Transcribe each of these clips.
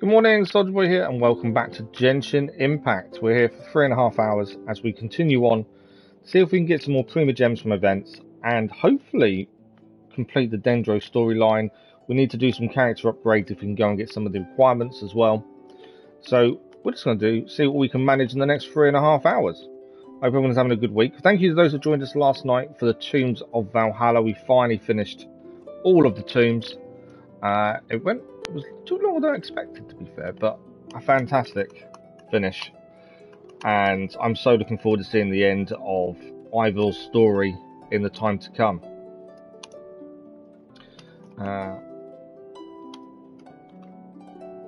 Good morning, Soldier Boy here, and welcome back to Genshin Impact. We're here for 3.5 hours as we continue on, see if we can get some more Prima Gems from events, and hopefully complete the Dendro storyline. We need to do some character upgrades if we can go and get some of the requirements as well. So we're just going to see what we can manage in the next 3.5 hours. Hope everyone's having a good week. Thank you to those who joined us last night for the Tombs of Valhalla. We finally finished all of the tombs. It was too longer than I expected, to be fair, but a fantastic finish. And I'm so looking forward to seeing the end of Ivil's story in the time to come. But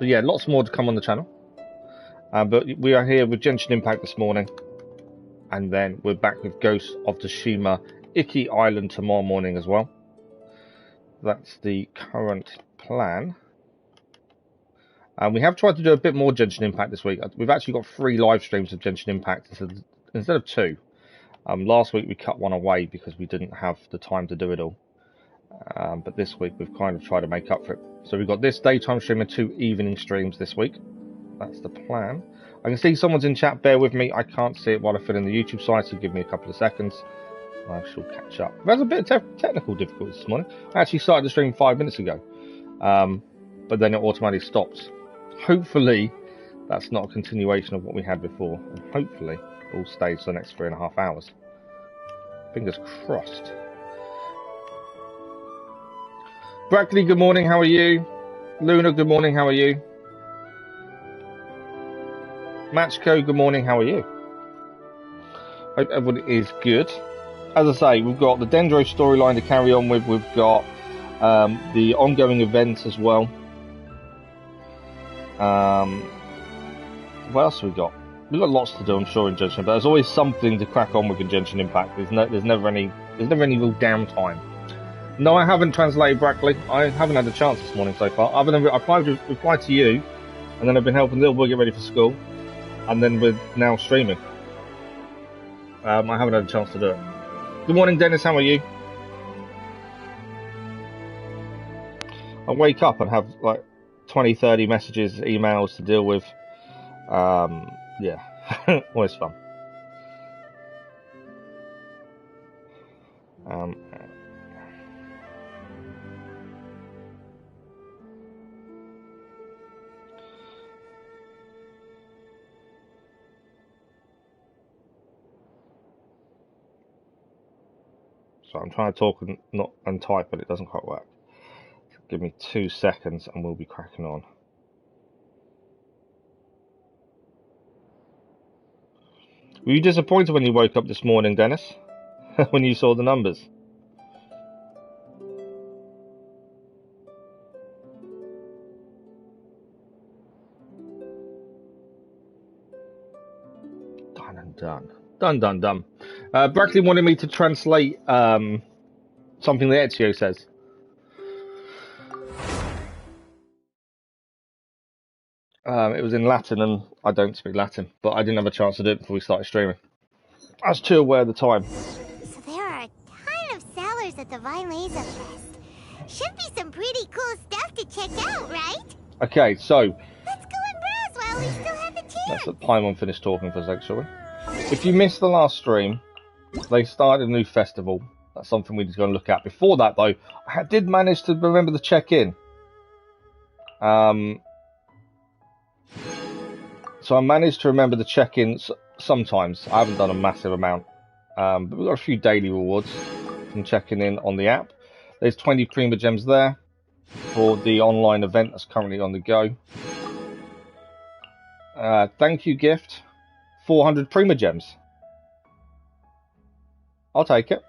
yeah, lots more to come on the channel. But we are here with Genshin Impact this morning. And then we're back with Ghost of Tsushima, Iki Island tomorrow morning as well. That's the current plan. We have tried to do a bit more Genshin Impact this week. We've actually got 3 live streams of Genshin Impact instead of 2. Last week we cut one away because we didn't have the time to do it all. But this week we've kind of tried to make up for it. So we've got this daytime stream and 2 evening streams this week. That's the plan. I can see someone's in chat. Bear with me. I can't see it while I fill in the YouTube side, so give me a couple of seconds. I shall catch up. There's a bit of technical difficulties this morning. I actually started the stream 5 minutes ago. But then it automatically stops. Hopefully that's not a continuation of what we had before, and hopefully it all stays for the next 3.5 hours. Fingers crossed. Brackley, good morning, how are you? Luna, good morning, how are you? Matchco, good morning, how are you? Hope everyone is good. As I say, we've got the Dendro storyline to carry on with. We've got the ongoing events as well. What else have we got? We've got lots to do, I'm sure, in Genshin, but there's always something to crack on with in Genshin Impact. There's never any real downtime. No, I haven't translated Brackley. I haven't had a chance this morning so far. Other than I replied to you, and then I've been helping Little Boy get ready for school, and then we're now streaming. I haven't had a chance to do it. Good morning, Dennis. How are you? I wake up and have like 20-30 messages, emails to deal with. Yeah, always fun. So I'm trying to talk and type, but it doesn't quite work. Give me 2 seconds and we'll be cracking on. Were you disappointed when you woke up this morning, Dennis? When you saw the numbers? Done and done. Done. Brackley wanted me to translate something that Ezio says. It was in Latin, and I don't speak Latin, but I didn't have a chance to do it before we started streaming. I was too aware of the time. So there are a ton of sellers at the Valhalla Fest. Should be some pretty cool stuff to check out, right? Okay, so let's go and browse while we still have the chance. Let's let Paimon finish talking for a sec, shall we? If you missed the last stream, they started a new festival. That's something we need to go and look at. Before that, though, I did manage to remember the check-in. So I managed to remember the check-ins sometimes. I haven't done a massive amount. But we've got a few daily rewards from checking in on the app. There's 20 Prima Gems there for the online event that's currently on the go. Thank you, gift. 400 Prima Gems. I'll take it.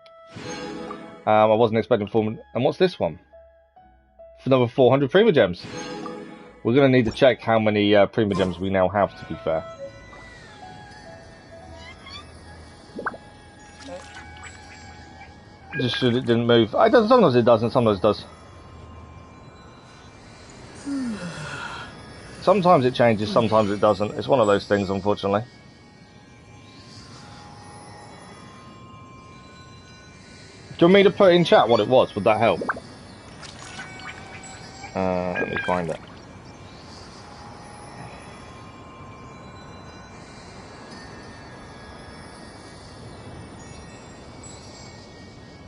I wasn't expecting 400. And what's this one? For another 400 Prima Gems. We're going to need to check how many Prima Gems we now have, to be fair. Just should it didn't move. Sometimes it doesn't, sometimes it does. Sometimes it changes, sometimes it doesn't. It's one of those things, unfortunately. Do you want me to put in chat what it was? Would that help? Let me find it.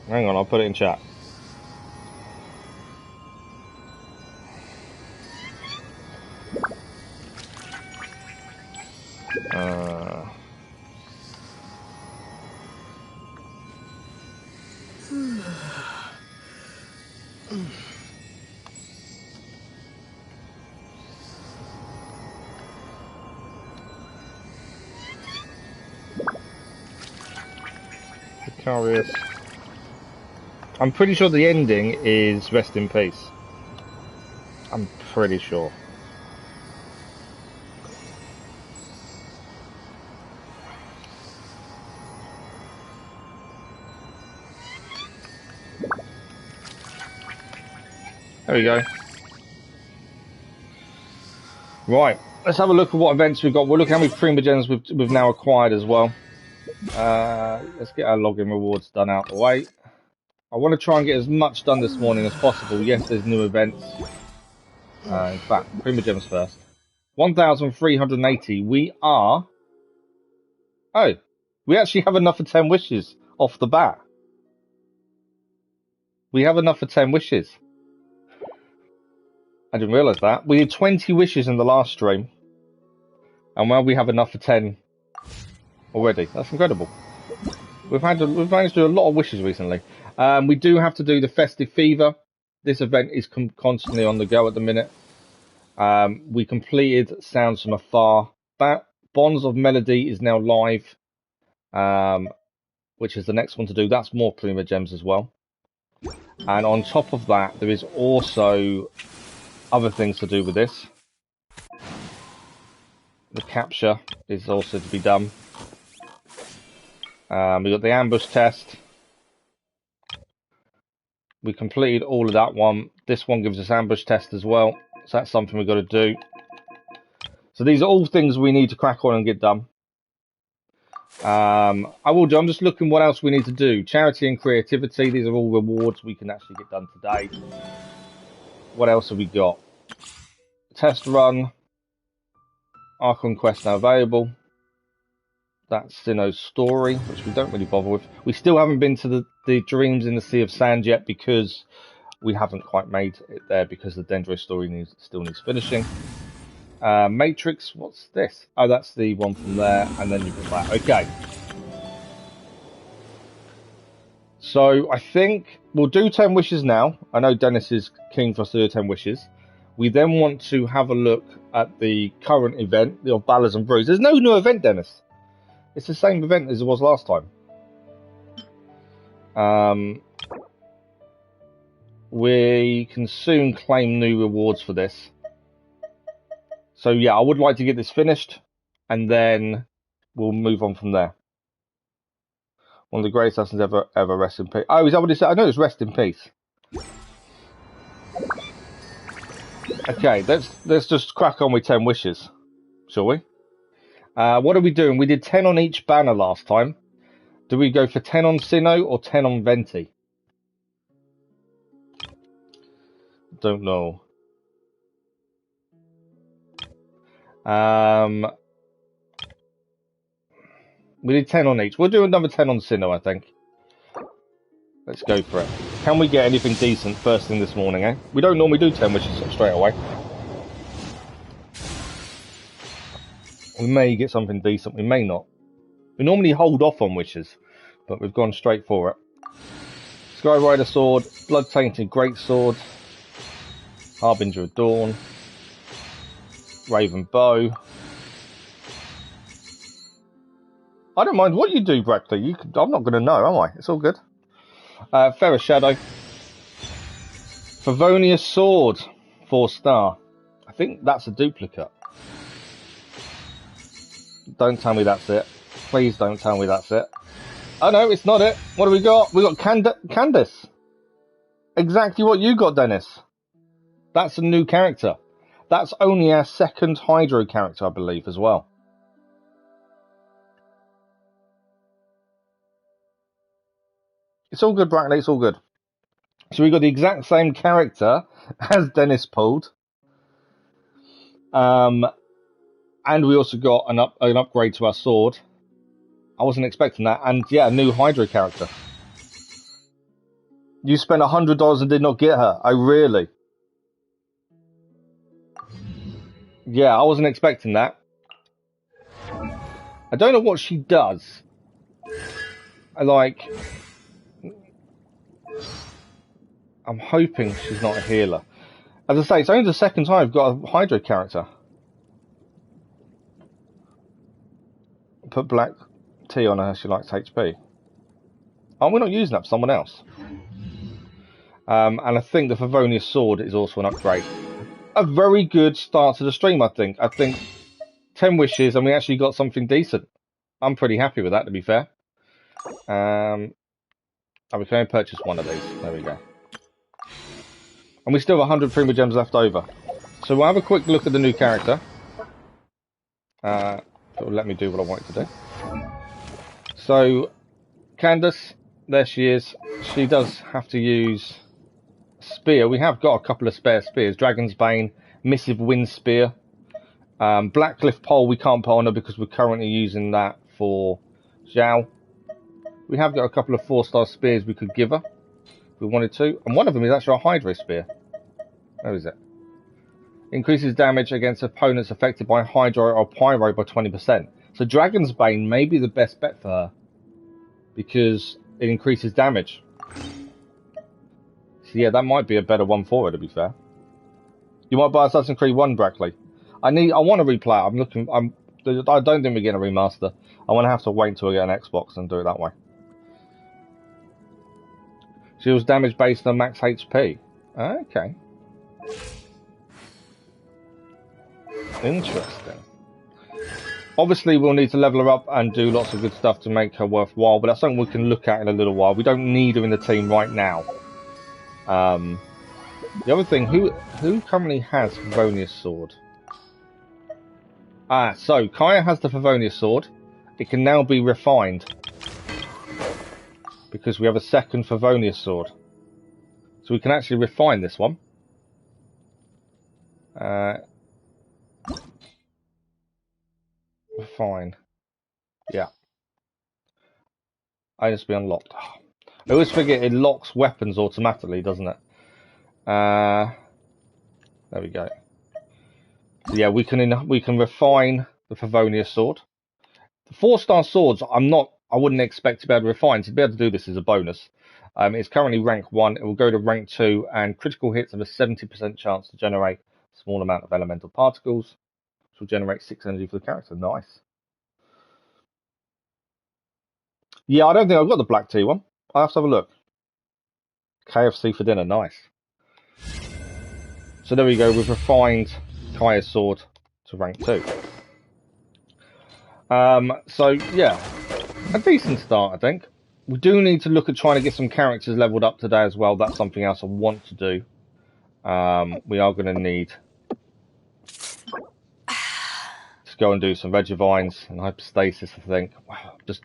Hang on, I'll put it in chat. Vicarious. I'm pretty sure the ending is rest in peace. I'm pretty sure. There we go. Right, let's have a look at what events we've got. We'll look how many Primogems we've now acquired as well. Let's get our login rewards done out the way. I want to try and get as much done this morning as possible. Yes, there's new events. In fact, Primogems first. 1,380. We are... Oh, we actually have enough for 10 wishes off the bat. We have enough for 10 wishes. I didn't realise that. We did 20 wishes in the last stream. And well, we have enough for 10 already. That's incredible. We've managed to do a lot of wishes recently. We do have to do the Festive Fever. This event is constantly on the go at the minute. We completed Sounds from Afar. Bonds of Melody is now live, which is the next one to do. That's more Primogems as well. And on top of that, there is also other things to do with this. The capture is also to be done. We got the ambush test. We completed all of that one. This one gives us ambush test as well. So that's something we've got to do. So these are all things we need to crack on and get done. I will do. I'm just looking what else we need to do. Charity and creativity. These are all rewards we can actually get done today. What else have we got? Test run. Archon quest now available. That's Sinnoh's story, which we don't really bother with. We still haven't been to the Dreams in the Sea of Sand yet because we haven't quite made it there because the Dendro story still needs finishing. Matrix, what's this? Oh, that's the one from there, and then you've got that. Okay. So I think we'll do 10 wishes now. I know Dennis is keen for us to do 10 wishes. We then want to have a look at the current event, the Ballads and Brews. There's no new event, Dennis. It's the same event as it was last time. We can soon claim new rewards for this. So yeah, I would like to get this finished, and then we'll move on from there. One of the greatest assassins ever, rest in peace. Oh, is that what it said? I know it's rest in peace. Okay, let's just crack on with 10 wishes, shall we? What are we doing? We did 10 on each banner last time. Do we go for 10 on Sinnoh or 10 on Venti? Don't know. We did 10 on each. We'll do another 10 on Sinnoh, I think. Let's go for it. Can we get anything decent first thing this morning, eh? We don't normally do 10 wishes straight away. We may get something decent, we may not. We normally hold off on wishes, but we've gone straight for it. Skyrider Sword, Blood Tainted Greatsword, Harbinger of Dawn, Raven Bow. I don't mind what you do, Brackley. I'm not going to know, am I? It's all good. Ferrous Shadow. Favonius Sword, 4-star. I think that's a duplicate. Don't tell me that's it. Please don't tell me that's it. Oh no, it's not it. What do we got? We got Candace. Exactly what you got, Dennis. That's a new character. That's only our second Hydro character, I believe, as well. It's all good, Brackley. It's all good. So we got the exact same character as Dennis pulled. And we also got an upgrade to our sword. I wasn't expecting that. And yeah, a new Hydro character. You spent $100 and did not get her. Oh, really? Yeah, I wasn't expecting that. I don't know what she does. I'm hoping she's not a healer. As I say, it's only the second time I've got a Hydro character. Put black tea on her, she likes HP. Oh, we're not using that for someone else. And I think the Favonius sword is also an upgrade. A very good start to the stream, I think. I think 10 wishes and we actually got something decent. I'm pretty happy with that, to be fair. We can only purchase one of these. There we go. And we still have 100 Prima Gems left over. So we'll have a quick look at the new character. It will let me do what I want it to do. So, Candace, there she is. She does have to use spear. We have got a couple of spare spears. Dragon's Bane, Missive Wind Spear. Blackcliff Pole we can't put on her because we're currently using that for Zhao. We have got a couple of 4-star spears we could give her if we wanted to. And one of them is actually a Hydro Spear. Where is it? Increases damage against opponents affected by Hydro or Pyro by 20%. So Dragon's Bane may be the best bet for her because it increases damage. So yeah, that might be a better one for her, to be fair. You might buy Assassin's Creed 1, Brackley. I want to replay it. I don't think we're getting a remaster. I want to have to wait until we get an Xbox and do it that way. She was damage based on max HP. Okay. Interesting. Obviously, we'll need to level her up and do lots of good stuff to make her worthwhile, but that's something we can look at in a little while. We don't need her in the team right now. The other thing, who currently has Favonius Sword? So Kaya has the Favonius Sword. It can now be refined because we have a second Favonius Sword. So we can actually refine this one. Refine. Yeah. I just be unlocked. I always forget it locks weapons automatically, doesn't it? There we go. So yeah, we can refine the Favonius Sword. The 4-star swords, I wouldn't expect to be able to refine. To be able to do this is a bonus. It's currently rank 1. It will go to rank 2, and critical hits have a 70% chance to generate a small amount of elemental particles, which will generate 6 energy for the character. Nice. Yeah, I don't think I've got the black tea one. I'll have to have a look. KFC for dinner, nice. So there we go, we've refined Kaya's sword to rank 2. So yeah, a decent start, I think. We do need to look at trying to get some characters leveled up today as well. That's something else I want to do. We are going to need to go and do some Regivines and Hypostasis, I think.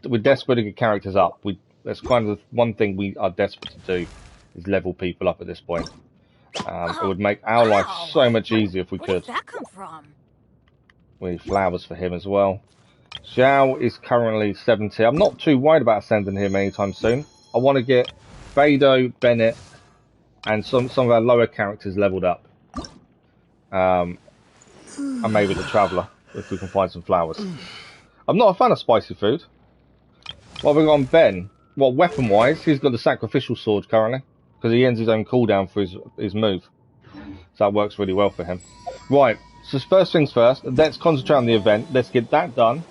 We're desperate to get characters up. That's kind of one thing we are desperate to do, is level people up at this point. It would make our life so much easier if we could. Where did that come from? We need flowers for him as well. Zhao is currently 70. I'm not too worried about sending him anytime soon. I want to get Beidou, Bennett, and some of our lower characters leveled up. And maybe the Traveller, if we can find some flowers. I'm not a fan of spicy food. What have we got on Ben? Well, weapon-wise, he's got the Sacrificial Sword currently, because he ends his own cooldown for his move. So that works really well for him. Right, so first things first, let's concentrate on the event. Let's get that done.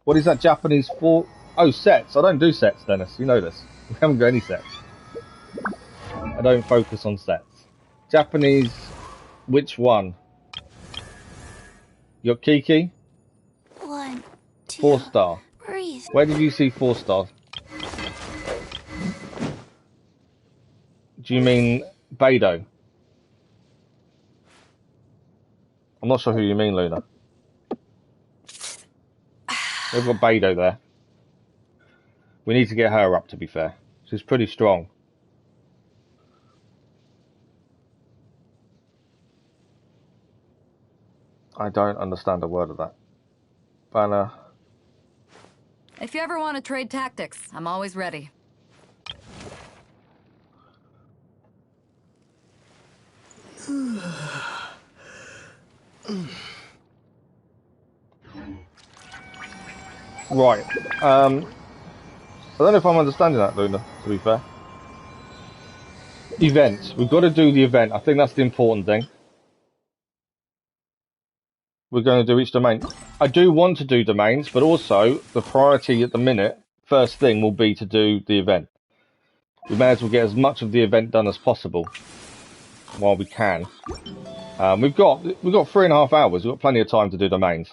What is that Japanese for? Oh, sets. I don't do sets, Dennis. You know this. We haven't got any sets. I don't focus on sets. Japanese, which one? You got Kiki? 1, 2, 4-star. breathe. Where did you see 4-star? Do you mean Beidou? I'm not sure who you mean, Luna. We've got Beidou there. We need to get her up, to be fair. She's pretty strong. I don't understand a word of that. But, If you ever want to trade tactics, I'm always ready. Right. I don't know if I'm understanding that, Luna, to be fair. Events. We've got to do the event. I think that's the important thing. We're going to do each domain. I do want to do domains, but also the priority at the minute, first thing, will be to do the event. We may as well get as much of the event done as possible while we can. We've got 3.5 hours. We've got plenty of time to do domains.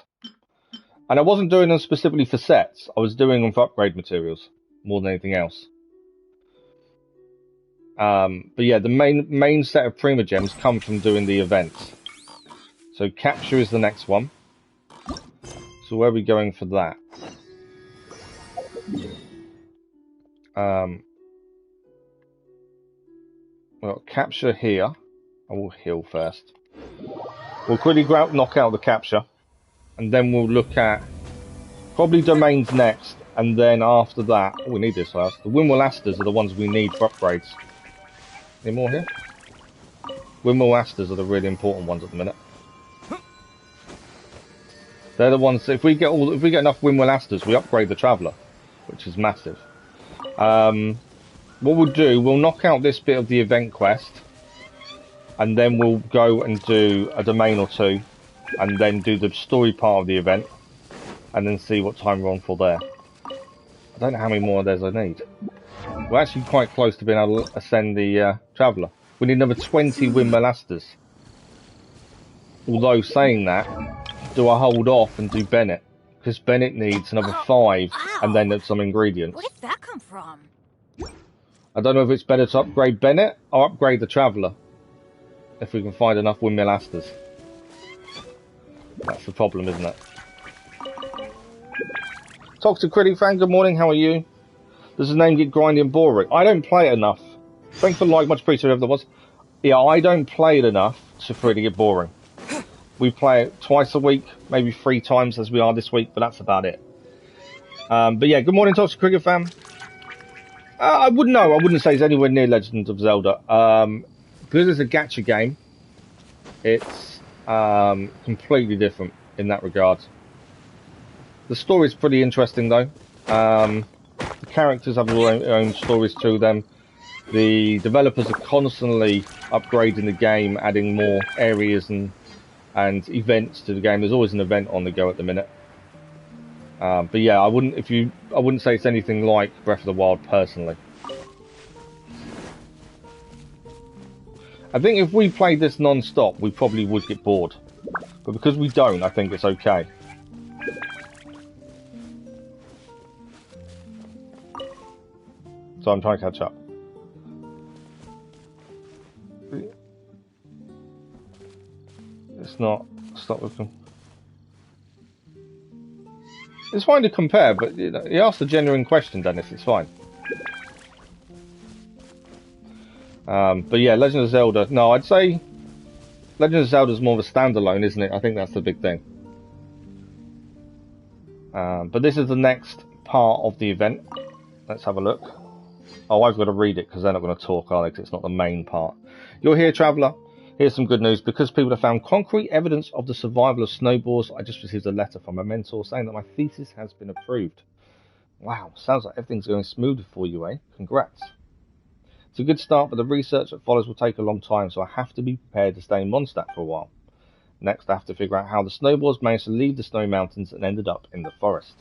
And I wasn't doing them specifically for sets. I was doing them for upgrade materials more than anything else. But yeah, the main set of primogems come from doing the events. So capture is the next one. So where are we going for that? We've got capture here. I will heal first. We'll quickly knock out the capture. And then we'll look at probably domains next. And then after that, we need this last. The Windmill Asters are the ones we need for upgrades. Any more here? Windmill Asters are the really important ones at the minute. They're the ones. If we get enough Windmill Asters, we upgrade the Traveller, which is massive. What we'll do, we'll knock out this bit of the event quest, and then we'll go and do a domain or two, and then do the story part of the event, and then see what time we're on for there. I don't know how many more of those I need. We're actually quite close to being able to ascend the Traveller. We need another 20 Windmill Asters. Although saying that, do I hold off and do Bennett? Because Bennett needs another 5, and then some ingredients. Where did that come from? I don't know if it's better to upgrade Bennett or upgrade the Traveller. If we can find enough Windmill Asters. That's the problem, isn't it? Toxic Critic fan, good morning, how are you? Does the name get grindy and boring? I don't play it enough. Thanks for the like, much appreciated, whoever that was. Yeah, I don't play it enough for it to get boring. We play it twice a week, maybe 3 times as we are this week, but that's about it. But yeah, good morning, Toxic Cricket fan. I wouldn't say it's anywhere near Legend of Zelda. Because it's a gacha game, it's completely different in that regard. The story's pretty interesting though. The characters have their own stories to them. The developers are constantly upgrading the game, adding more areas and events to the game. There's always an event on the go at the minute. But yeah, I wouldn't say it's anything like Breath of the Wild personally. I think if we played this non-stop, we probably would get bored. But because we don't, I think it's okay. So I'm trying to catch up. It's not looking. It's fine to compare, but you know, he asked a genuine question, Dennis. It's fine. But yeah, Legend of Zelda. No, I'd say Legend of Zelda is more of a standalone, isn't it? I think that's the big thing. But this is the next part of the event. Let's have a look. Oh, I've got to read it because they're not going to talk, are they? 'Cause it's not the main part. You're here, Traveller. Here's some good news. Because people have found concrete evidence of the survival of snowballs, I just received a letter from a mentor saying that my thesis has been approved. Wow, sounds like everything's going smoothly for you, eh? Congrats. It's a good start, but the research that follows will take a long time, so I have to be prepared to stay in Mondstadt for a while. Next, I have to figure out how the snowballs managed to leave the snowy mountains and ended up in the forest.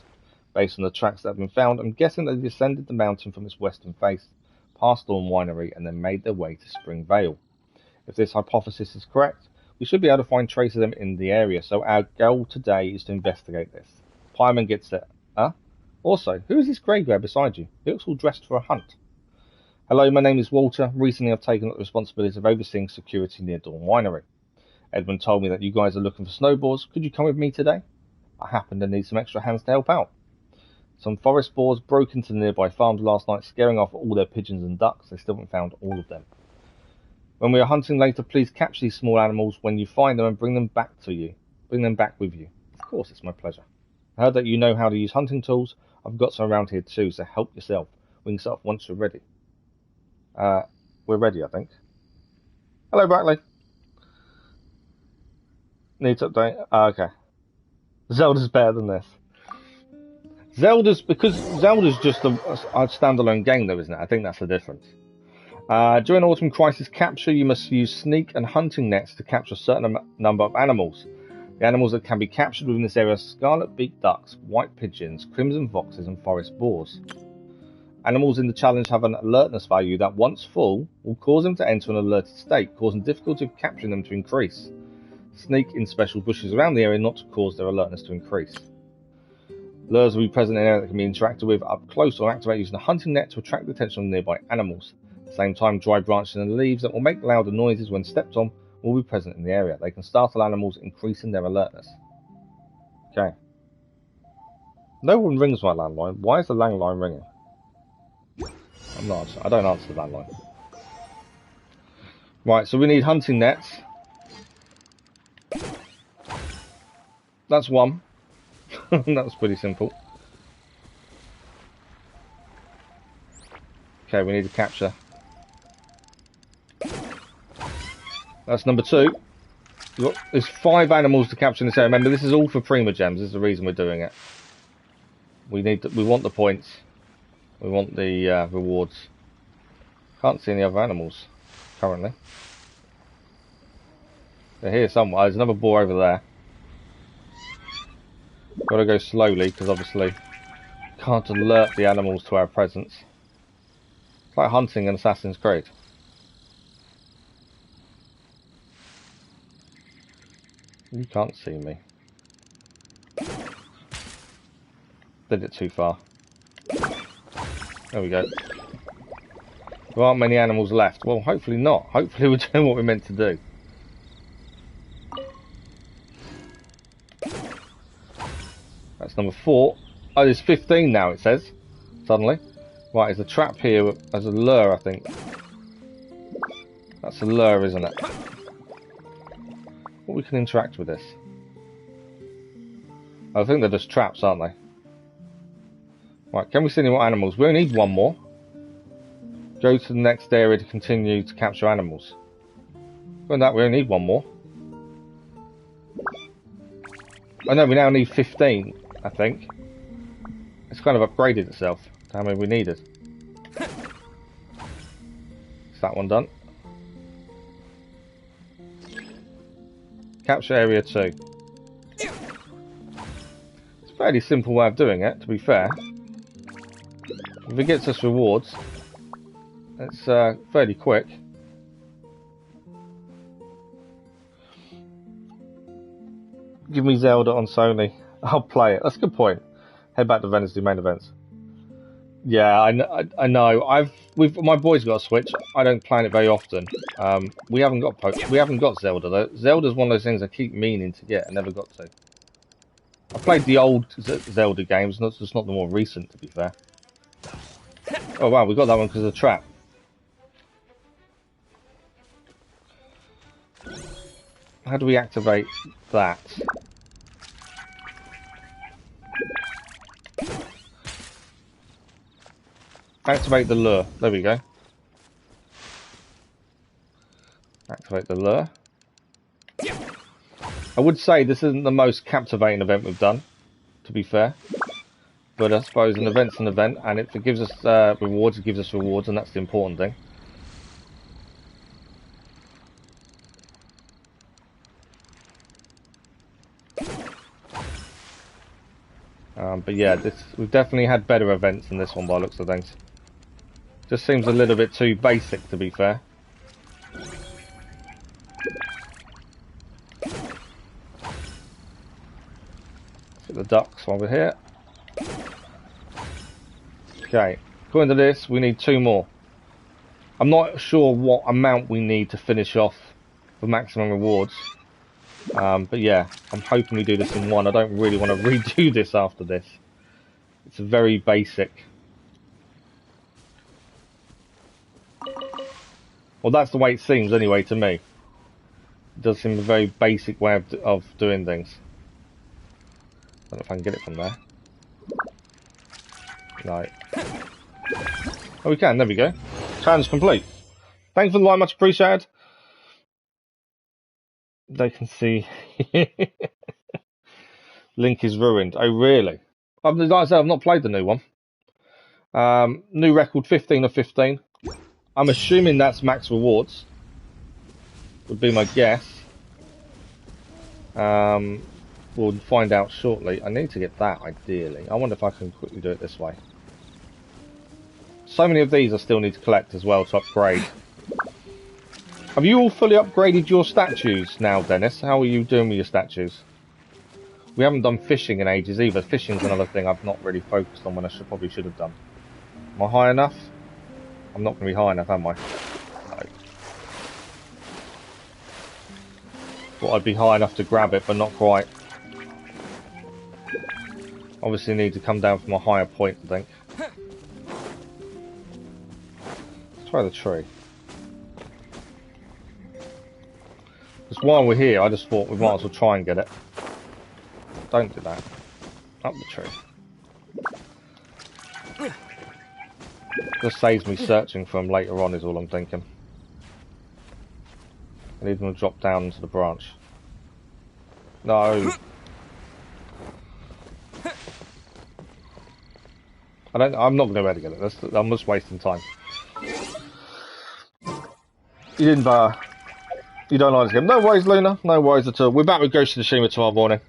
Based on the tracks that have been found, I'm guessing they descended the mountain from its western face, past Dawn Winery, and then made their way to Spring Vale. If this hypothesis is correct, we should be able to find traces of them in the area, so our goal today is to investigate this. Pyman gets it. Huh? Also, who is this grey guy beside you? He looks all dressed for a hunt. Hello, my name is Walter. Recently I've taken up the responsibility of overseeing security near Dawn Winery. Edmund told me that you guys are looking for snowballs. Could you come with me today? I happen to need some extra hands to help out. Some forest boars broke into the nearby farms last night, scaring off all their pigeons and ducks. They still haven't found all of them. When we are hunting later, please catch these small animals when you find them and bring them back to you. Bring them back with you. Of course, it's my pleasure. I heard that you know how to use hunting tools. I've got some around here too, so help yourself. We can set off once you're ready. We're ready, I think. Hello, Brackley. Need to update. Okay. Zelda's better than this. Because Zelda's just a standalone game, though, isn't it? I think that's the difference. During Autumn Crisis Capture, you must use sneak and hunting nets to capture a certain number of animals. The animals that can be captured within this area are scarlet-beaked ducks, white pigeons, crimson foxes, and forest boars. Animals in the challenge have an alertness value that, once full, will cause them to enter an alerted state, causing difficulty of capturing them to increase. Sneak in special bushes around the area not to cause their alertness to increase. Lures will be present in an area that can be interacted with up close or activate using a hunting net to attract the attention of nearby animals. At the same time, dry branches and leaves that will make louder noises when stepped on will be present in the area. They can startle animals, increasing their alertness. Okay. No one rings my landline. Why is the landline ringing? I don't answer the landline. Right, so we need hunting nets. That's one. That was pretty simple. Okay, we need to capture. That's number 2. There's 5 animals to capture in this area. Remember, this is all for Prima Gems. This is the reason we're doing it. We want the points. We want the rewards. Can't see any other animals currently. They're here somewhere. There's another boar over there. Gotta go slowly because obviously can't alert the animals to our presence. It's like hunting in Assassin's Creed. You can't see me. Did it too far. There we go. There aren't many animals left. Well, hopefully not. Hopefully we're doing what we're meant to do. That's number 4. Oh, there's 15 now, it says. Suddenly. Right, there's a trap here. There's a lure, I think. That's a lure, isn't it? What we can interact with this? I think they're just traps, aren't they? Right, can we see any more animals? We only need one more. Go to the next area to continue to capture animals. Other than that, we only need one more. I know we now need 15, I think. It's kind of upgraded itself to how many we needed. Is that one done? Capture area 2. It's a fairly simple way of doing it, to be fair. If it gets us rewards, it's fairly quick. Give me Zelda on Sony. I'll play it. That's a good point. Head back to Venice, do main events. Yeah, I know. My boy's got a Switch. I don't play it very often. We haven't got Zelda though. Zelda's one of those things I keep meaning to get and never got to. I played the old Zelda games, just not the more recent, to be fair. Oh wow, we got that one because of the trap. How do we activate that? Activate the lure. There we go. Activate the lure. I would say this isn't the most captivating event we've done, to be fair. But I suppose an event's an event, and if it gives us rewards, it gives us rewards, and that's the important thing. But yeah, we've definitely had better events than this one by the looks of things. Just seems a little bit too basic, to be fair. Get the ducks while we're here. Okay, according to this, we need 2 more. I'm not sure what amount we need to finish off for maximum rewards. But yeah, I'm hoping we do this in one. I don't really want to redo this after this. It's very basic. Well, that's the way it seems anyway to me. It does seem a very basic way of doing things. I don't know if I can get it from there. No. Oh, we can. There we go. Challenge complete. Thanks for the like, much appreciated. They can see Link is ruined. Oh, really? Like I said, I've not played the new one. New record 15 of 15. I'm assuming that's max rewards. Would be my guess. We'll find out shortly. I need to get that, ideally. I wonder if I can quickly do it this way. So many of these I still need to collect as well to upgrade. Have you all fully upgraded your statues now, Dennis? How are you doing with your statues? We haven't done fishing in ages either. Fishing's another thing I've not really focused on when I probably should have done. Am I high enough? I'm not going to be high enough, am I? No. Thought I'd be high enough to grab it, but not quite. Obviously need to come down from a higher point, I think. Let's try the tree. Because while we're here, I just thought we might as well try and get it. Don't do that. Up the tree. Just saves me searching for them later on is all I'm thinking. I need them to drop down into the branch. No. I'm not going to be able to get it. I'm just wasting time. You didn't you don't like this game. No worries, Luna. No worries at all. We're back with Ghost of Tsushima tomorrow morning.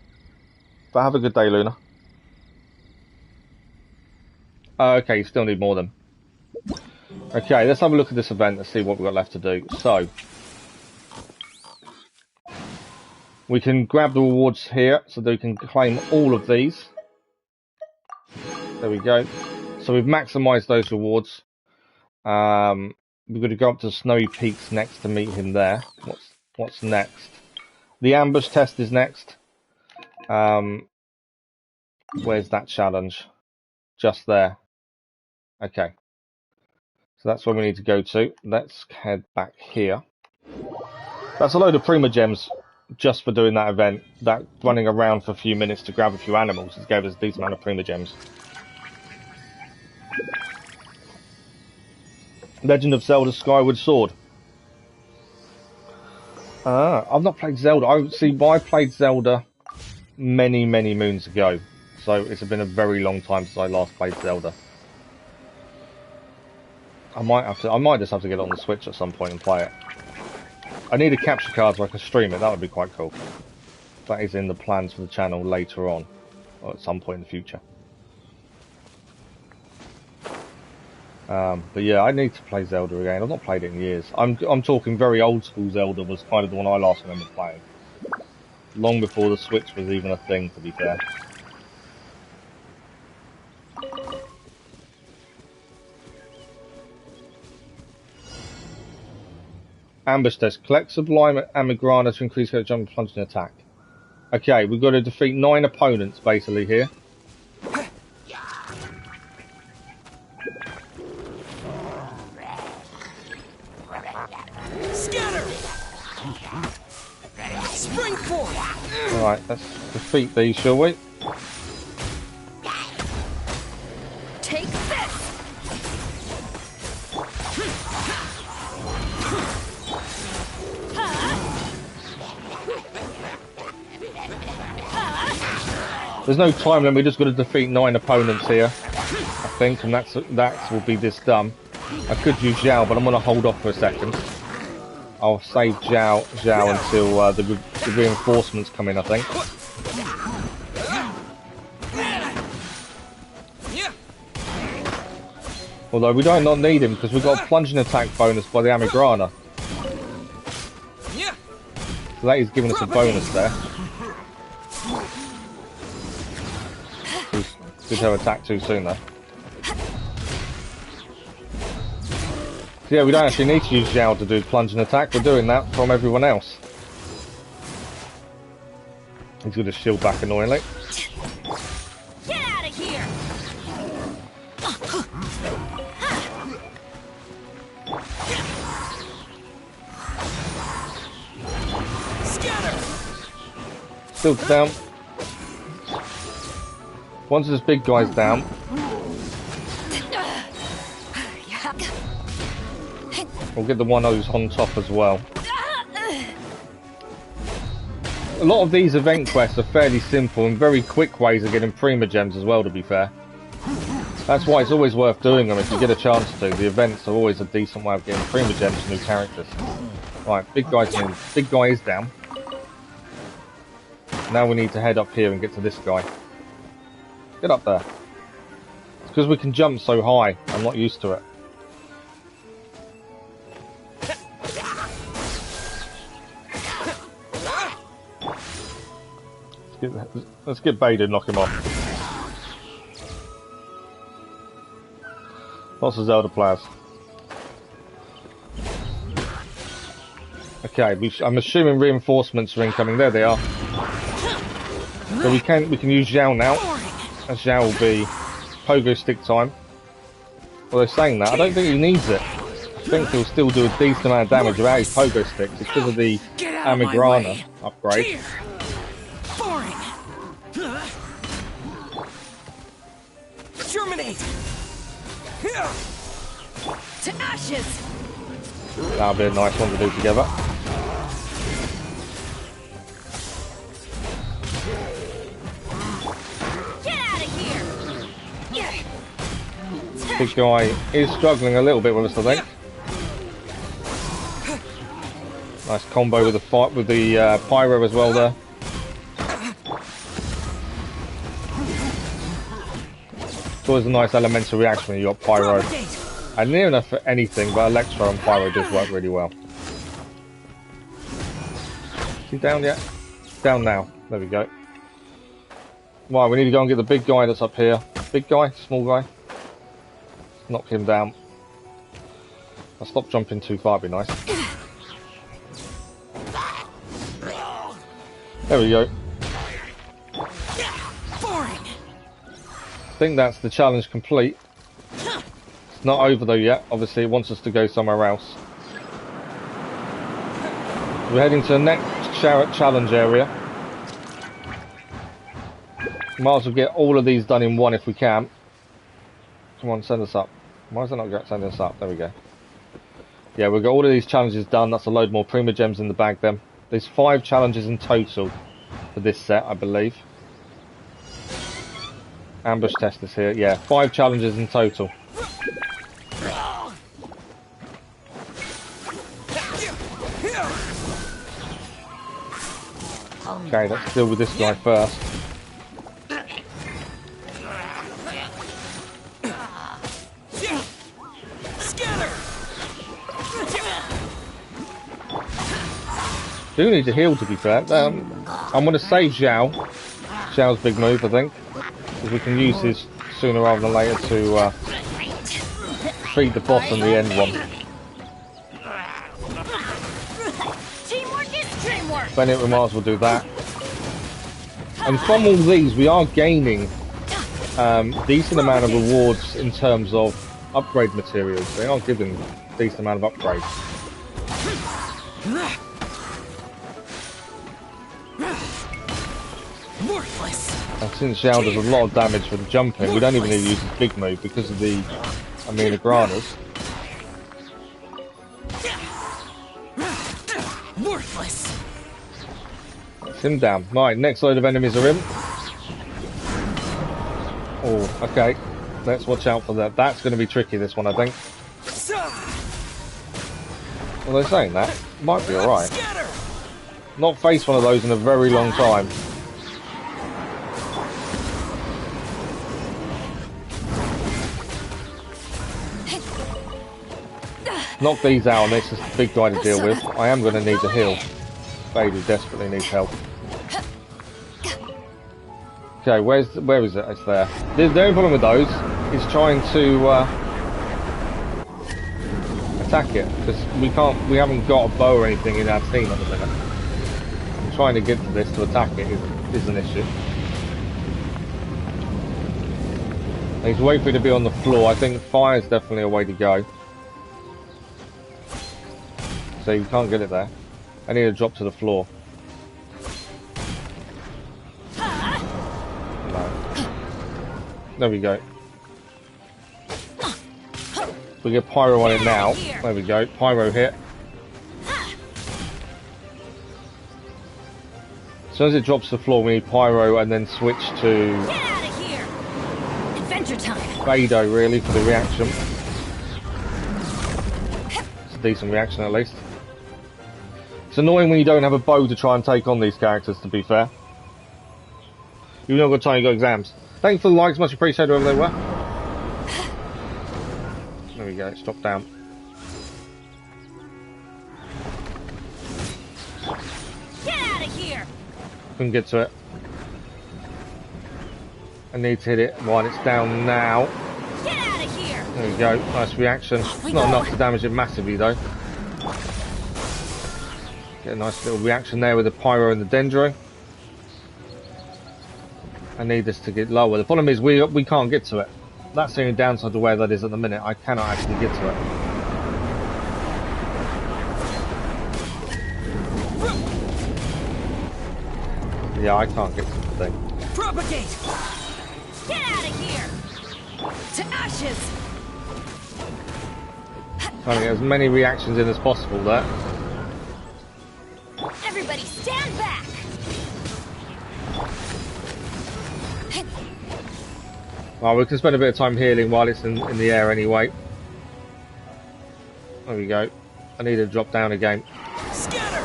But have a good day, Luna. Okay, you still need more than. Okay, let's have a look at this event. Let's see what we've got left to do. So, we can grab the rewards here so that we can claim all of these. There we go. So we've maximised those rewards. We're going to go up to Snowy Peaks next to meet him there. What's next? The ambush test is next. Where's that challenge? Just there. Okay. So that's where we need to go to. Let's head back here. That's a load of Prima Gems just for doing that event. That running around for a few minutes to grab a few animals has gave us a decent amount of Prima Gems. Legend of Zelda Skyward Sword. I've not played Zelda. I played Zelda many moons ago. So it's been a very long time since I last played Zelda. I might just have to get it on the Switch at some point and play it. I need a capture card so I can stream it. That would be quite cool. That is in the plans for the channel later on, or at some point in the future. But yeah, I need to play Zelda again. I've not played it in years. I'm talking very old school Zelda was kind of the one I last remember playing. Long before the Switch was even a thing, to be fair. Ambush test. Collect Sublime Amigrana to increase her jump, plunge, and attack. Okay, we've got to defeat 9 opponents basically here. Scatter! Spring forth! Alright, let's defeat these, shall we? Take this! There's no time limit, we're just going to defeat 9 opponents here, I think, and that will be this done. I could use Zhao, but I'm going to hold off for a second. I'll save Zhao until the reinforcements come in, I think. Although we don't not need him because we've got a plunging attack bonus by the Amigrana. So that is giving us a bonus there. Did her attack too soon though. So yeah, we don't actually need to use Zhao to do plunging attack. We're doing that from everyone else. He's going to shield back annoyingly. Get out of here! Scatter! Shield's down. Once this big guy's down, we'll get the one who's on top as well. a lot of these event quests are fairly simple and very quick ways of getting Prima Gems as well, to be fair. That's why it's always worth doing them if you get a chance to. The events are always a decent way of getting Prima Gems and new characters. Right, big guy's in. Big guy is down. Now we need to head up here and get to this guy. Get up there. It's because we can jump so high. I'm not used to it. Let's get baited and knock him off. Lots of Zelda players. Okay, I'm assuming reinforcements are incoming. There they are. So we can use Zhao now. As Zhao will be pogo stick time. Well, they're saying that. I don't think he needs it. I think he'll still do a decent amount of damage without his pogo sticks because of the Amigrana upgrade. Terminate. To ashes. That'll be a nice one to do together. Get out of here. Big guy is struggling a little bit with us, I think. Nice combo with the fight with the pyro as well there. It's always a nice elemental reaction when you got pyro. And near enough for anything, but Electro and pyro does work really well. Is he down yet? Down now. There we go. Right, we need to go and get the big guy that's up here. Big guy, small guy. Knock him down. I'll stop jumping too far, it'd be nice. There we go. I think that's the challenge complete. It's not over though yet. Obviously it wants us to go somewhere else. We're heading to the next challenge area. Might as well get all of these done in one if we can. Come on, send us up. Why is it not sending us up? There we go. Yeah, we've got all of these challenges done. That's a load more Prima Gems in the bag then. There's 5 challenges in total for this set, I believe. Ambush test is here. Yeah, 5 challenges in total. Okay, let's deal with this guy first. Do need to heal, to be fair. I'm going to save Zhao. Zhao's big move, I think. Because we can use his sooner rather than later to treat the boss on the end one. Bennett, we might as well do that. And from all these, we are gaining decent amount of rewards in terms of upgrade materials. They are giving a decent amount of upgrades. And since Zhao does a lot of damage for the jumping, we don't even need to use his big move because of the Amigranas. Worthless. That's him down. Right, next load of enemies are in. Oh, okay. Let's watch out for that. That's going to be tricky, this one, I think. Well, they're saying that. Might be alright. Not faced one of those in a very long time. Knock these out, and it's just a big guy to deal with. I am going to need to heal. Baby desperately needs help. Okay, where is it? It's there. The only problem with those is trying to attack it, because we haven't got a bow or anything in our team at the minute. And trying to get to this to attack it is an issue. I need to wait for it to be on the floor. I think fire is definitely a way to go. So you can't get it there. I need to drop to the floor. No. There we go. We get pyro on it now. There we go. Pyro hit. As soon as it drops to the floor, we need Pyro and then switch to Get out of here! Adventure time! Vado, really, for the reaction. It's a decent reaction, at least. It's annoying when you don't have a bow to try and take on these characters, to be fair. You've not got time, you've got exams. Thanks for the likes, much appreciated wherever they were. There we go, it's dropped down. Get out of here! Couldn't get to it. I need to hit it while it's down now. Get out of here! There we go, nice reaction. Not enough to damage it massively though. Get a nice little reaction there with the Pyro and the Dendro. I need this to get lower. The problem is we can't get to it. That's the only downside to where that is at the minute. I cannot actually get to it. Yeah, I can't get to the thing. Propagate! Get out of here! To ashes! Trying to get as many reactions in as possible there. Everybody stand back! Well, we can spend a bit of time healing while it's in the air anyway. There we go. I need to drop down again. Scatter!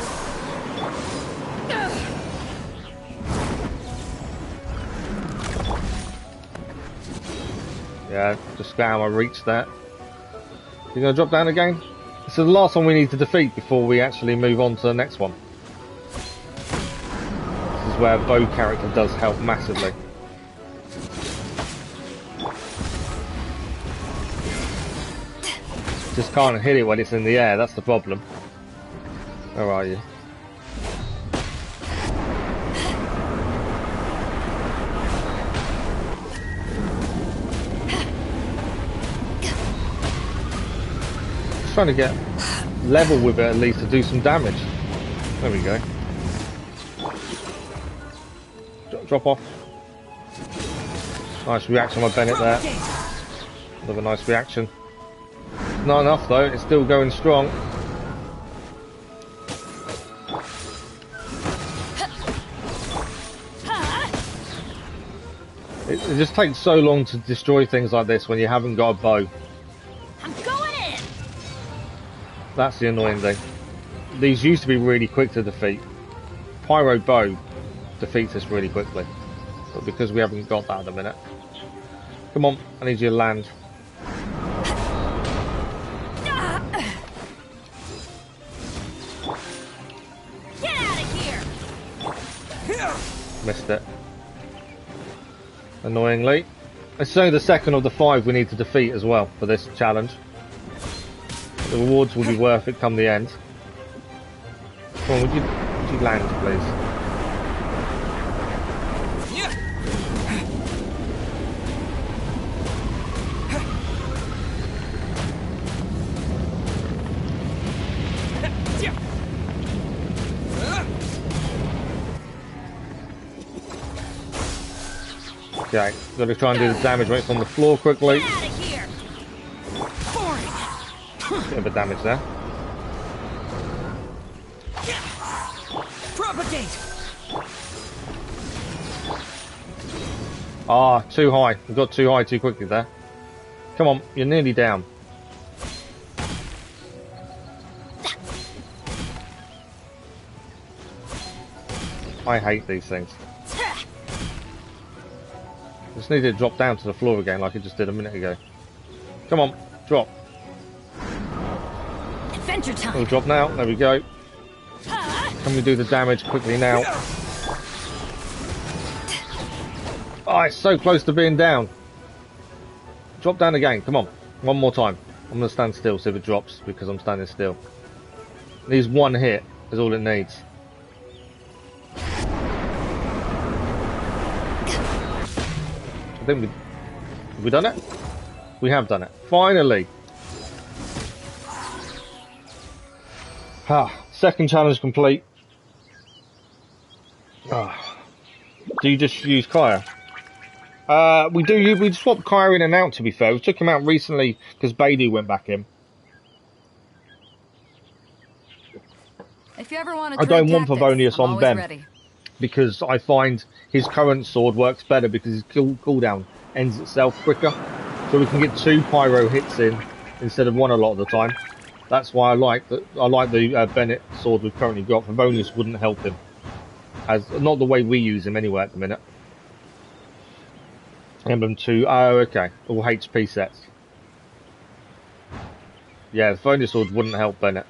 Yeah, just get out of my reach there. You're going to drop down again? This is the last one we need to defeat before we actually move on to the next one. This is where a bow character does help massively. Just can't hit it when it's in the air, that's the problem. Where are you? Just trying to get level with it at least to do some damage. There we go. Drop off. Nice reaction by Bennett there. Another nice reaction. Not enough though, it's still going strong. It just takes so long to destroy things like this when you haven't got a bow. I'm going in! That's the annoying thing. These used to be really quick to defeat. Pyro bow defeats us really quickly. But because we haven't got that at the minute. Come on, I need you to land. Missed it. Annoyingly. It's only the second of the 5 we need to defeat as well for this challenge. The rewards will be worth it come the end. Come on, would you land, please? Okay, got to try and do the damage when it's on the floor quickly. Get out of here! Bit of a damage there. Propagate! Ah, too high. We got too high too quickly there. Come on, you're nearly down. I hate these things. Just need it to drop down to the floor again like it just did a minute ago. Come on, drop. Adventure time! Oh, drop now. There we go. Can we do the damage quickly now? Oh, it's so close to being down. Drop down again. Come on. One more time. I'm going to stand still, see if it drops because I'm standing still. It needs one hit is all it needs. I think have we done it? We have done it. Finally. Second challenge complete. Do you just use Kaya? We swapped Kaya in and out, to be fair. We took him out recently because Baidu went back in. If you ever want I don't want Favonius on Ben. ready. because I find his current sword works better because his cooldown ends itself quicker. So we can get 2 pyro hits in instead of 1 a lot of the time. That's why I like the Bennett sword we've currently got. Favonius wouldn't help him. As not the way we use him anyway at the minute. Emblem 2, oh okay, all HP sets. Yeah, the Favonius sword wouldn't help Bennett.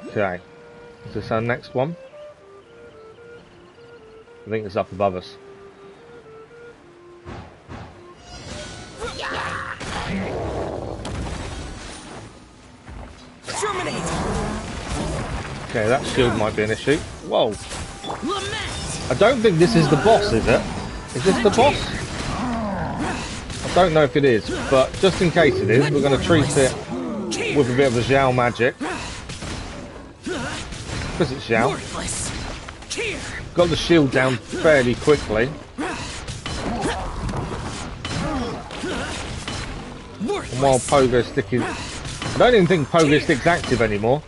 Okay, is this our next one? I think it's up above us. Okay, that shield might be an issue. Whoa. I don't think this is the boss, is it? Is this the boss? I don't know if it is, but just in case it is, we're going to treat it with a bit of the Zhao magic. Because it's Zhao. Got the shield down fairly quickly. And while Pogo Stick is... I don't even think Pogo Stick's active anymore.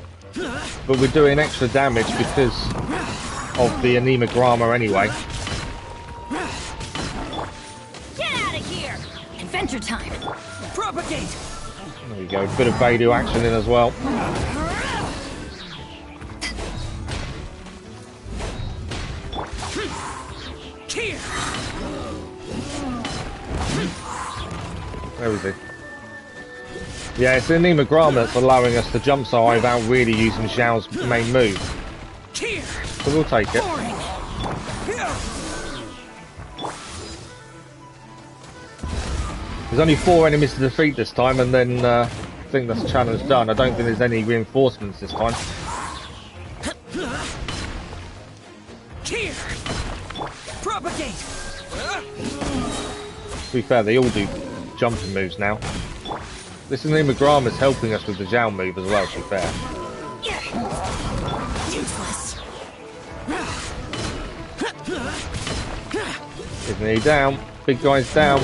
But we're doing extra damage because of the Anima Grama anyway. Get out of here! Adventure time! Propagate! There we go, a bit of Beidou action in as well. Where is he? Yeah, it's the Anima Grama that's allowing us to jump so high without really using Zhao's main move. So we'll take it. There's only 4 enemies to defeat this time, and then I think that's challenge done. I don't think there's any reinforcements this time. Propagate. To be fair, they all do jumping moves now. This Anima Grama is helping us with the Zhao move as well, to be fair. Useless. Isn't he down? Big guy's down.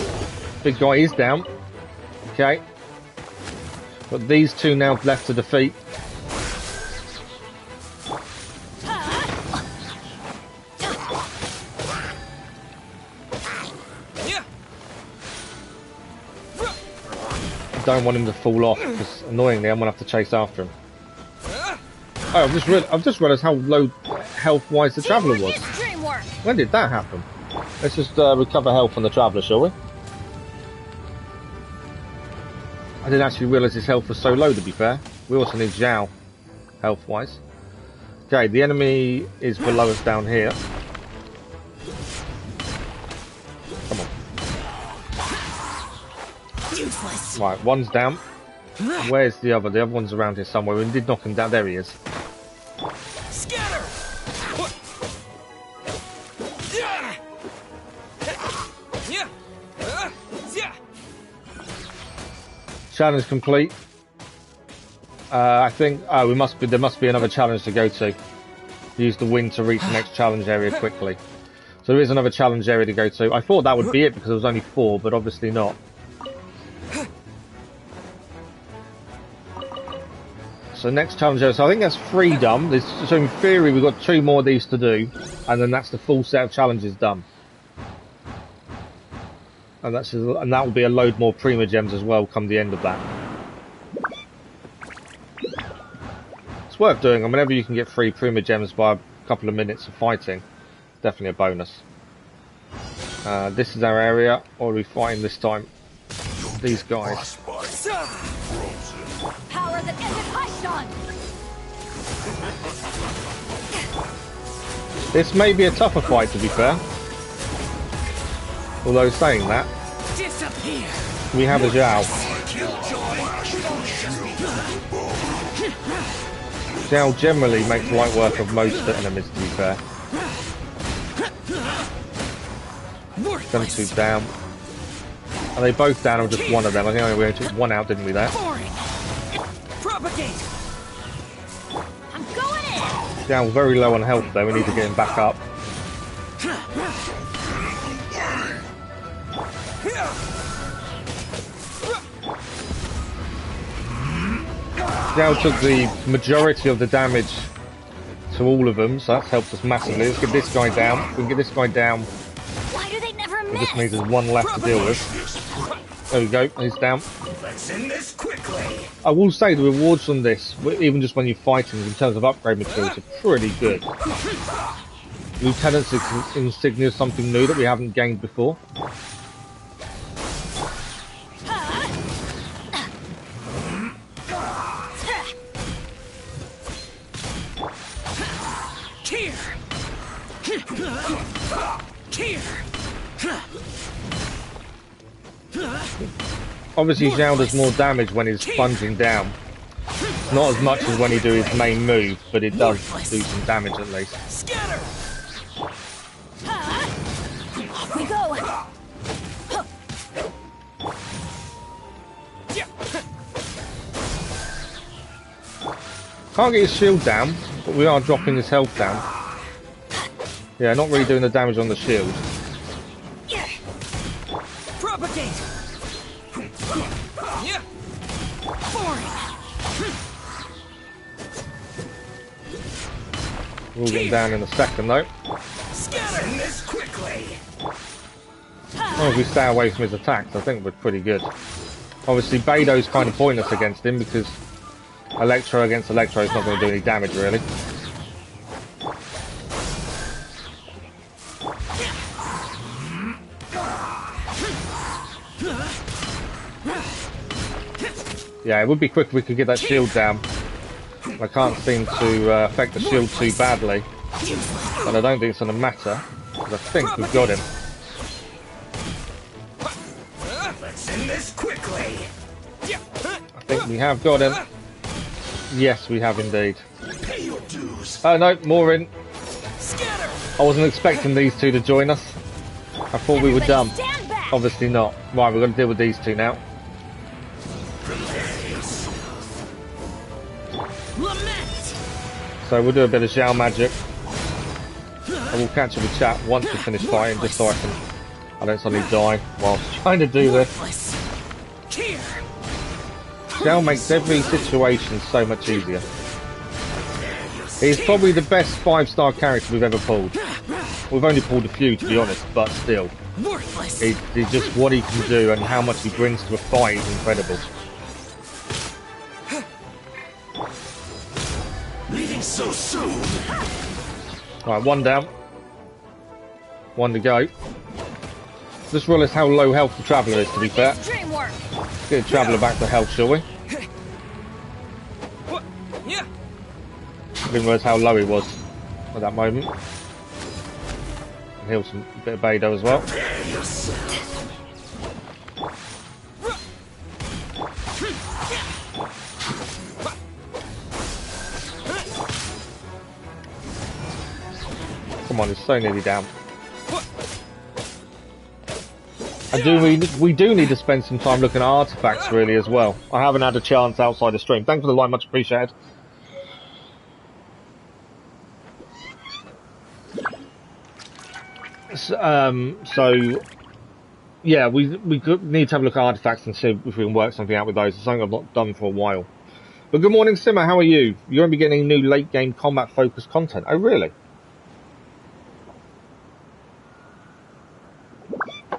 Big guy is down. Okay. Got these 2 now left to defeat. Don't want him to fall off because annoyingly I'm gonna have to chase after him. Oh, I've just realised how low health-wise the Traveller was. When did that happen? Let's just recover health on the Traveller, shall we? I didn't actually realise his health was so low, to be fair. We also need Zhao, health-wise. Okay, the enemy is below us down here. Come on. Useless. Right, one's down. Where's the other? The other one's around here somewhere. We did knock him down. There he is. Scatter. Challenge complete. I think there must be another challenge to go to. Use the wind to reach the next challenge area quickly. So there is another challenge area to go to. I thought that would be it because there was only 4, but obviously not. So next challenge area. So I think that's 3 done. So in theory we've got 2 more of these to do, and then that's the full set of challenges done. And that will be a load more Prima Gems as well come the end of that. It's worth doing. And whenever you can get 3 Prima Gems by a couple of minutes of fighting, definitely a bonus. This is our area. What are we fighting this time? These guys. Power that isn't hushed on. This may be a tougher fight, to be fair. Although saying that, Disappear. we have a Zhao. Zhao generally makes light work of most enemies, to be fair. Them 2 down. Are they both down or just one of them? I think we only took 1 out, didn't we, there? Propagate. I'm going in. Zhao very low on health, though. We need to get him back up. Xiao took the majority of the damage to all of them, so that's helped us massively. Let's get this guy down. If we can get this guy down, Why do they never it miss? just means there's one left to deal with. There we go, he's down. Let's end this quickly. I will say the rewards from this, even just when you're fighting, in terms of upgrade materials, are pretty good. Lieutenant's insignia is something new that we haven't gained before. Obviously, Xiao does more damage when he's plunging down. Not as much as when he do his main move, but it does do some damage at least. Scatter. Off we go. Can't get his shield down, but we are dropping his health down. Yeah, not really doing the damage on the shield. Propagate. Yeah. Boring. We'll get down in a second though. Scatter this quickly. As long as we stay away from his attacks, I think we're pretty good. Obviously, Beidou's kind of pointless against him because Electro against Electro is not going to do any damage really. Yeah, it would be quick if we could get that shield down. I can't seem to affect the shield too badly, but I don't think it's going to matter because I think we've got him. Let's end this quickly. I think we have got him. Yes, we have indeed. Pay your dues. Oh no, more in. Scatter. I wasn't expecting these two to join us. I thought we were done. Stand back. Obviously not. Right, we're going to deal with these two now. Lament. So we'll do a bit of Xiao magic. I will catch up with chat once we finish fighting, just so I don't suddenly die whilst trying to do this. Here. Xiao makes every situation so much easier. He's probably the best 5-star character we've ever pulled. We've only pulled a few, to be honest, but still. Worthless. It's just what he can do and how much he brings to a fight is incredible. Leaving so soon. Right, one down. One to go. Just realised how low health the Traveller is, to be fair. Dream work. Get the Traveller back to health, shall we? What? Yeah. Didn't realise how low he was at that moment. Heal some bit of Beidou as well. Come on, it's so nearly down. We do need to spend some time looking at artifacts really as well. I haven't had a chance outside the stream. Thanks for the line, much appreciated. So yeah, we need to have a look at artifacts and see if we can work something out with those. It's something I've not done for a while. But good morning, Simmer. How are you? You're going to be getting new late game combat focused content. Oh, really?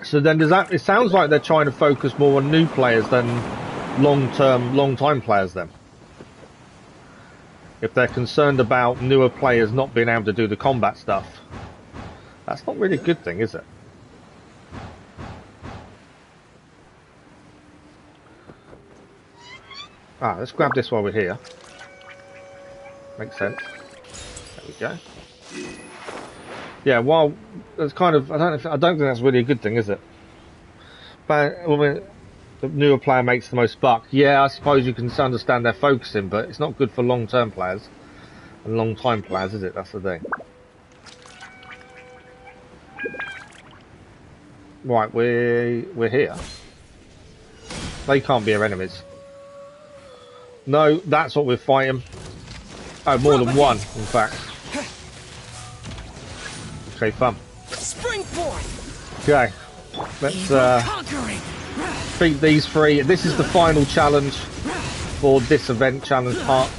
So then does that? It sounds like they're trying to focus more on new players than long time players. Then, if they're concerned about newer players not being able to do the combat stuff. That's not really a good thing, is it? Let's grab this while we're here. Makes sense. There we go. Yeah, while it's kind of, I don't think that's really a good thing, is it? But the newer player makes the most buck. Yeah, I suppose you can understand they're focusing, but it's not good for long-term players and long-time players, is it? That's the thing. Right, we're here. They can't be our enemies. No, that's what we're fighting. Oh, more than one, in fact. Okay, fun. Springboard. Okay, let's beat these three. This is the final challenge. for this event challenge part.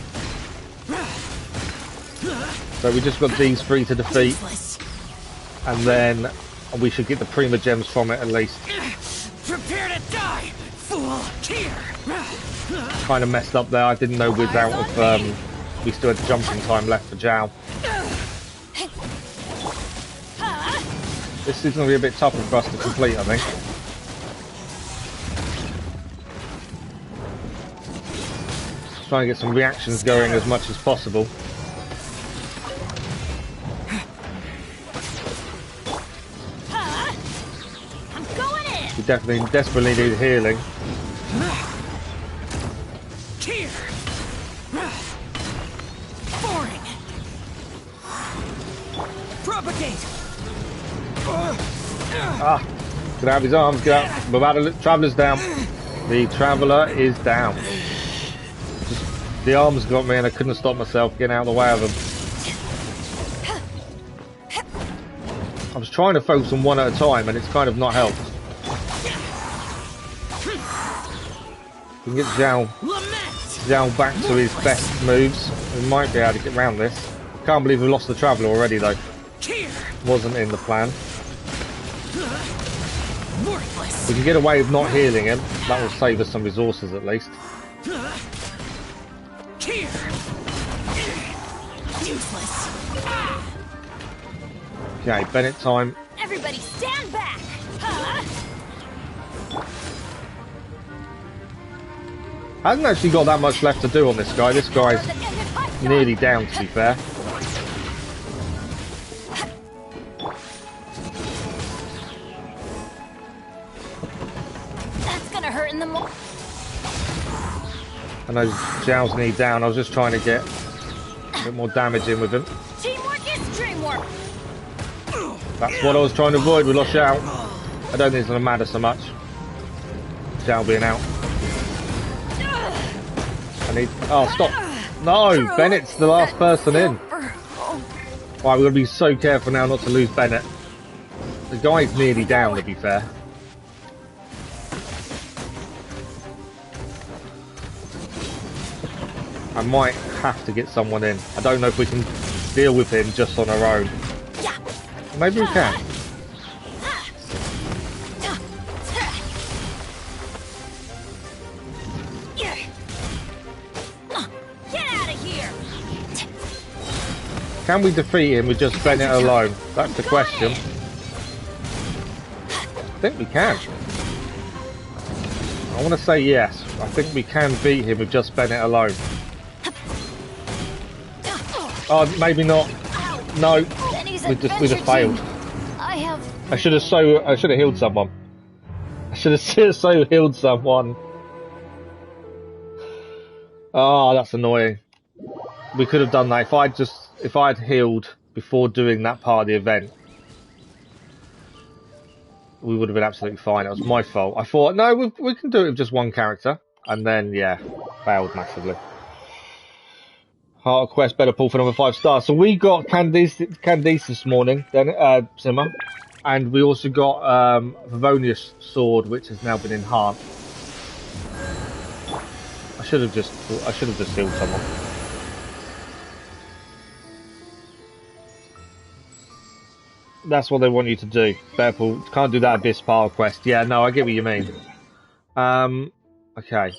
So we just got these 3 to defeat, and then we should get the Prima Gems from it at least. Prepare to die, fool! Here! Kind of messed up there. I didn't know we'd out of we still had jumping time left for Zhao. This is going to be a bit tougher for us to complete, I think. Try and get some reactions going as much as possible. I'm going in. We definitely desperately need healing. Here! Boring! Propagate! Ah! Get out of his arms, get out. We're about to Traveller's down. The Traveller is down. The arms got me and I couldn't stop myself getting out of the way of them. I was trying to focus on one at a time and it's kind of not helped. We can get Zhao back to his best moves. We might be able to get around this. Can't believe we lost the Traveller already though. Wasn't in the plan. We can get away with not healing him. That will save us some resources at least. Okay, Bennett time. Everybody stand back. Hasn't actually got that much left to do on this guy. This guy's nearly down, to be fair. That's gonna hurt in the morning. I know Zhao's nearly down. I was just trying to get a bit more damage in with him. Teamwork is dreamwork. That's what I was trying to avoid. We lost Zhao. I don't think it's going to matter so much. Zhao being out. I need... Oh, stop. No, Bennett's the last person in. Right, we've got to be so careful now not to lose Bennett. The guy's nearly down, to be fair. I might have to get someone in. I don't know if we can deal with him just on our own. Maybe we can. Get out of here. Can we defeat him with just Bennett alone? That's the question. I think we can. I want to say yes. I think we can beat him with just Bennett alone. Oh, maybe not. No, we just failed. I should have healed someone. I should have so healed someone. Oh, that's annoying. We could have done that if I'd healed before doing that part of the event. We would have been absolutely fine. It was my fault. I thought, no, we can do it with just one character, and then yeah, failed massively. Heart Quest, better pull for another 5 stars. So we got Candice this morning, then Simmer, and we also got Favonius sword, which has now been enhanced. I should have just healed someone. That's what they want you to do. Better pull. Can't do that Abyss Power quest. Yeah, no, I get what you mean. Okay.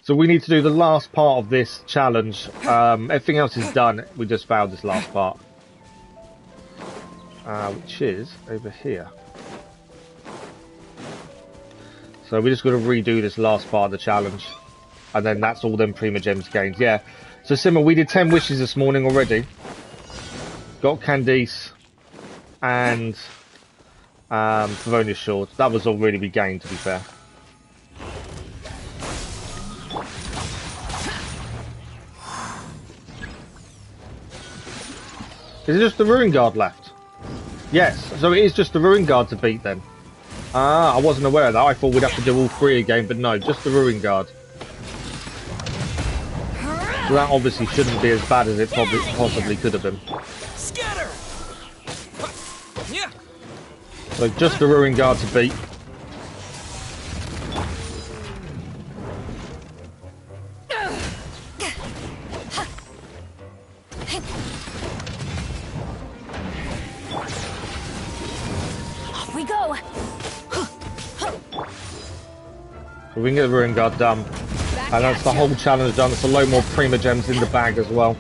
So we need to do the last part of this challenge. Everything else is done. We just failed this last part. Which is over here. So we just got to redo this last part of the challenge. And then that's all them Prima Gems gained. Yeah. So Simmer, we did 10 wishes this morning already. Got Candice and Favonius sword. That was all really we gained, to be fair. Is it just the Ruin Guard left? Yes, so it is just the Ruin Guard to beat then. Ah, I wasn't aware of that. I thought we'd have to do all 3 again, but no, just the Ruin Guard. So that obviously shouldn't be as bad as it possibly could have been. Scatter! Yeah. So just the Ruin Guard to beat. We can get the Ruin Guard done. And that's the whole challenge done. There's a load more Prima Gems in the bag as well.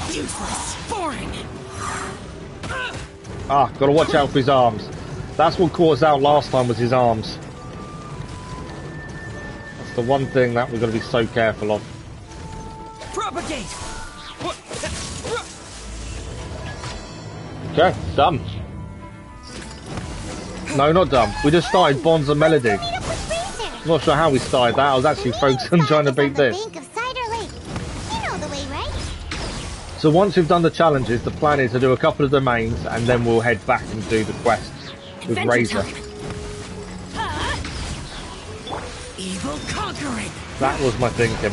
Useless. Boring. Ah, gotta watch out for his arms. That's what caught us out last time, was his arms. That's the one thing that we're gonna be so careful of. Propagate. Okay, done. No, not done. We just started Bonds and Melody. I'm not sure how we started that. I was actually focused on trying to beat this. So once we've done the challenges, the plan is to do a couple of domains and then we'll head back and do the quests with Razor. Evil conquering. That was my thinking.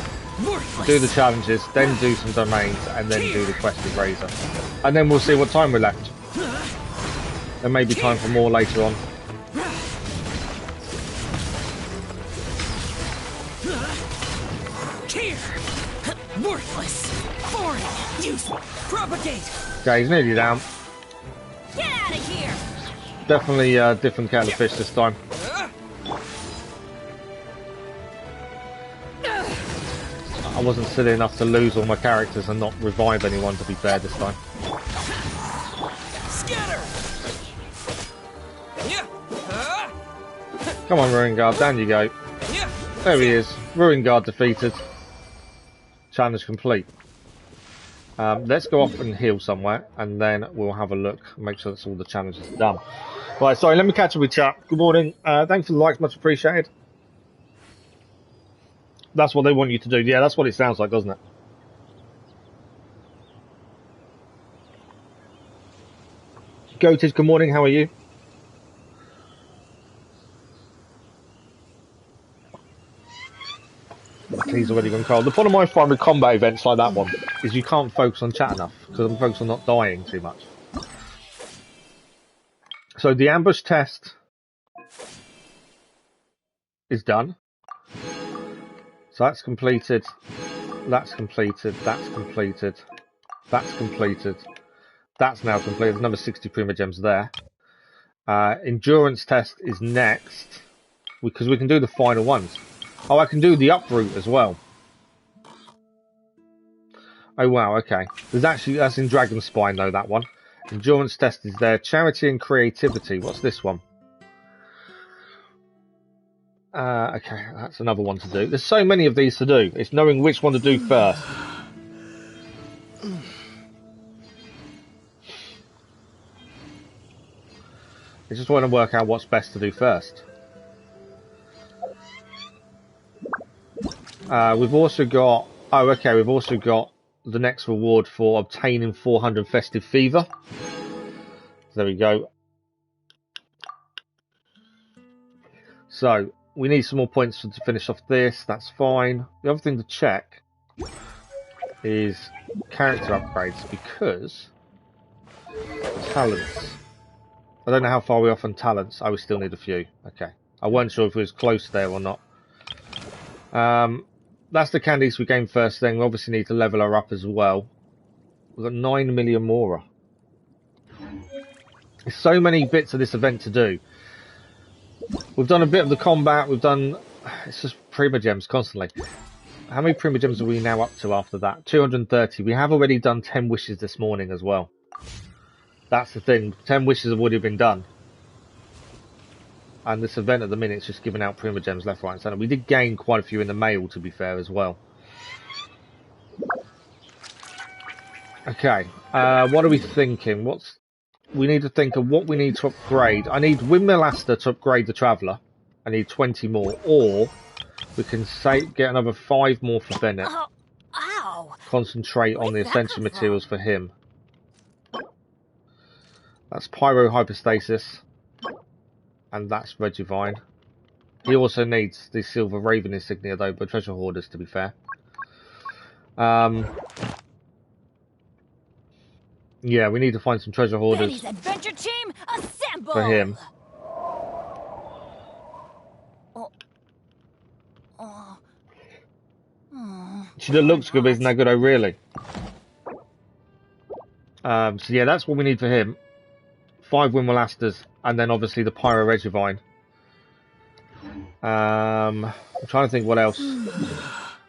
Do the challenges, then do some domains, and then do the quest with Razor. And then we'll see what time we're left. There may be time for more later on. Worthless. Boring. Useless. Propagate. Okay, he's nearly down. Get out of here! Definitely a different kettle of fish this time. I wasn't silly enough to lose all my characters and not revive anyone, to be fair, this time. Scatter. Come on, Ruin Guard, down you go. There he is. Ruin Guard defeated. Challenge complete. Let's go off and heal somewhere, and then we'll have a look, make sure that's all the challenges done. Right, sorry, let me catch up with chat. Good morning. Thanks for the likes, much appreciated. That's what they want you to do. Yeah, that's what it sounds like, doesn't it? Goated, good morning, how are you? He's already gone cold. The problem I find with combat events like that one is you can't focus on chat enough because I'm focused on not dying too much. So the ambush test is done. So that's completed. That's completed. That's completed. That's completed. That's now completed. There's another 60 Prima Gems there. Endurance test is next because we can do the final ones. Oh, I can do the uproot as well. Oh wow, okay. There's actually, that's in Dragon Spine though, that one. Endurance test is there. Charity and creativity. What's this one? Okay, that's another one to do. There's so many of these to do. It's knowing which one to do first. I just want to work out what's best to do first. We've also got... Oh, okay, we've also got the next reward for obtaining 400 Festive Fever. There we go. So, we need some more points to finish off this. That's fine. The other thing to check is character upgrades, because talents. I don't know how far we're off on talents. Oh, we still need a few. Okay. I wasn't sure if it was close there or not. That's the candies we gained first thing. We obviously need to level her up as well. We've got 9 million more. There's so many bits of this event to do. We've done a bit of the combat. We've done... It's just Prima Gems constantly. How many Prima Gems are we now up to after that? 230. We have already done 10 wishes this morning as well. That's the thing. 10 wishes have already been done. And this event at the minute is just giving out Prima Gems left, right and centre. We did gain quite a few in the mail, to be fair, as well. Okay. What are we thinking? We need to think of what we need to upgrade. I need Windmill Aster to upgrade the Traveller. I need 20 more. Or we can get another 5 more for Bennett. Ow! Concentrate on the Where'd that essential come materials for him. That's Pyro Hypostasis. And that's Regivine. He also needs the Silver Raven insignia though, but treasure hoarders, to be fair. Yeah, we need to find some treasure hoarders adventure team, assemble! for him. She looks good, but isn't that good? Oh, really? So yeah, that's what we need for him. 5 Windmill Asters, and then obviously the Pyro Regivine. I'm trying to think what else.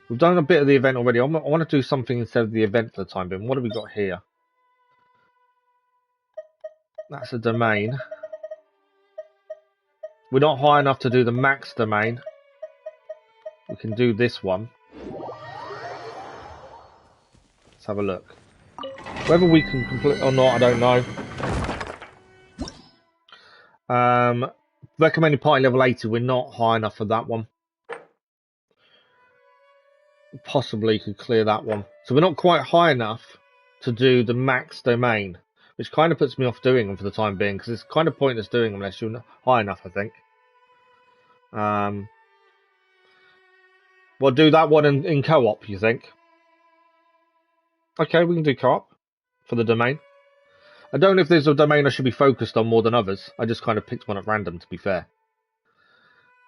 We've done a bit of the event already. I want to do something instead of the event for the time being. What have we got here? That's a domain. We're not high enough to do the max domain. We can do this one. Let's have a look. Whether we can complete or not, I don't know. Recommended party level 80. We're not high enough for that one. Possibly could clear that one. So we're not quite high enough to do the max domain, which kind of puts me off doing them for the time being, because it's kind of pointless doing them unless you're high enough, I think. We'll do that one in co-op, you think? Okay, we can do co-op for the domain. I don't know if there's a domain I should be focused on more than others. I just kind of picked one at random, to be fair.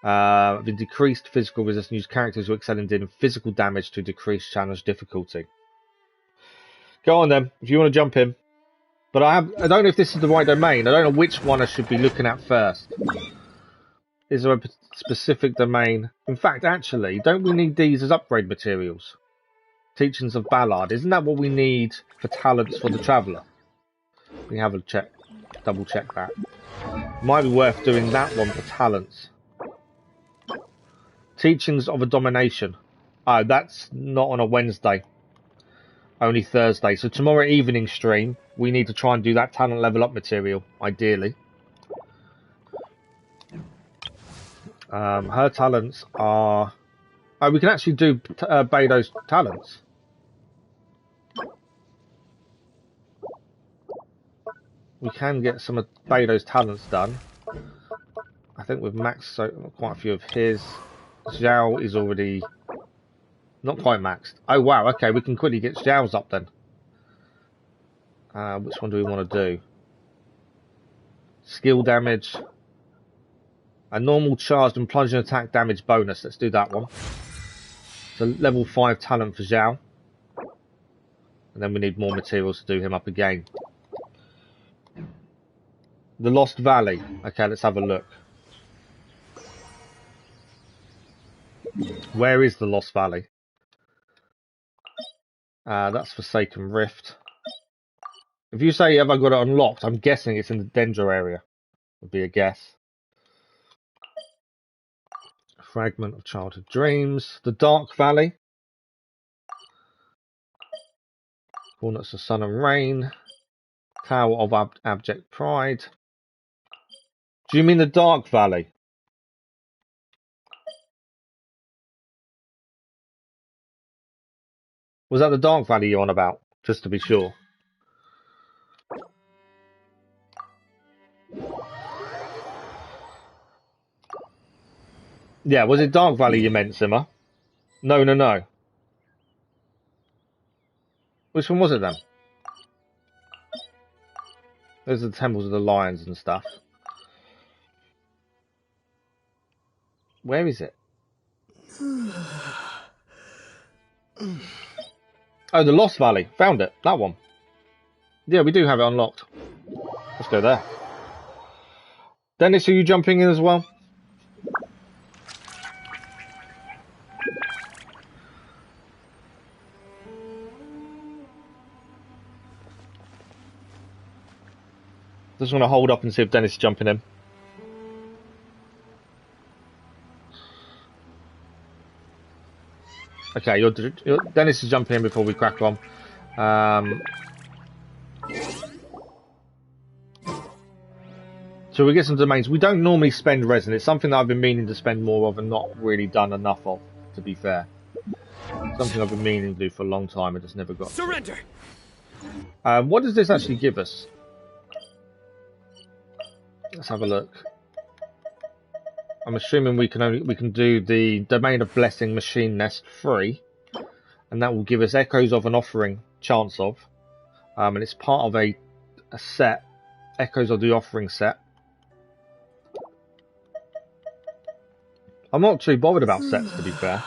The decreased physical resistance. Use characters who excel in dealing physical damage to decrease challenge difficulty. Go on then, if you want to jump in. But I don't know if this is the right domain. I don't know which one I should be looking at first. Is there a specific domain? In fact, actually, don't we need these as upgrade materials? Teachings of Ballad. Isn't that what we need for talents for the Traveller? We have a check, double check that. Might be worth doing that one for talents. Teachings of a Domination. Oh, that's not on a Wednesday. Only Thursday. So tomorrow evening stream, we need to try and do that talent level up material, ideally. Her talents are... Oh, we can actually do Beidou's talents. We can get some of Beidou's talents done. I think we've maxed quite a few of his. Zhao is already not quite maxed. Oh wow, okay, we can quickly get Zhao's up then. Which one do we want to do? Skill damage. A normal charged and plunging attack damage bonus. Let's do that one. So level 5 talent for Zhao. And then we need more materials to do him up again. The Lost Valley. Okay, let's have a look. Where is the Lost Valley? That's Forsaken Rift. If you say, have I got it unlocked, I'm guessing it's in the Dendro area. Would be a guess. Fragment of Childhood Dreams. The Dark Valley. Walnuts of Sun and Rain. Tower of Abject Pride. Do you mean the Dark Valley? Was that the Dark Valley you're on about? Just to be sure. Yeah, was it Dark Valley you meant, Simmer? No, no, no. Which one was it then? Those are the temples of the lions and stuff. Where is it? Oh, the Lost Valley. Found it. That one. Yeah, we do have it unlocked. Let's go there. Dennis, are you jumping in as well? Just want to hold up and see if Dennis is jumping in. Okay, Dennis is jumping in before we crack on. So we get some domains. We don't normally spend resin. It's something that I've been meaning to spend more of and not really done enough of, to be fair. Something I've been meaning to do for a long time. I just never got. Surrender. What does this actually give us? Let's have a look. I'm assuming we can do the Domain of Blessing Machine Nest free, and that will give us Echoes of an Offering chance of, and it's part of a set, Echoes of the Offering set. I'm not too bothered about sets, to be fair.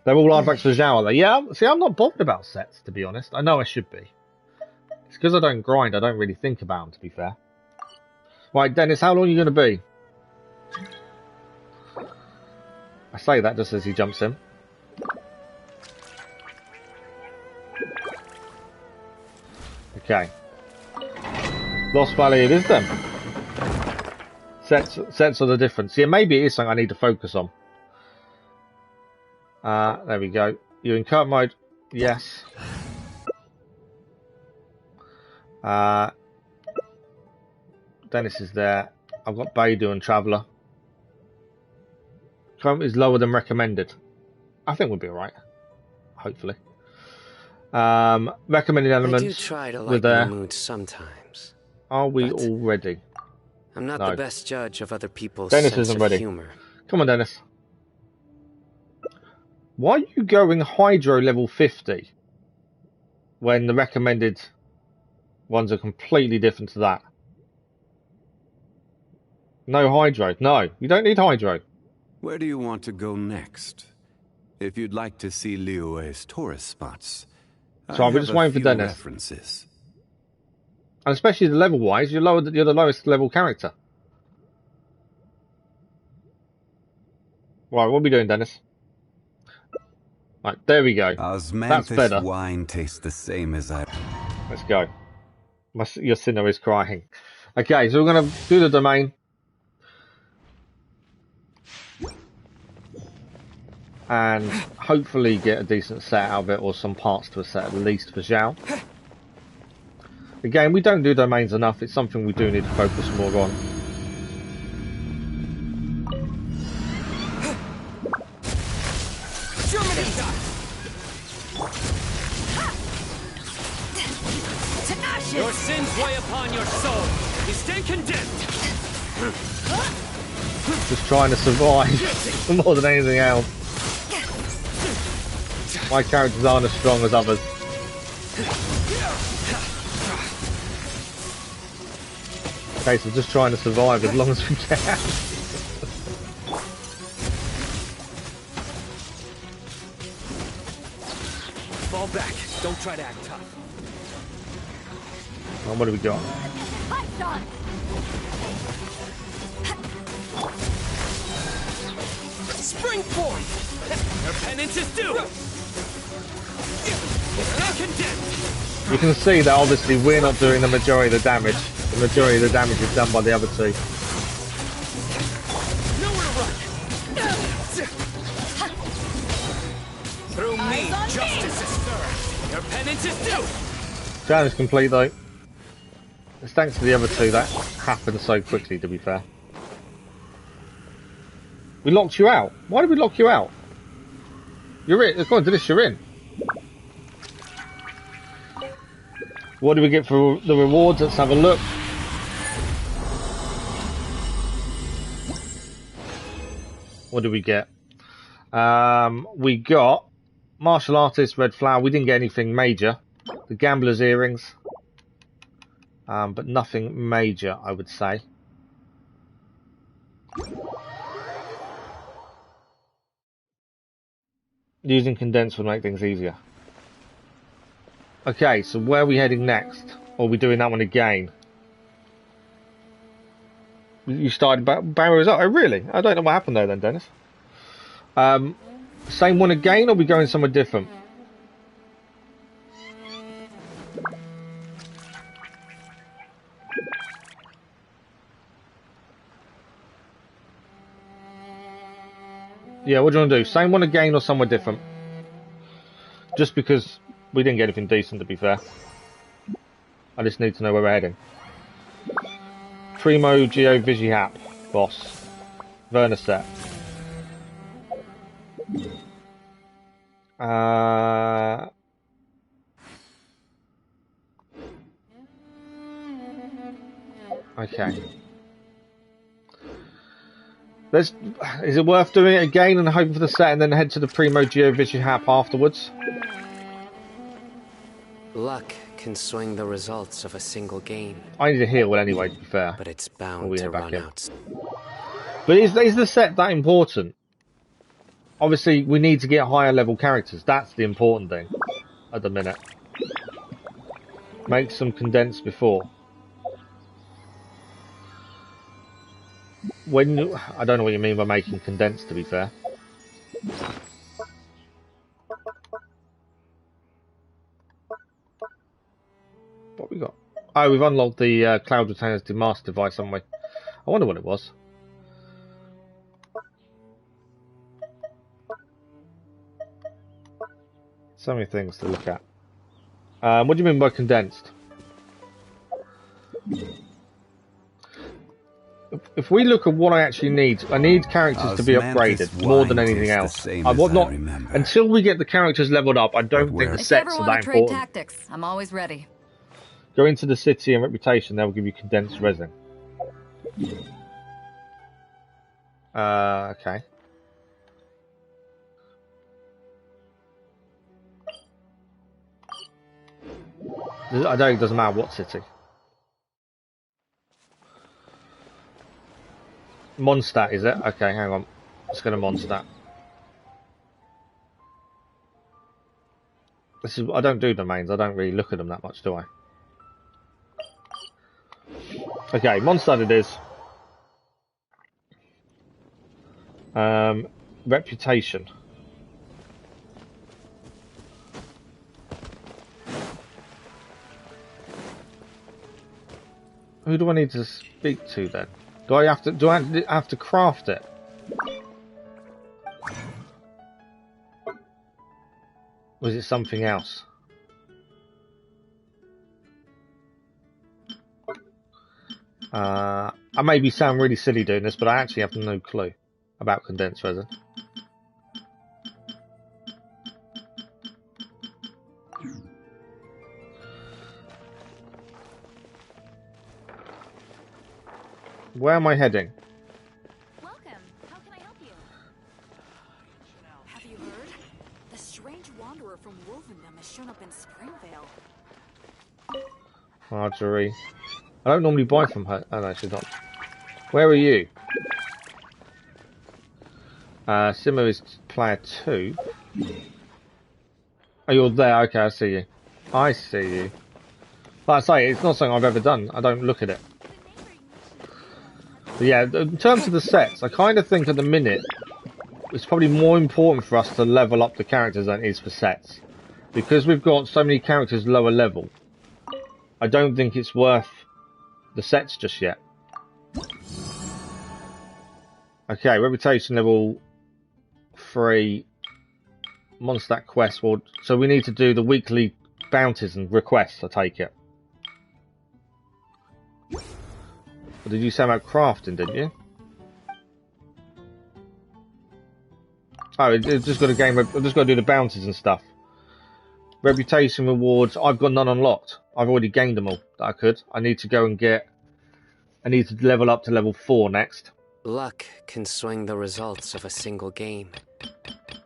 They're all artifacts for Zhao, are they? Yeah, see, I'm not bothered about sets, to be honest. I know I should be. It's because I don't grind, I don't really think about them, to be fair. Right, Dennis, how long are you going to be? I say that just as he jumps in. Okay. Lost Valley it is then. Sets are the difference. Yeah, maybe it is something I need to focus on. There we go. You're in current mode. Yes. Dennis is there. I've got Beidou and Traveller. Current is lower than recommended. I think we'll be alright. Hopefully. Recommended elements. I do try to with lighten the mood sometimes. Are we all ready? I'm not the best judge of other people's Dennis sense isn't of ready. humor. Come on, Dennis. Why are you going Hydro level 50 when the recommended ones are completely different to that? No Hydro. No, you don't need Hydro. Where do you want to go next? If you'd like to see Liyue's tourist spots, So I'll be just waiting for Dennis. References. And especially the level-wise, you're the lowest level character. Right, what are we doing, Dennis? Right, there we go. That's better. Wine tastes the same as I... Let's go. Your sinner is crying. Okay, so we're going to do the domain. And hopefully get a decent set out of it, or some parts to a set at least for Zhao. Again, we don't do domains enough. It's something we do need to focus more on. Your sins weigh upon your soul. You stand condemned. Just trying to survive more than anything else. My characters aren't as strong as others. Okay, so just trying to survive as long as we can. Fall back. Don't try to act tough. Well, what do we got? Springboard! Your penance is due! Stand condemned! You can see that obviously we're not doing the majority of the damage. The majority of the damage is done by the other two. Nowhere to run! Through me, justice is served. Your penance is due! Challenge complete though. It's thanks to the other two that happened so quickly, to be fair. We locked you out. Why did we lock you out? You're in. According to this, you're in. What do we get for the rewards? Let's have a look. What do we get? We got Martial Artist, Red Flower. We didn't get anything major. The Gambler's Earrings. But nothing major, I would say. Using Condense would make things easier. Okay, so where are we heading next? Or are we doing that one again? You started barriers up. Oh, really? I don't know what happened there then, Dennis. Same one again, or are we going somewhere different? Yeah, what do you want to do? Same one again or somewhere different? Just because we didn't get anything decent, to be fair. I just need to know where we're heading. Primo Geo Vigihap, boss. Verniset. Okay. Is it worth doing it again and hoping for the set and then head to the Primo Geo Vigihap afterwards? Luck can swing the results of a single game. I need a heal anyway, to be fair. But it's bound to run out. But is the set that important? Obviously, we need to get higher level characters. That's the important thing at the minute. Make some condensed before. I don't know what you mean by making condensed, to be fair. What we got? Oh, we've unlocked the Cloud Retainer's Demask device, haven't we? I wonder what it was. So many things to look at. What do you mean by condensed? If we look at what I actually need, I need characters to be upgraded more than anything else. I want not until we get the characters leveled up. I don't think the If you sets ever are want that to trade important. tactics, I'm always ready. Go into the city and reputation. They will give you condensed resin. Okay. I don't think it doesn't matter what city. Mondstadt, is it? Okay, hang on. Let's go to Mondstadt. This is. I don't do domains. I don't really look at them that much, do I? Okay, Mondstadt it is. Reputation. Who do I need to speak to then? Do I have to craft it? Or is it something else? I maybe sound really silly doing this, but I actually have no clue about condensed resin. Where am I heading? Welcome. How can I help you? Have you heard? The strange wanderer from Wolvendom has shown up in Springvale. Marjorie. I don't normally buy from her. Oh no, she's not. Where are you? Simmer is player 2. Oh, you're there. Okay, I see you. I see you. Like I say, it's not something I've ever done. I don't look at it. But yeah, in terms of the sets, I kind of think at the minute it's probably more important for us to level up the characters than it is for sets. Because we've got so many characters lower level, I don't think it's worth the sets just yet. Okay, reputation level 3, Mondstadt quest. Well, so we need to do the weekly bounties and requests, I take it. Or did you say about crafting, didn't you? Oh, it's just got to game. I've just got to do the bounties and stuff. Reputation rewards. I've got none unlocked. I've already gained them all that I could. I need to go and get. I need to level up to level 4 next. Luck can swing the results of a single game.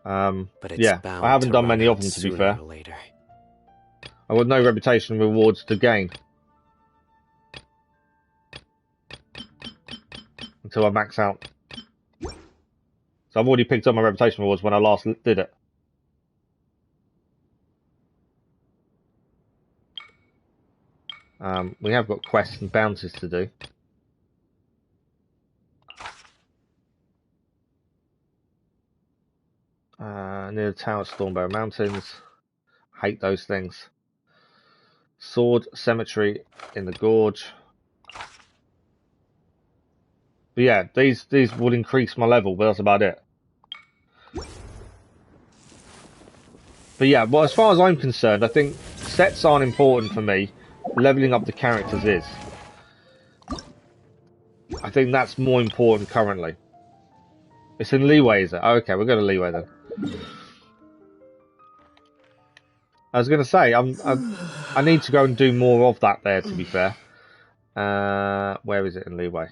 But it's yeah, bound I haven't to done run many of out them to be sooner fair. or later. I've got no reputation rewards to gain until I max out. So I've already picked up my reputation rewards when I last did it. We have got quests and bounties to do. Near the Tower of Stormbarrow Mountains. Hate those things. Sword Cemetery in the Gorge. But yeah, these would increase my level, but that's about it. But yeah, well, as far as I'm concerned, I think sets aren't important for me. Leveling up the characters is. I think that's more important currently. It's in Leeway, is it? Oh, okay, we'll go to Leeway then. I was going to say, I need to go and do more of that there, to be fair. Where is it in Leeway?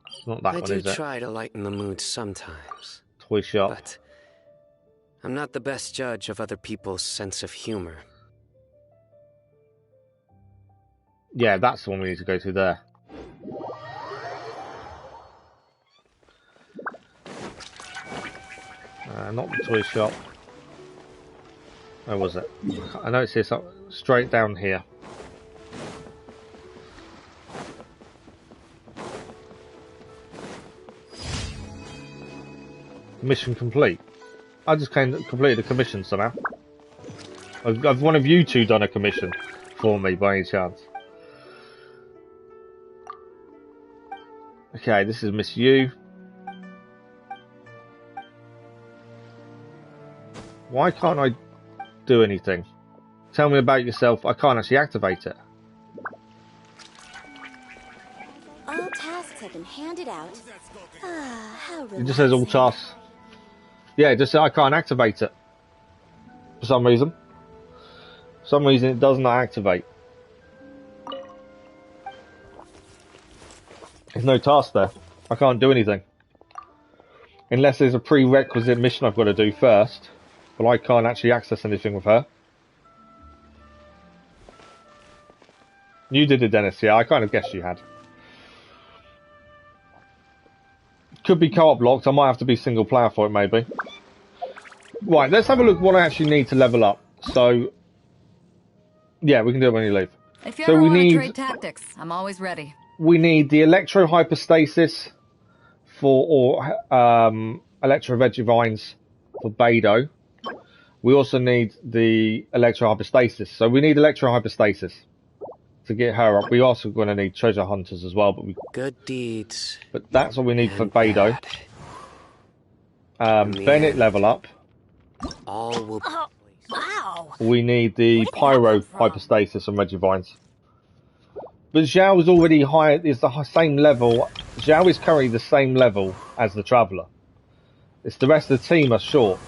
It's not that I one, do is it? try to lighten the mood sometimes. Toy shop. But I'm not the best judge of other people's sense of humor. Yeah, that's the one we need to go to there. Not the toy shop. Where was it? I know it's here, so straight down here. Mission complete. I just completed a commission somehow. Have one of you two done a commission for me by any chance? Okay, this is Miss U. Why can't I do anything? Tell me about yourself. I can't actually activate it. All tasks have been handed out. Ah, how relaxing. It just says all tasks. Yeah, it just says I can't activate it. For some reason. For some reason it does not activate. There's no task there. I can't do anything. Unless there's a prerequisite mission I've got to do first. But I can't actually access anything with her. You did it, Dennis. Yeah, I kind of guessed you had. Could be co-op locked. I might have to be single player for it, maybe. Right, let's have a look what I actually need to level up. So, yeah, we can do it when you leave. If you so ever we want to need trade tactics, I'm always ready. We need the electro hypostasis or electro vegivines for Beidou. We also need the electro hypostasis. So we need electro hypostasis to get her up. We also going to need treasure hunters as well, but good deeds. But that's what we need for Beidou. Bennett level up. All will. Wow. We need the pyro hypostasis and Regivines. But Zhao is already high. Is the same level. Zhao is currently the same level as the Traveller. It's the rest of the team are short.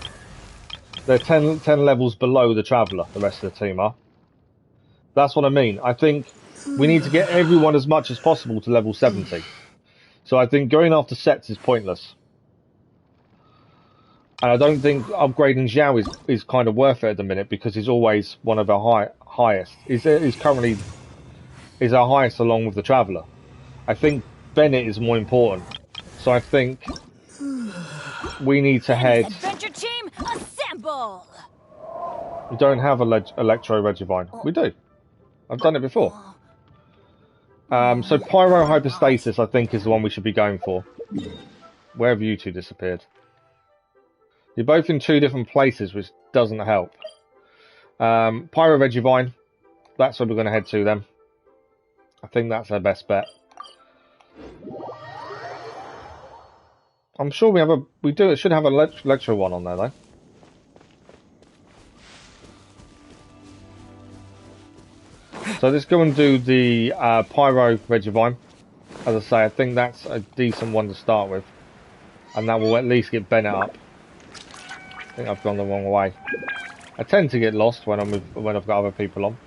They're 10 levels below the Traveller. The rest of the team are. That's what I mean. I think we need to get everyone as much as possible to level 70. So I think going after sets is pointless. And I don't think upgrading Zhao is kind of worth it at the minute because he's always one of our highest. He's currently our highest along with the Traveller. I think Bennett is more important. So I think we need to head... Adventure team, assemble! We don't have Electro Regivine. We do. I've done it before. So Pyro Hypostasis I think is the one we should be going for. Where have you two disappeared? You're both in two different places, which doesn't help. Pyro Regivine, that's where we're going to head to then. I think that's our best bet. I'm sure we should have a Electro one on there though. So let's go and do the Pyro Regivine. As I say, I think that's a decent one to start with. And that will at least get Bennett up. I think I've gone the wrong way. I tend to get lost when I've got other people on.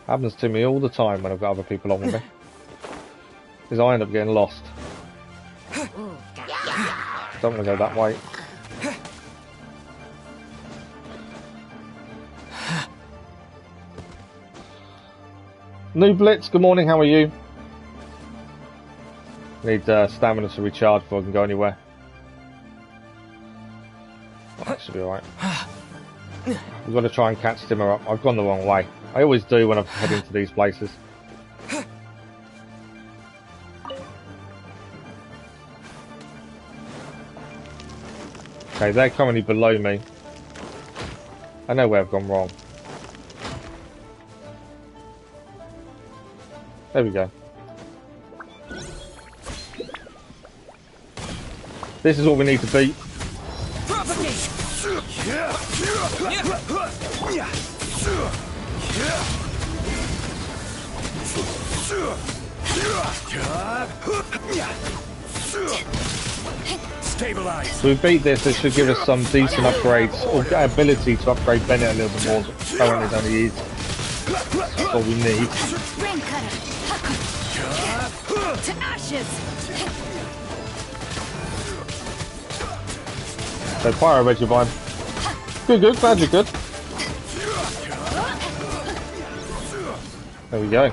Happens to me all the time when I've got other people on with me. Because I end up getting lost. Don't want to go that way. New Blitz, good morning, how are you? Need stamina to recharge before I can go anywhere. Oh, that should be alright. We've got to try and catch Timmer up. I've gone the wrong way. I always do when I head into these places. Okay, they're currently below me. I know where I've gone wrong. There we go. This is what we need to beat. Stabilize. So we beat this, it should give us some decent upgrades, or ability to upgrade Bennett a little bit more. Currently than he is. That's all we need. Rain cutter. To ashes. So Pyro Regivine. Good, glad you're good. There we go.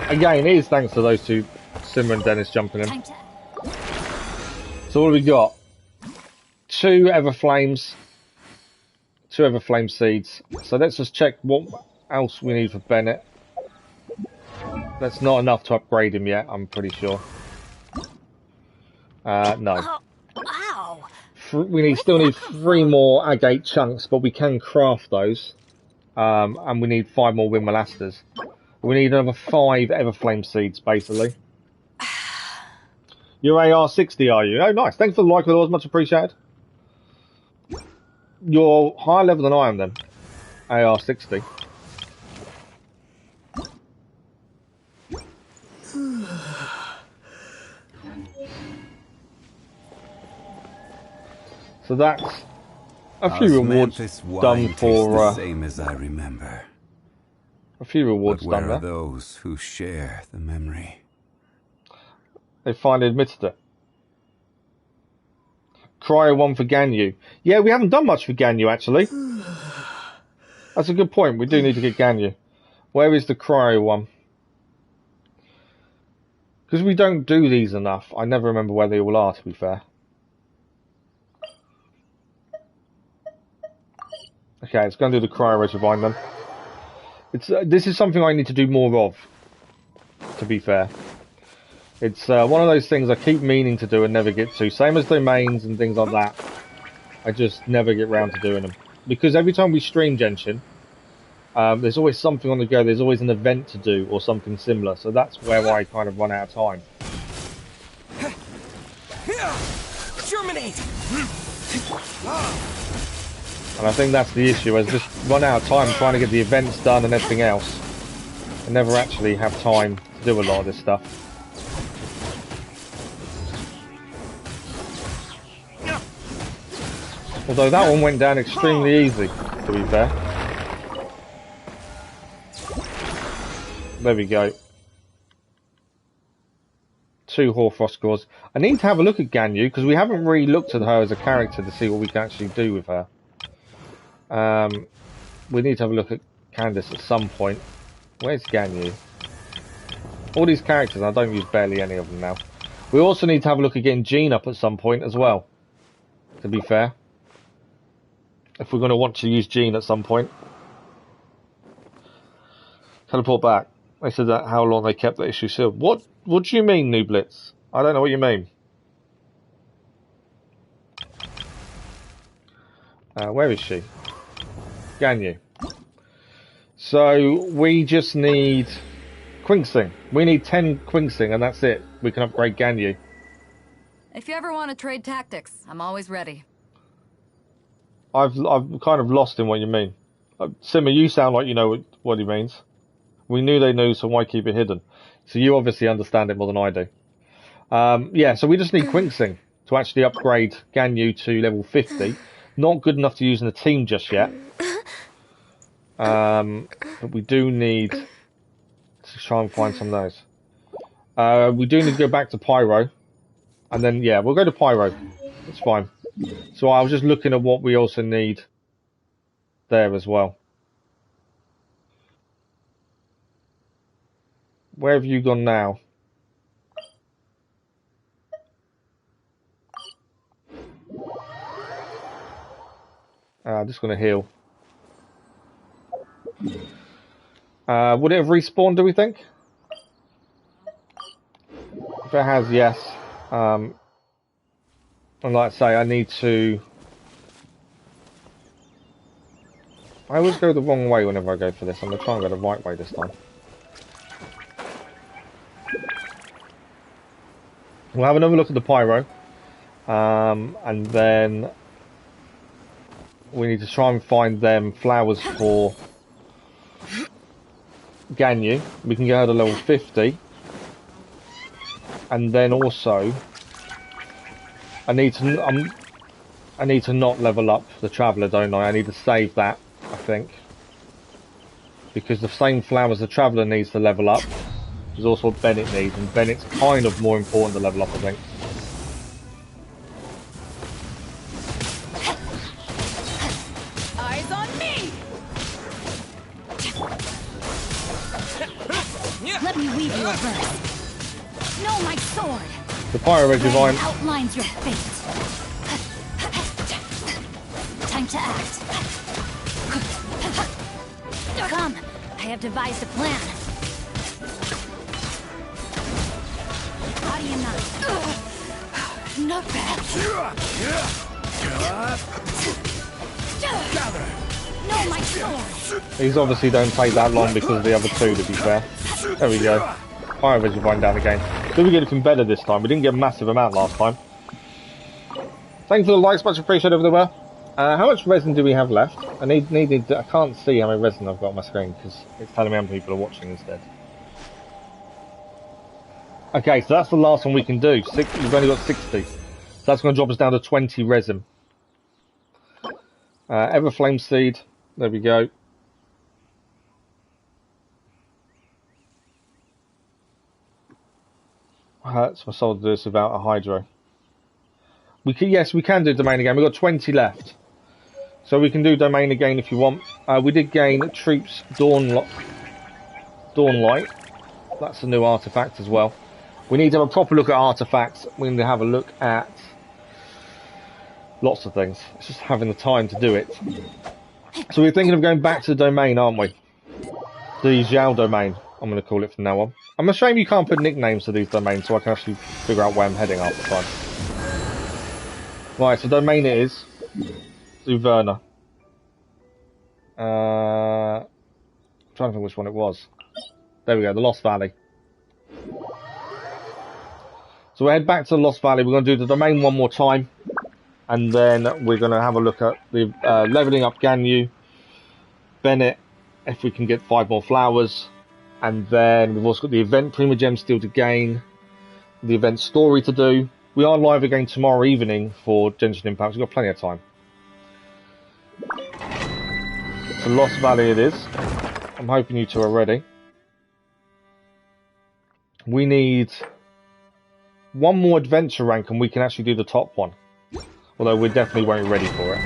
Again, it is thanks to those two, Simmer and Dennis, jumping in. So what have we got? Two Everflame seeds. So let's just check what else we need for Bennett. That's not enough to upgrade him yet, I'm pretty sure. No. Oh, wow. We still need 3 more agate chunks, but we can craft those. And we need 5 more wind molasters. We need another 5 everflame seeds, basically. You're AR60, are you? Oh, nice. Thanks for the like, otherwise much appreciated. You're higher level than I am, then. AR60. So that's a few rewards done for. The same as I remember. A few rewards but where done there. Are those who share the memory? They finally admitted it. Cryo 1 for Ganyu. Yeah, we haven't done much for Ganyu, actually. That's a good point. We do need to get Ganyu. Where is the Cryo 1? Because we don't do these enough. I never remember where they all are, to be fair. Okay, let's go and do the Cryo Reservine then. This is something I need to do more of, to be fair. It's one of those things I keep meaning to do and never get to. Same as domains and things like that. I just never get round to doing them. Because every time we stream Genshin, there's always something on the go. There's always an event to do or something similar. So that's where I kind of run out of time. Germinate! And I think that's the issue. I just run out of time trying to get the events done and everything else. I never actually have time to do a lot of this stuff. Although that one went down extremely easy, to be fair. There we go. 2 Hoarfrost cores. I need to have a look at Ganyu, because we haven't really looked at her as a character to see what we can actually do with her. We need to have a look at Candace at some point. Where's Ganyu? All these characters, I don't use barely any of them now. We also need to have a look at getting Jean up at some point as well, to be fair. If we're going to want to use Jean at some point. Teleport back. They said that how long they kept the issue sealed. What do you mean, New Blitz? I don't know what you mean. Where is she? Ganyu. So we just need Quingsing. We need 10 Quingsing and that's it. We can upgrade Ganyu. If you ever want to trade tactics, I'm always ready. I've kind of lost in what you mean. Simmer, you sound like you know what he means. We knew they knew, so why keep it hidden? So you obviously understand it more than I do. Yeah, so we just need Quingsing to actually upgrade Ganyu to level 50. Not good enough to use in the team just yet. But we do need to try and find some of those. We do need to go back to Pyro. And then, yeah, we'll go to Pyro. It's fine. So I was just looking at what we also need there as well. Where have you gone now? I'm just going to heal. Would it have respawned, do we think? If it has, yes. And like I say, I need to... I always go the wrong way whenever I go for this. I'm going to try and go the right way this time. We'll have another look at the Pyro. And then... we need to try and find them flowers for Ganyu. We can get her to level 50. And then also... I need to not level up the Traveller, don't I? I need to save that, I think. Because the same flowers the Traveller needs to level up is also what Bennett needs, and Bennett's kind of more important to level up, I think. Eyes on me! Let me weave you a verse. Know my sword. The Pyro Divine Outlines your fate. Time to act. Come, I have devised a plan. Body and mind. Not bad. No, my sword. These obviously don't take that long because of the other two, to be fair. There we go. Fire Res Divine down again. Did we get anything better this time? We didn't get a massive amount last time. Thanks for the likes, much appreciated over there. How much resin do we have left? I can't see how many resin I've got on my screen because it's telling me how many people are watching instead. Okay, so that's the last one we can do. We've only got 60. So that's going to drop us down to 20 resin. Everflame Seed. There we go. Hurts my soul to do this without a hydro. Yes, we can do domain again. We've got 20 left. So we can do domain again if you want. We did gain Troops Dawnlight. That's a new artifact as well. We need to have a proper look at artifacts. We need to have a look at lots of things. It's just having the time to do it. So we're thinking of going back to the domain, aren't we? The Zhao domain, I'm going to call it from now on. I'm ashamed you can't put nicknames to these domains so I can actually figure out where I'm heading half the time. Right, so domain it is. Zuverna. I'm trying to think which one it was. There we go, the Lost Valley. So we'll head back to the Lost Valley. We're going to do the domain one more time. And then we're going to have a look at the leveling up Ganyu, Bennett, if we can get 5 more flowers. And then we've also got the event Primogem still to gain, the event story to do. We are live again tomorrow evening for Genshin Impact. We've got plenty of time. So Lost Valley it is. I'm hoping you two are ready. We need one more adventure rank and we can actually do the top one. Although we definitely won't be ready for it.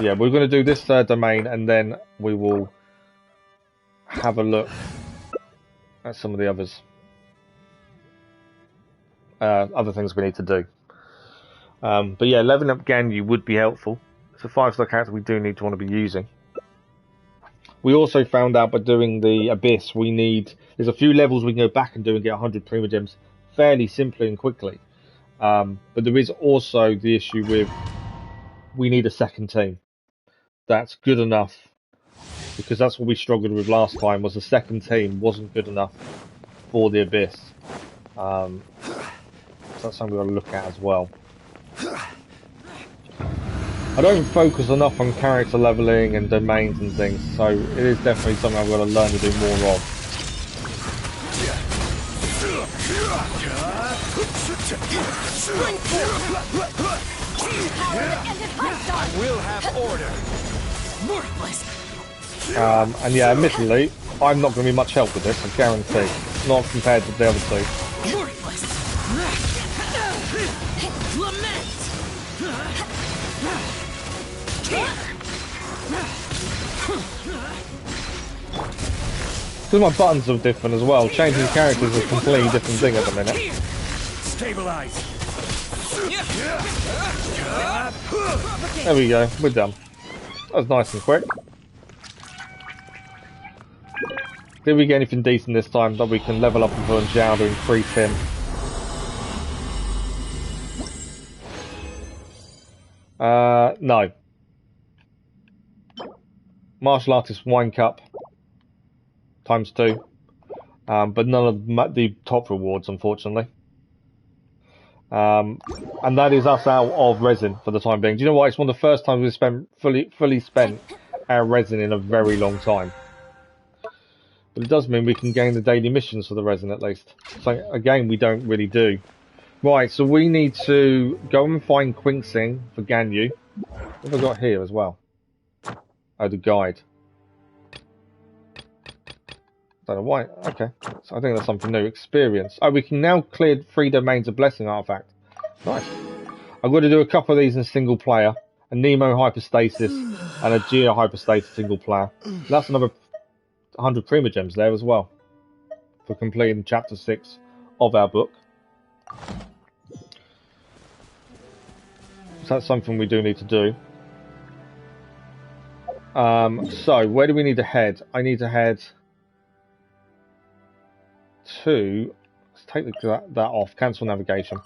Yeah, we're going to do this third domain and then we will have a look at some of the others. Other things we need to do. But yeah, leveling up Ganyu would be helpful. It's a 5-star character we do need to want to be using. We also found out by doing the Abyss, there's a few levels we can go back and do and get 100 Primogems fairly simply and quickly. But there is also the issue with we need a second team. That's good enough, because that's what we struggled with last time, was the second team wasn't good enough for the Abyss. So that's something we've got to look at as well. I don't focus enough on character leveling and domains and things, so it is definitely something I've got to learn to do more of. I will have order. And yeah, admittedly, I'm not going to be much help with this, I guarantee. Not compared to the other two. Because my buttons are different as well. Changing characters is a completely different thing at the minute. Stabilize. There we go, we're done. That was nice and quick. Did we get anything decent this time that we can level up and put on Zhao to increase him? No. Martial Artist Wine Cup ×2, but none of the top rewards, unfortunately. And that is us out of resin for the time being. Do you know what? It's one of the first times we've spent fully spent our resin in a very long time. But it does mean we can gain the daily missions for the resin at least. So again, we don't really do. Right, so we need to go and find Quingsing for Ganyu. What have I got here as well? Oh, the guide. Don't know why. Okay, so I think that's something new. Experience. Oh, we can now clear 3 domains of Blessing Artifact. Nice. I've got to do a couple of these in single player. A Nemo Hyperstasis and a Geo Hyperstasis single player. That's another 100 Primogems there as well. For completing chapter 6 of our book. So that's something we do need to do. So, where do we need to head? I need to head to Let's take that off. Cancel navigation.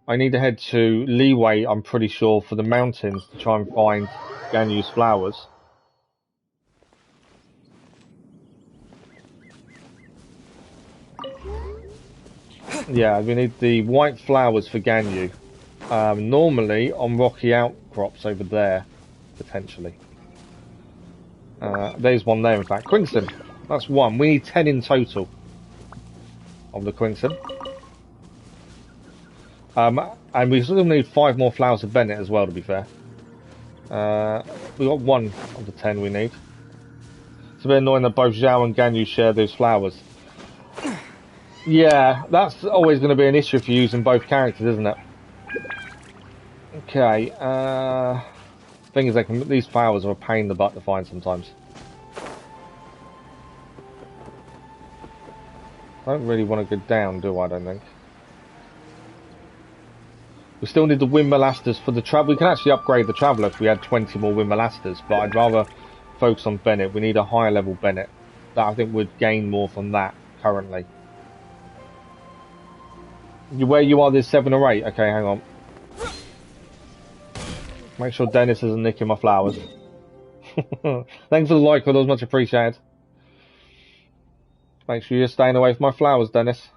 I need to head to Leeway, I'm pretty sure, for the mountains to try and find Ganyu's flowers. Yeah, we need the white flowers for Ganyu. Normally on rocky outcrops over there, potentially. There's one there, in fact. Crimson. That's one. We need 10 in total of the crimson. And we still need 5 more flowers of Bennett as well, to be fair. We got 1 of the 10 we need. It's a bit annoying that both Zhao and Ganyu share those flowers. Yeah, that's always going to be an issue if you're using both characters, isn't it? Okay, thing is, these flowers are a pain in the butt to find sometimes. I don't really want to go down, do I? I don't think. We still need the Windmilasters for the travel. We can actually upgrade the Traveller if we had 20 more Windmilasters, but I'd rather focus on Bennett. We need a higher level Bennett. That I think would gain more from that currently. Where you are, there's 7 or 8. Okay, hang on. Make sure Dennis isn't nicking my flowers. Thanks for the like, that was much appreciated. Make sure you're staying away from my flowers, Dennis.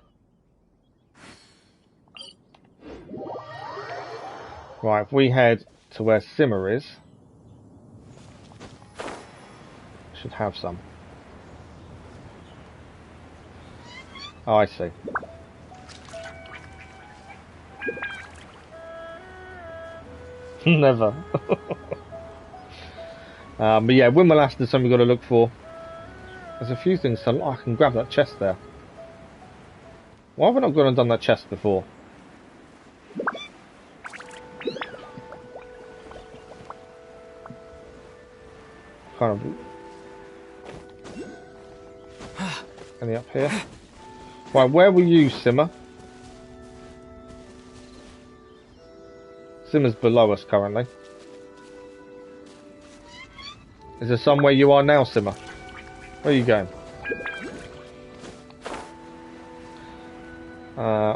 Right, if we head to where Simmer is, should have some. Oh, I see. Never. But yeah, Windmilast is something we've got to look for. There's a few things to... Oh, I can grab that chest there. Why have I not gone and done that chest before? Kind of... Any up here? Right, where were you, Simmer? Simmer's below us currently. Is there somewhere you are now, Simmer? Where are you going?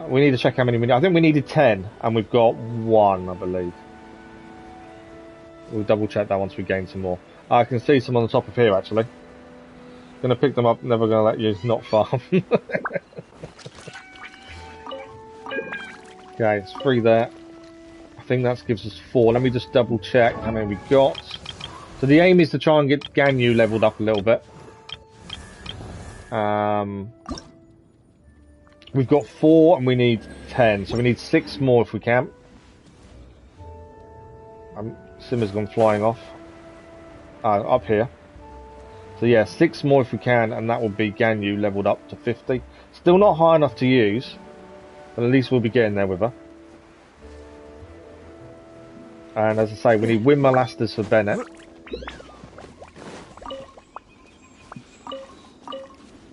We need to check how many we need. I think we needed 10, and we've got 1, I believe. We'll double check that once we gain some more. I can see some on the top of here, actually. Gonna pick them up, never gonna let you not farm. Okay, it's 3 there. I think that gives us 4. Let me just double check how many we got. So the aim is to try and get Ganyu leveled up a little bit. We've got 4 and we need 10, so we need 6 more if we can. Simmer's gone flying off. Up here. So yeah, 6 more if we can, and that will be Ganyu leveled up to 50. Still not high enough to use, but at least we'll be getting there with her. And as I say, we need Windmilasters for Bennett.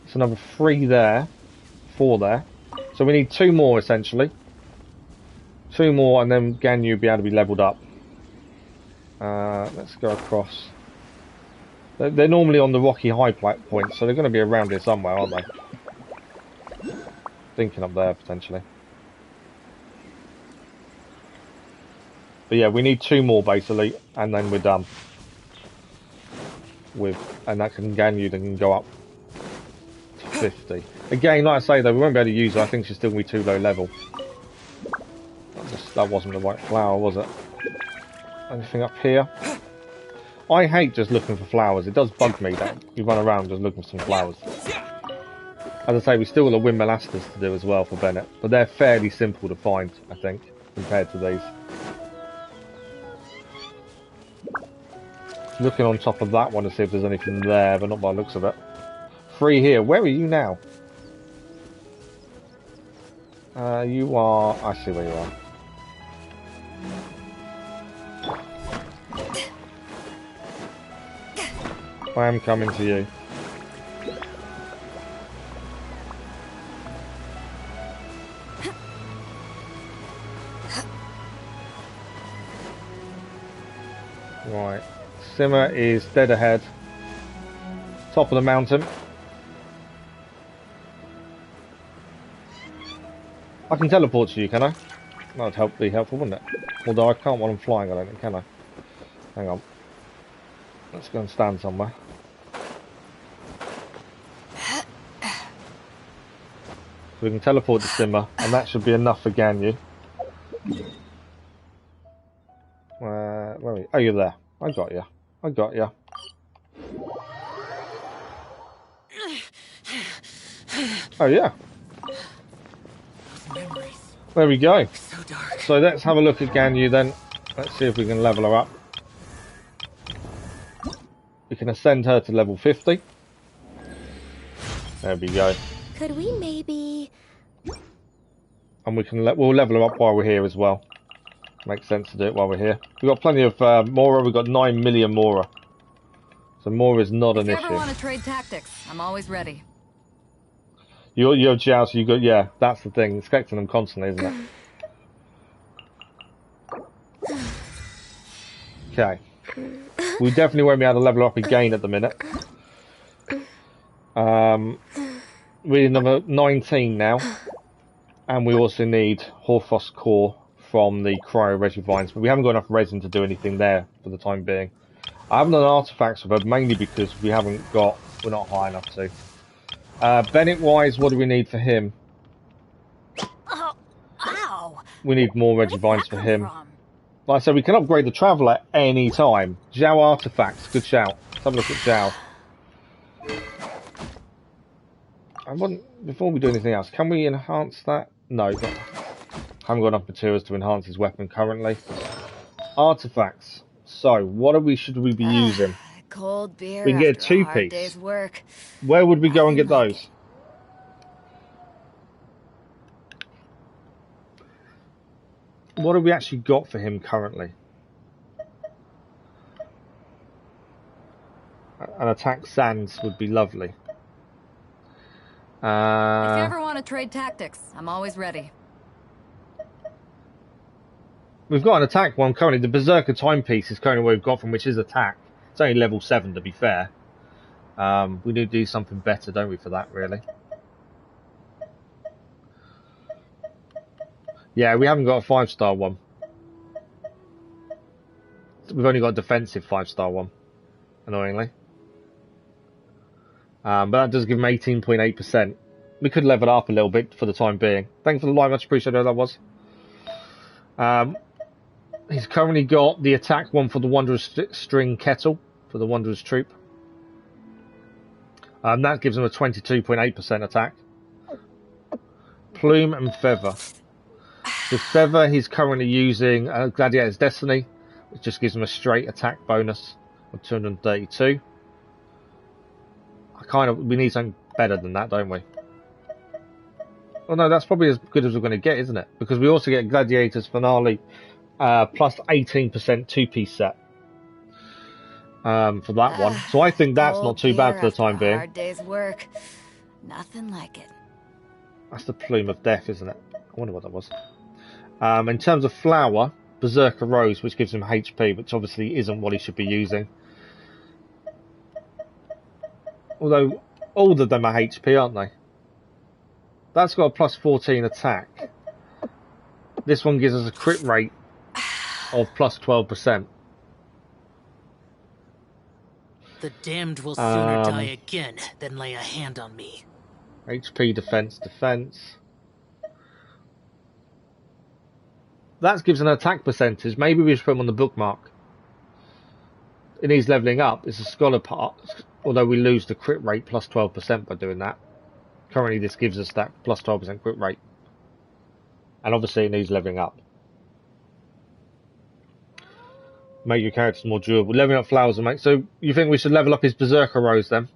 It's another 3 there, 4 there. So we need 2 more essentially. 2 more, and then Ganyu will be able to be leveled up. Let's go across. They're normally on the rocky high points, so they're going to be around here somewhere, aren't they? Thinking up there potentially. But yeah, we need 2 more basically, and then we're done. And that can Ganyu, then can go up to 50. Again, like I say though, we won't be able to use her. I think she's still going to be too low level. That wasn't the right flower, was it? Anything up here? I hate just looking for flowers. It does bug me that you run around just looking for some flowers. As I say, we still got the Windmilasters to do as well for Bennett, but they're fairly simple to find, I think, compared to these. Looking on top of that one to see if there's anything there, but not by the looks of it. 3 here. Where are you now? You are... I see where you are. I am coming to you. Right. Simmer is dead ahead. Top of the mountain. I can teleport to you, can I? That would be helpful, wouldn't it? Although I can't while I'm flying, I don't think, can I? Hang on. Let's go and stand somewhere. So we can teleport to Simmer, and that should be enough for Ganyu. Where are you? Oh, you're there. I got you. I got you. Oh, yeah. There we go. So let's have a look at Ganyu then. Let's see if we can level her up. We can ascend her to level 50. There we go. Could we maybe... And we can we'll level her up while we're here as well. Makes sense to do it while we're here. We've got plenty of Mora. We've got 9 million Mora. So Mora is not an issue. If you ever want to trade tactics, I'm always ready. You're Jiao, so you got, yeah, that's the thing. It's collecting them constantly, isn't it? Okay. We definitely won't be able to level up again at the minute. We're number 19 now. And we also need Horfrost Core from the Cryo Resivines, but we haven't got enough resin to do anything there for the time being. I haven't done artifacts with her, mainly because we're not high enough to. Bennett wise, what do we need for him? Oh, ow. We need more Regivines for him. Like I said, we can upgrade the Traveller any time. Zhao artifacts, good shout. Let's have a look at Zhao. Before we do anything else, can we enhance that? No, haven't got enough materials to enhance his weapon currently. Artifacts. So, should we be using? Cold beer. We can get a 2-piece. Where would we go and get those? What have we actually got for him currently? An attack sands would be lovely. If you ever want to trade tactics, I'm always ready. We've got an attack one currently. The Berserker timepiece is currently what we've got from, which is attack. It's only level 7 to be fair. We need to do something better, don't we, for that really? Yeah, we haven't got a 5-star one. We've only got a defensive 5-star one, annoyingly. But that does give him 18.8%. We could level it up a little bit for the time being. Thanks for the live, much appreciated. That was. He's currently got the attack one for the Wanderer's String Kettle, for the Wanderer's Troop. That gives him a 22.8% attack. Plume and Feather. The Feather, he's currently using Gladiator's Destiny, which just gives him a straight attack bonus of 232. We need something better than that, don't we? Well, no, that's probably as good as we're going to get, isn't it? Because we also get Gladiator's Finale plus 18% 2-piece set for that one. So I think that's not too bad for the time being. Hard day's work. Nothing like it. That's the Plume of Death, isn't it? I wonder what that was. In terms of flower, Berserker Rose, which gives him HP, which obviously isn't what he should be using. Although all of them are HP, aren't they? That's got a plus 14 attack. This one gives us a crit rate of plus 12%. The damned will sooner die again than lay a hand on me. HP, defense. That gives an attack percentage. Maybe we should put him on the bookmark. It needs leveling up. It's a scholar part, although we lose the crit rate plus 12% by doing that. Currently this gives us that plus 12% crit rate. And obviously it needs leveling up. Make your characters more durable. Leveling up flowers will make... So you think we should level up his Berserker Rose then?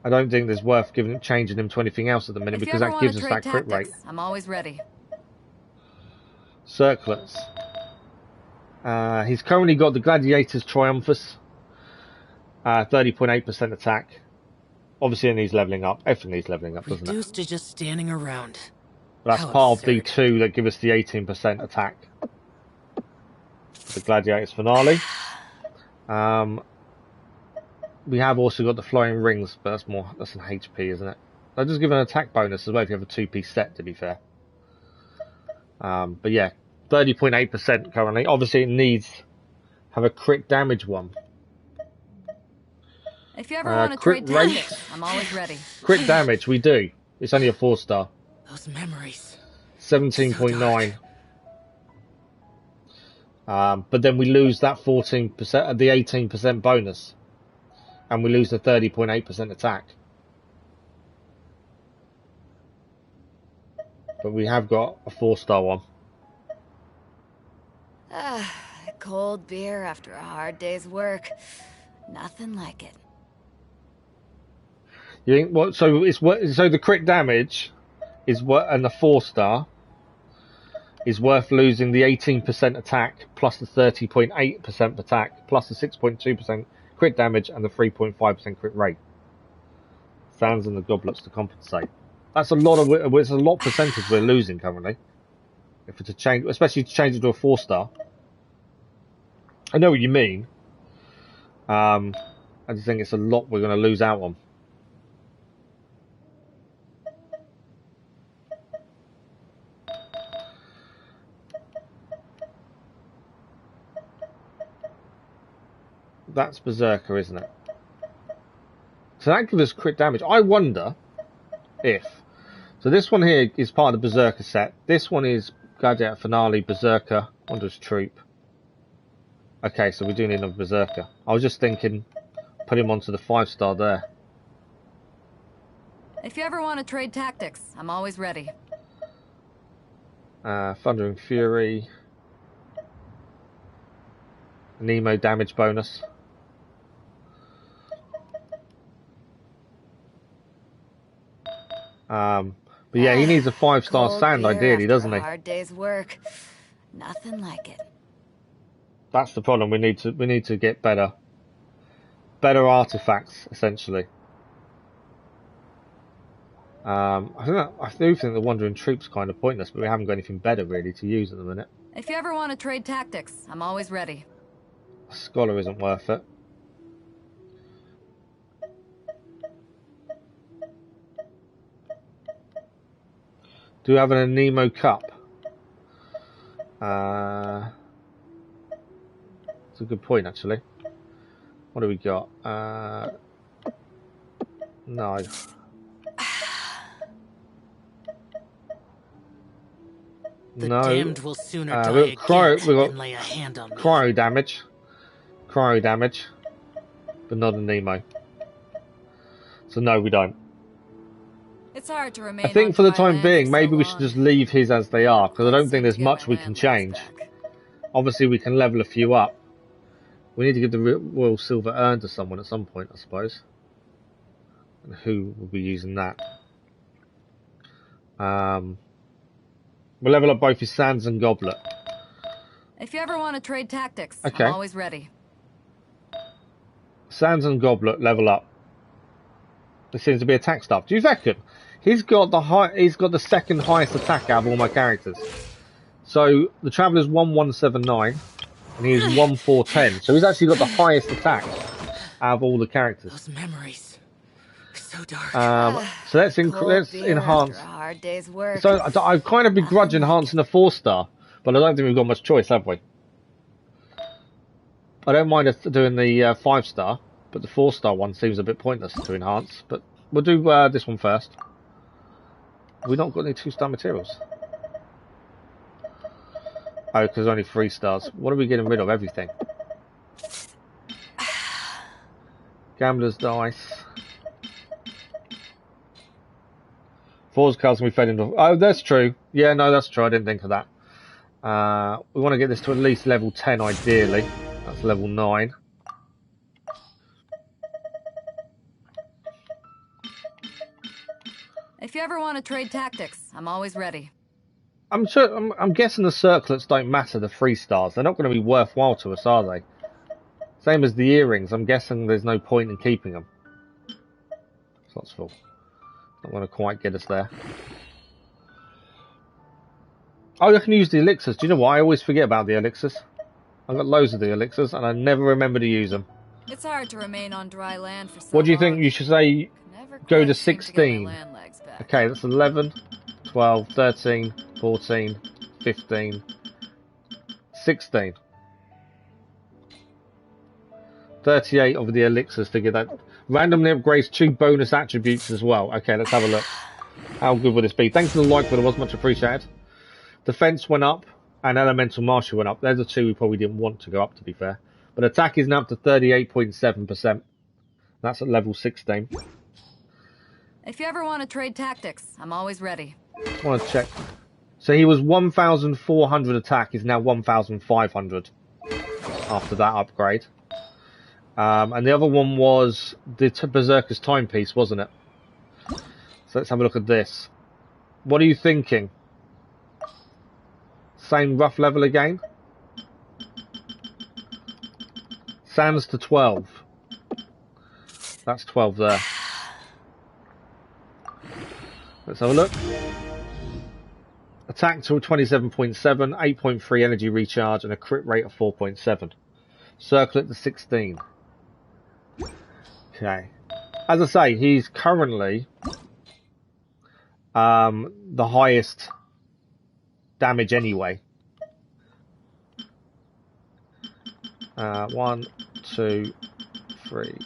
I don't think there's worth changing him to anything else at the minute, because that gives us that crit rate. I'm always ready. Circlets. He's currently got the Gladiator's Triumphus. 30.8% attack. Obviously it needs leveling up. Everything needs leveling up, doesn't it? Reduced to just standing around. But that's part of the 2 that give us the 18% attack. The Gladiator's Finale. We have also got the Flying Rings, but that's an HP, isn't it? That does give an attack bonus as well if you have a 2P set, to be fair. But yeah, 30.8% currently. Obviously, it needs have a crit damage one. If you ever want to trade tactics, I'm always ready. Crit damage, we do. It's only a 4-star. Those memories. 17.9. But then we lose that 14%, the 18% bonus, and we lose the 30.8% attack. But we have got a 4-star one. Cold beer after a hard day's work. Nothing like it. You think what? So it's what? So the crit damage is what, and the 4-star is worth losing the 18% attack plus the 30.8% attack plus the 6.2% crit damage and the 3.5% crit rate. Sands and the goblets to compensate. That's a lot of. It's a lot percentage we're losing currently. If it's a change, especially to change it to a 4-star. I know what you mean. I just think it's a lot we're going to lose out on. That's Berserker, isn't it? So that gives us crit damage. I wonder if... So this one here is part of the Berserker set. This one is Gladiator Finale, Berserker, Wondrous Troop. Okay, so we do need another Berserker. I was just thinking, put him onto the 5-star there. If you ever want to trade tactics, I'm always ready. Thunder and Fury. Nemo damage bonus. But yeah, he needs a 5-star sand ideally, doesn't he? Hard day's work. Nothing like it. That's the problem. We need to get better artifacts essentially. I do think the Wandering Troop's kind of pointless, but we haven't got anything better really to use at the minute. If you ever want to trade tactics, I'm always ready. Scholar isn't worth it. Do we have an Nemo Cup? It's a good point, actually. What do we got? No. The no. damned will sooner die again than lay a hand on me. Cryo damage, but not a Nemo. So no, we don't. It's hard to remain. I think for the time being, maybe we should just leave his as they are, because I don't think there's much we can change. Obviously, we can level a few up. We need to give the Royal Silver Urn to someone at some point, I suppose. And who will be using that? We'll level up both his Sands and Goblet. If you ever want to trade tactics, okay. I'm always ready. Sands and Goblet level up. There seems to be attack stuff. Do you reckon? He's got the second highest attack out of all my characters. So the Traveller's 1179 and he is 1410. So he's actually got the highest attack out of all the characters. Those memories. So dark. So let's enhance. Hard day's work. So I kind of begrudge enhancing a 4-star, but I don't think we've got much choice, have we? I don't mind us doing the 5-star, but the 4-star one seems a bit pointless to enhance. But we'll do this one first. We've not got any 2-star materials. Oh, because only 3 stars. What are we getting rid of? Everything. Gambler's dice. Force cards can be fed into. Oh, that's true. Yeah, no, that's true. I didn't think of that. We want to get this to at least level 10, ideally. That's level 9. If you ever want to trade tactics, I'm always ready. I'm guessing the circlets don't matter, the 3 stars. They're not going to be worthwhile to us, are they? Same as the earrings. I'm guessing there's no point in keeping them. Slots full. Not going to quite get us there. Oh, I can use the elixirs. Do you know what? I always forget about the elixirs. I've got loads of the elixirs and I never remember to use them. It's hard to remain on dry land for so What do you long. think? You should say go to 16. Okay, that's 11, 12, 13, 14, 15, 16. 38 of the elixirs to get that. Randomly upgrades 2 bonus attributes as well. Okay, let's have a look. How good would this be? Thanks for the like, but it was much appreciated. Defense went up and elemental martial went up. There's the 2 we probably didn't want to go up, to be fair. But attack is now up to 38.7%. That's at level 16. If you ever want to trade tactics, I'm always ready. I want to check. So he was 1,400 attack, is now 1,500 after that upgrade. And the other one was the Berserker's Timepiece, wasn't it? So let's have a look at this. What are you thinking? Same rough level again? Sands to 12. That's 12 there. Let's have a look. Attack to 27.7, 8.3 energy recharge, and a crit rate of 4.7. Circle it to 16. Okay. As I say, he's currently the highest damage anyway. 1, 2, 3.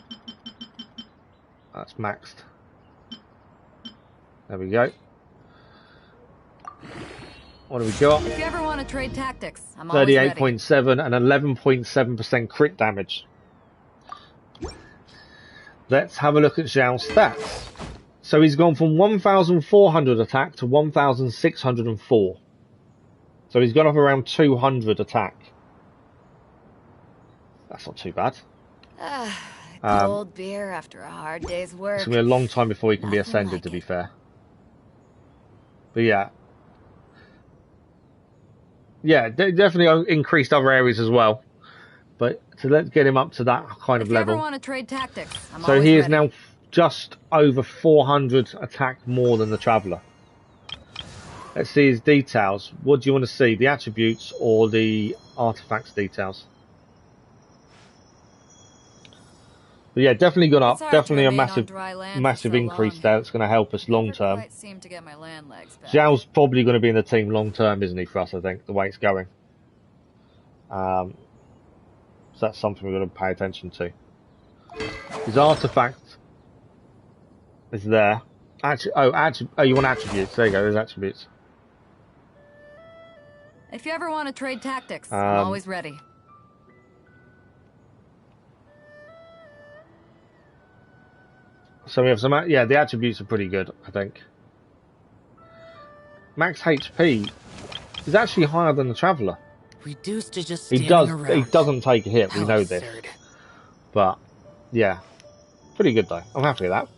That's maxed. There we go. What do we got? If you ever want to trade tactics, I'm always ready. 38.7 and 11.7% crit damage. Let's have a look at Zhao's stats. So he's gone from 1,400 attack to 1,604. So he's gone up around 200 attack. That's not too bad. Cold beer after a hard day's work. It's going to be a long time before he can be ascended, to be fair. But yeah. Yeah, definitely increased other areas as well. But so let's get him up to that kind of level. If you ever want to trade tactics, I'm so he is now just over 400 attack more than the Traveller. Let's see his details. What do you want to see? The attributes or the artifacts details? But yeah, definitely gone up. Definitely a massive increase there. That's going to help us long term. Zhao's probably going to be in the team long term, isn't he, for us, I think, the way it's going. So that's something we're going to pay attention to. His artifact is there. Actually, you want attributes? There you go, there's attributes. If you ever want to trade tactics, I'm always ready. So we have some, yeah, the attributes are pretty good, I think. Max HP is actually higher than the Traveller. Reduced to just he doesn't take a hit, we know this. But, yeah. Pretty good though. I'm happy with that.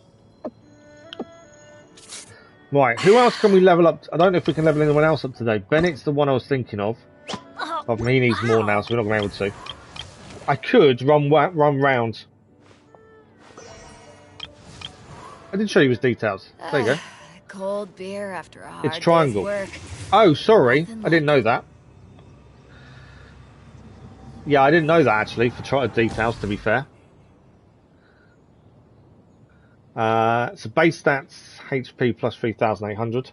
Right, who else can we level up? I don't know if we can level anyone else up today. Bennett's the one I was thinking of. But he needs more now, so we're not going to be able to. I could run round. I did show you his details. There you go. Cold beer after a hard it's triangle. Day's work. Oh, sorry. I didn't know that. Yeah, I didn't know that actually, for details, to be fair. So base stats, HP plus 3,800.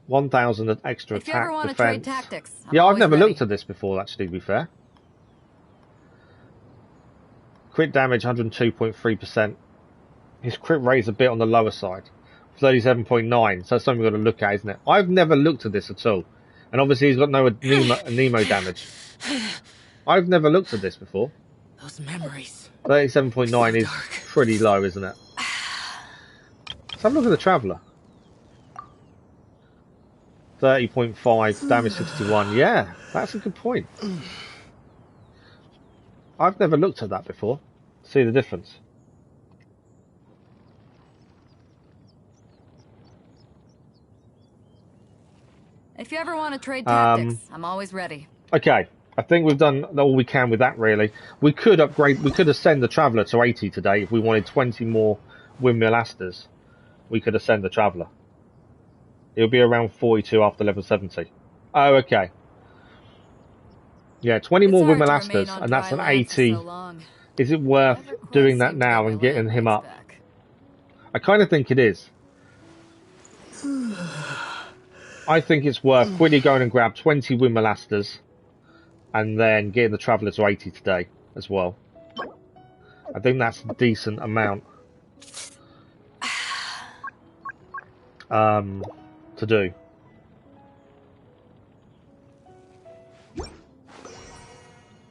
1,000 extra if you ever attack, want to defense. trade tactics, Yeah, I've never ready. looked at this before, actually, to be fair. Crit damage, 102.3%. His crit rate is a bit on the lower side. 37.9, so that's something we've got to look at, isn't it? I've never looked at this at all. And obviously he's got no Nemo damage. I've never looked at this before. Those memories. 37.9 is pretty low, isn't it? Let's have a look at the Traveller. 30.5, damage 61. Yeah, that's a good point. I've never looked at that before. See the difference. If you ever want to trade tactics, I'm always ready. Okay, I think we've done all we can with that, really. We could upgrade, we could ascend the Traveller to 80 today if we wanted 20 more Windmill Asters. We could ascend the Traveller. It'll be around 42 after level 70. Oh, okay. Yeah, 20 more Windmill Asters, and that's an 80. Is it worth doing that now and getting him up? I kind of think it is. I think it's worth quickly going and grab 20 Wimmelasters and then getting the Traveller to 80 today as well. I think that's a decent amount to do.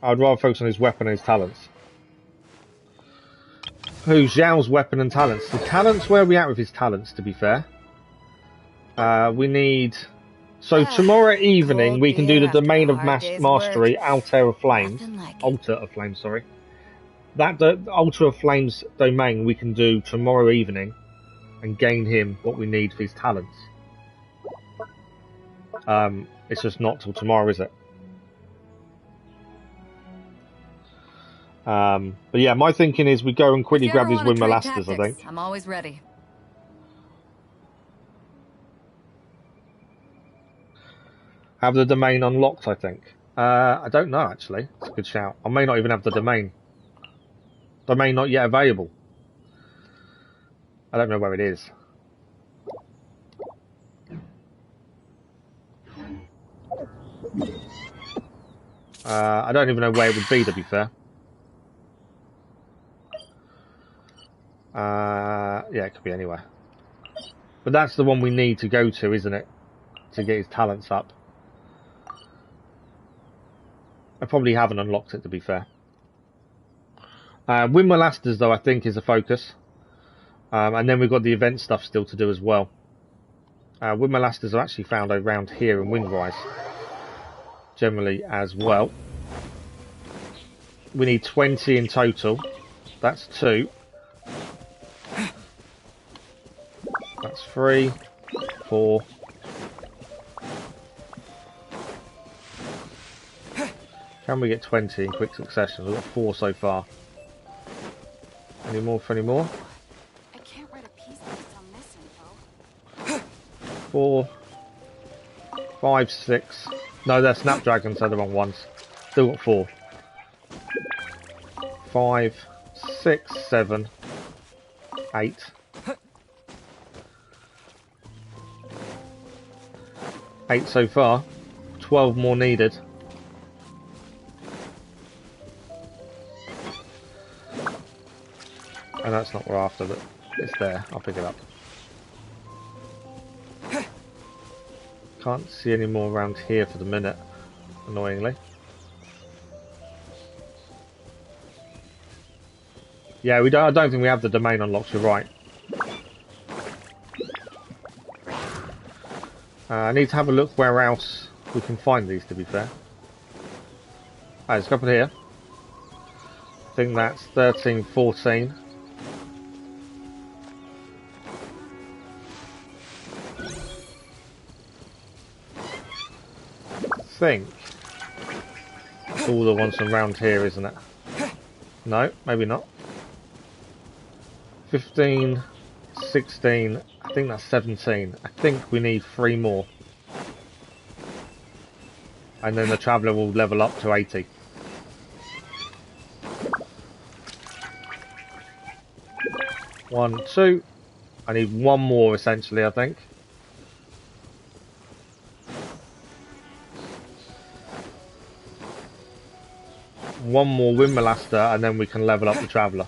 I'd rather focus on his weapon and his talents. Who's Zhao's weapon and talents? The talents, where are we at with his talents, to be fair? We need... So tomorrow evening we can do the Domain of Mastery, Altar of Flames. Altar of Flames, sorry. That Altar of Flames domain we can do tomorrow evening and gain him what we need for his talents. It's just not till tomorrow, is it? But yeah, my thinking is we go and quickly grab these Wimmelasters, I think. I'm always ready. Have the domain unlocked, I think. I don't know, actually. It's a good shout. I may not even have the domain. Domain not yet available. I don't know where it is. I don't even know where it would be, to be fair. Yeah, it could be anywhere. But that's the one we need to go to, isn't it? To get his talents up. I probably haven't unlocked it, to be fair. Wimmelasters, though, I think is a focus. And then we've got the event stuff still to do as well. Wimmelasters are actually found around here in Windrise. Generally as well. We need 20 in total. That's 2. That's 3, 4. Can we get 20 in quick succession? We've got 4 so far. Any more for any more? I can't write a piece based on this info. 4, 5, 6. No, they're Snapdragons, they're the wrong ones. Still got 4. 5, 6, 7, 8. 8 so far. 12 more needed. And that's not what we're after, but it's there. I'll pick it up. Can't see any more around here for the minute, annoyingly. Yeah, I don't think we have the domain unlocked, you're right. I need to have a look where else we can find these, to be fair. Ah, there's a couple here. I think that's 13, 14. I think it's all the ones around here, isn't it? No, maybe not. 15, 16, I think that's 17. I think we need 3 more. And then the Traveller will level up to 80. One, 2. I need 1 more essentially, I think. One more Wimmellaster and then we can level up the Traveller.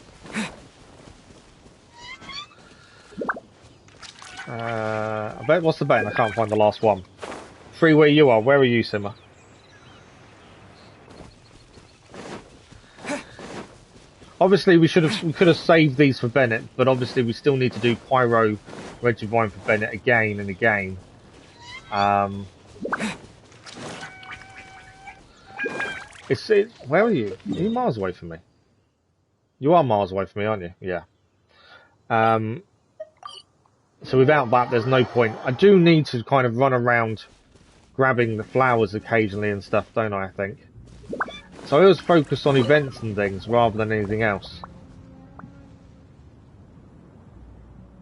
I bet, what's the button? I can't find the last one. 3 where you are. Where are you, Simmer? Obviously, we could have saved these for Bennett, but obviously we still need to do Pyro Regivine for Bennett again and again. Where are you? Are you miles away from me? You are miles away from me, aren't you? Yeah. So without that, there's no point. I do need to kind of run around grabbing the flowers occasionally and stuff, don't I think? So I always focus on events and things rather than anything else.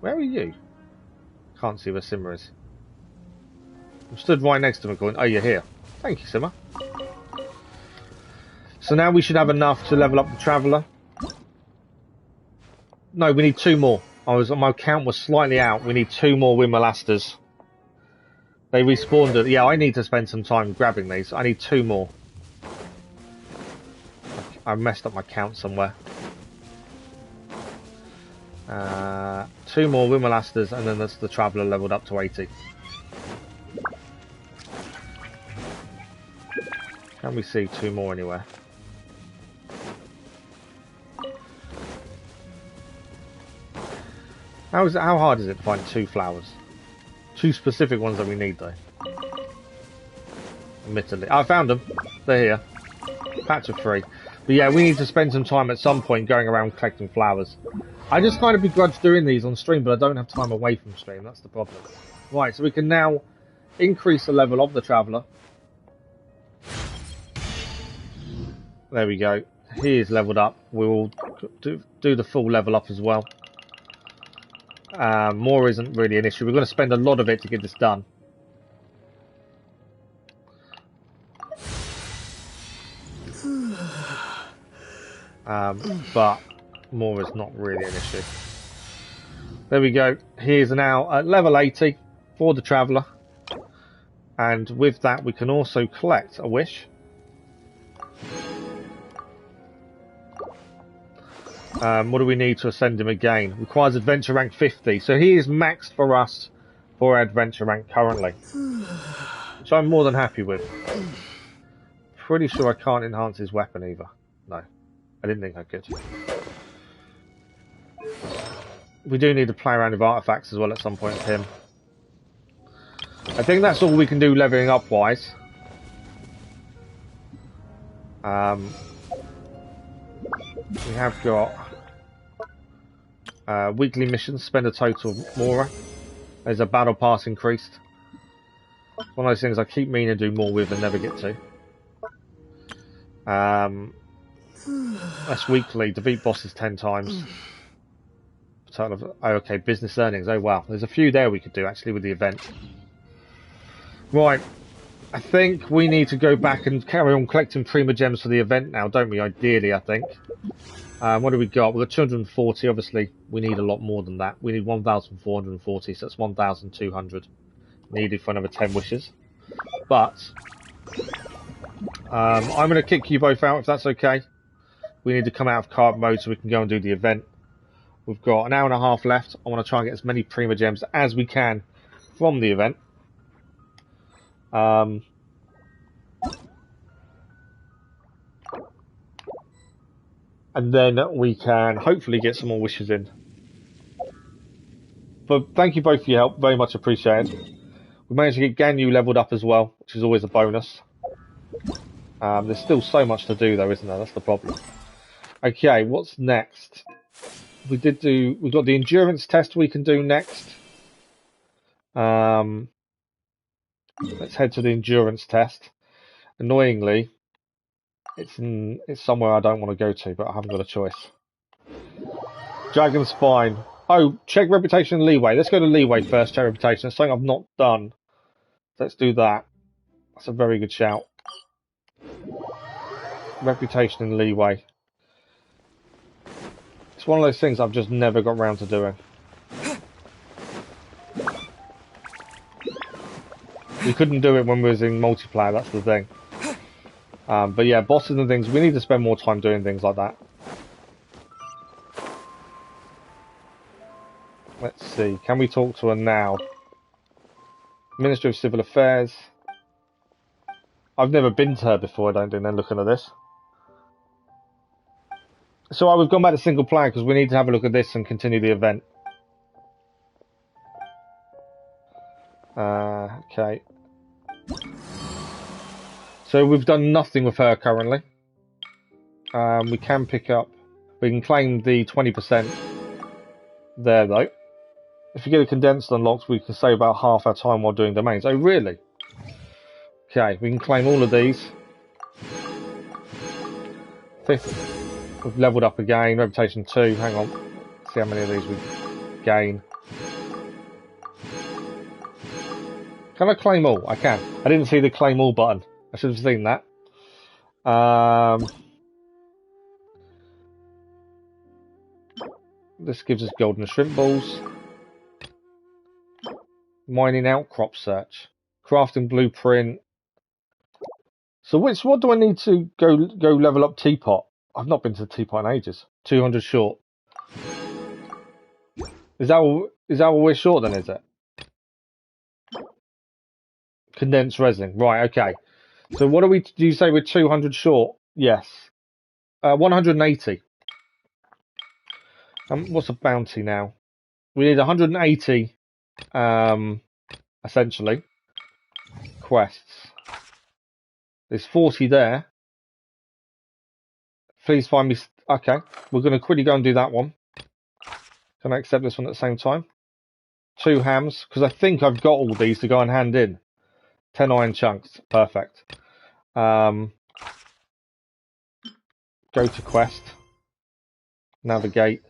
Where are you? Can't see where Simmer is. I'm stood right next to him going, oh, you're here. Thank you, Simmer. So now we should have enough to level up the Traveller. No, we need 2 more. My count was slightly out. We need 2 more Wimmelasters. They respawned it. Yeah, I need to spend some time grabbing these. I need 2 more. I messed up my count somewhere. 2 more Wimmelasters, and then that's the Traveller leveled up to 80. Can we see 2 more anywhere? How hard is it to find 2 flowers? 2 specific ones that we need, though. Admittedly. I found them. They're here. Patch of 3. But yeah, we need to spend some time at some point going around collecting flowers. I just kind of begrudge doing these on stream, but I don't have time away from stream. That's the problem. Right, so we can now increase the level of the Traveller. There we go. He is leveled up. We will do the full level up as well. More isn't really an issue. We're going to spend a lot of it to get this done. But more is not really an issue. There we go. He is now at level 80 for the Traveller. And with that we can also collect a wish. What do we need to ascend him again? Requires adventure rank 50. So he is maxed for us for adventure rank currently. Which I'm more than happy with. Pretty sure I can't enhance his weapon either. No. I didn't think I could. We do need to play around with artifacts as well at some point with him. I think that's all we can do leveling up wise. We have got weekly missions, spend a total of more. There's a battle pass increased. It's one of those things I keep meaning to do more with and never get to. That's weekly, defeat bosses 10 times. Total of, oh, okay, business earnings, oh wow. There's a few there we could do actually with the event. Right, I think we need to go back and carry on collecting Prima Gems for the event now, don't we? Ideally, I think. What do we got? We've got 240, obviously. We need a lot more than that. We need 1,440, so that's 1,200 needed for another 10 wishes. But I'm going to kick you both out, if that's okay. We need to come out of card mode so we can go and do the event. We've got an hour and a half left. I want to try and get as many Prima Gems as we can from the event. And then we can hopefully get some more wishes in. But thank you both for your help, very much appreciated. We managed to get Ganyu leveled up as well, which is always a bonus. There's still so much to do though, isn't there? That's the problem. Okay, what's next? We've got the endurance test we can do next. Let's head to the endurance test. Annoyingly, it's somewhere I don't want to go to, but I haven't got a choice. Dragon Spine. Oh, check reputation and leeway. Let's go to leeway first, check reputation. It's something I've not done. Let's do that. That's a very good shout. Reputation and leeway. It's one of those things I've just never got round to doing. We couldn't do it when we was in multiplayer, that's the thing. But yeah, bosses and things, we need to spend more time doing things like that. Let's see, can we talk to her now? Ministry of Civil Affairs. I've never been to her before, I don't think, then looking at this. So we've gone back to single player because we need to have a look at this and continue the event. Okay. So we've done nothing with her currently. We can claim the 20% there though. If you get a condensed unlocked, we can save about half our time while doing domains. Oh really? Okay, we can claim all of these. We've leveled up again, reputation 2, hang on. See how many of these we gain. Can I claim all? I can. I didn't see the claim all button. I should have seen that. This gives us golden shrimp balls. Mining outcrop search. Crafting blueprint. So what do I need to go level up teapot? I've not been to the teapot in ages. 200 short. Is that all we're short then, is it? Condensed resin. Right, okay. So what do you say we're 200 short? Yes. 180. What's a bounty now? We need 180, essentially, quests. There's 40 there. Please find me... Okay, we're going to quickly go and do that one. Can I accept this one at the same time? 2 hams, because I think I've got all these to go and hand in. 10 iron chunks. Perfect. Go to quest. Navigate.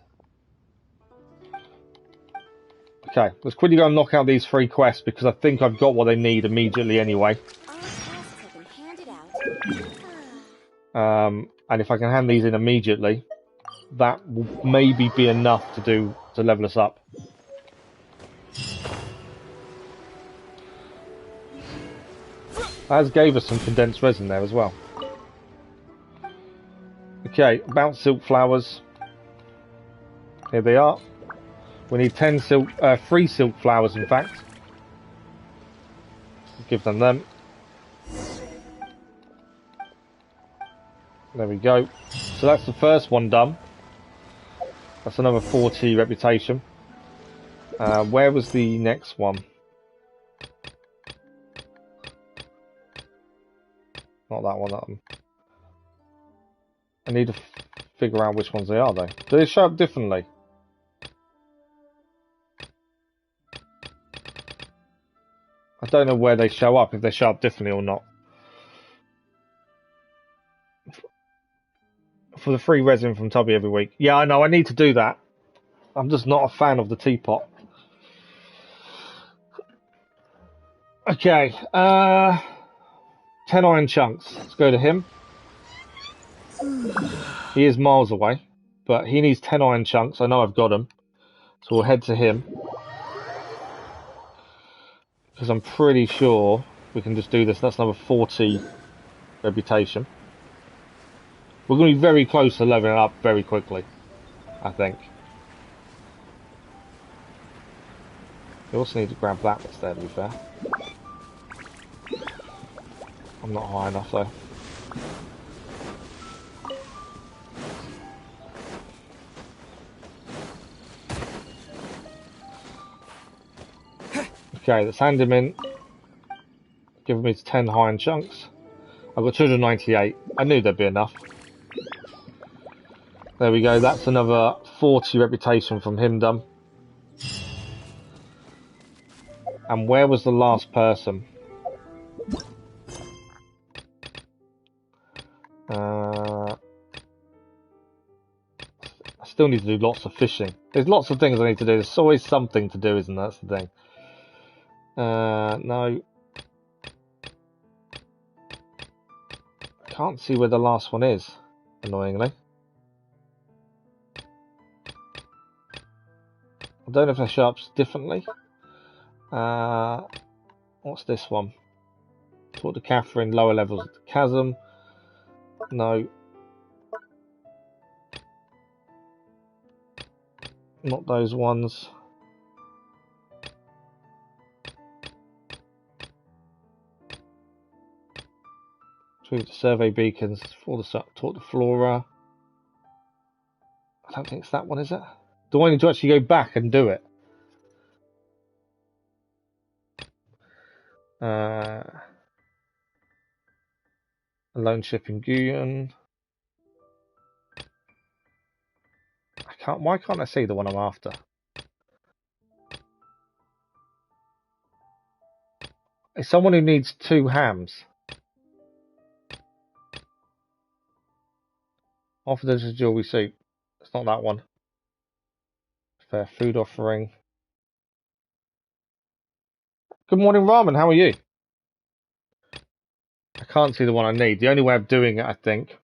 Okay, let's quickly go and knock out these 3 quests because I think I've got what they need immediately anyway. And if I can hand these in immediately, that will maybe be enough to level us up. That gave us some condensed resin there as well. Okay, about silk flowers. Here they are. We need 3 silk flowers, in fact. Give them. There we go. So that's the first one done. That's another 40 reputation. Where was the next one? Not that one, that one. I need to figure out which ones they are, though. Do they show up differently? I don't know where they show up, if they show up differently or not. For the free resin from Tubby every week. Yeah, I know, I need to do that. I'm just not a fan of the teapot. Okay, 10 iron chunks. Let's go to him. He is miles away, but he needs 10 iron chunks. I know I've got them. So we'll head to him. Because I'm pretty sure we can just do this. That's another 40 reputation. We're going to be very close to leveling up very quickly, I think. We also need to grab that that's there, to be fair. I'm not high enough, though. Okay, let's hand him in. Give him his 10 iron chunks. I've got 298. I knew there'd be enough. There we go, that's another 40 reputation from him done. And where was the last person? I still need to do lots of fishing. There's lots of things I need to do. There's always something to do, isn't there? That's the thing. No. I can't see where the last one is, annoyingly. I don't know if they show up differently. What's this one? Talk to Catherine, lower levels of the chasm. No. Not those ones. Retrieve the survey beacons for the talk to Flora. I don't think it's that one, is it? Do I need to actually go back and do it? A lone ship in Guyun. Why can't I see the one I'm after? It's someone who needs 2 hams. Offer this a jewelry suit. It's not that one. Fair food offering. Good morning, Ramen. How are you? I can't see the one I need. The only way of doing it, I think,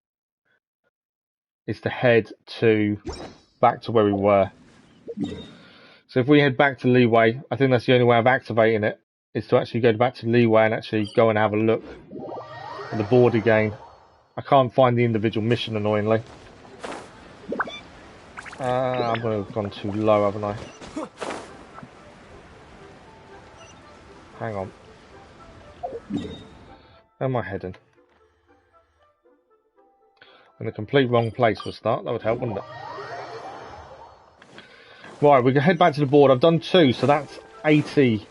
is to head back to where we were. So if we head back to Leeway, I think that's the only way of activating it, is to actually go back to Leeway and actually go and have a look at the board again. I can't find the individual mission, annoyingly. I'm going to have gone too low, haven't I? Hang on. Where am I heading? In the complete wrong place for a start. That would help, wouldn't it? Right, we can head back to the board. I've done 2, so that's 80.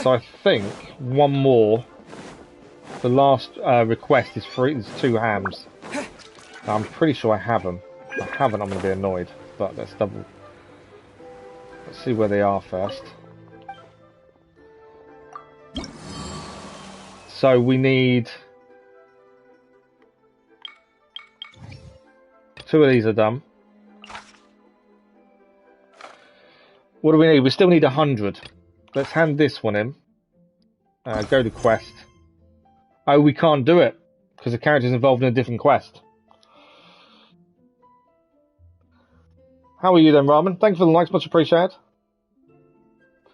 So I think one more. The last request is 2 hams. Now, I'm pretty sure I have them. If I haven't, I'm going to be annoyed. But let's double. Let's see where they are first. So we need 2 of these are done. What do we need? We still need 100. Let's hand this one in. Go to quest. Oh, we can't do it because the character's involved in a different quest. How are you then, Ramen? Thanks for the likes, much appreciated.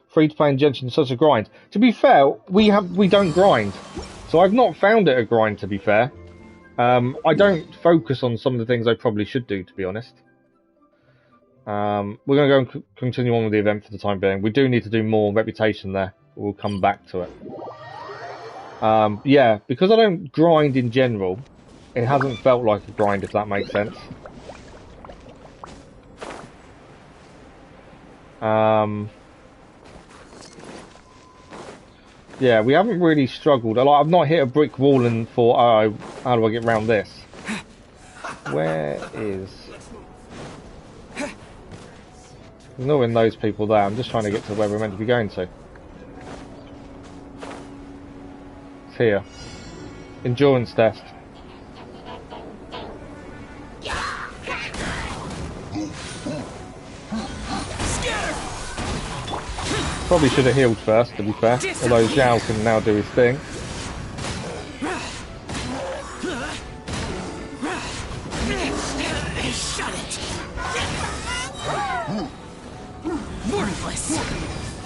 Free to play in Genshin is such a grind. To be fair, we don't grind, so I've not found it a grind. To be fair, I don't focus on some of the things I probably should do. To be honest, we're going to go and continue on with the event for the time being. We do need to do more reputation there. We'll come back to it. Yeah, because I don't grind in general, it hasn't felt like a grind, if that makes sense. Yeah, we haven't really struggled. I've not hit a brick wall and thought, oh, how do I get around this? Where is... Ignoring those people there, I'm just trying to get to where we're meant to be going to. It's here. Endurance test. Probably should have healed first, to be fair. Although Zhao can now do his thing.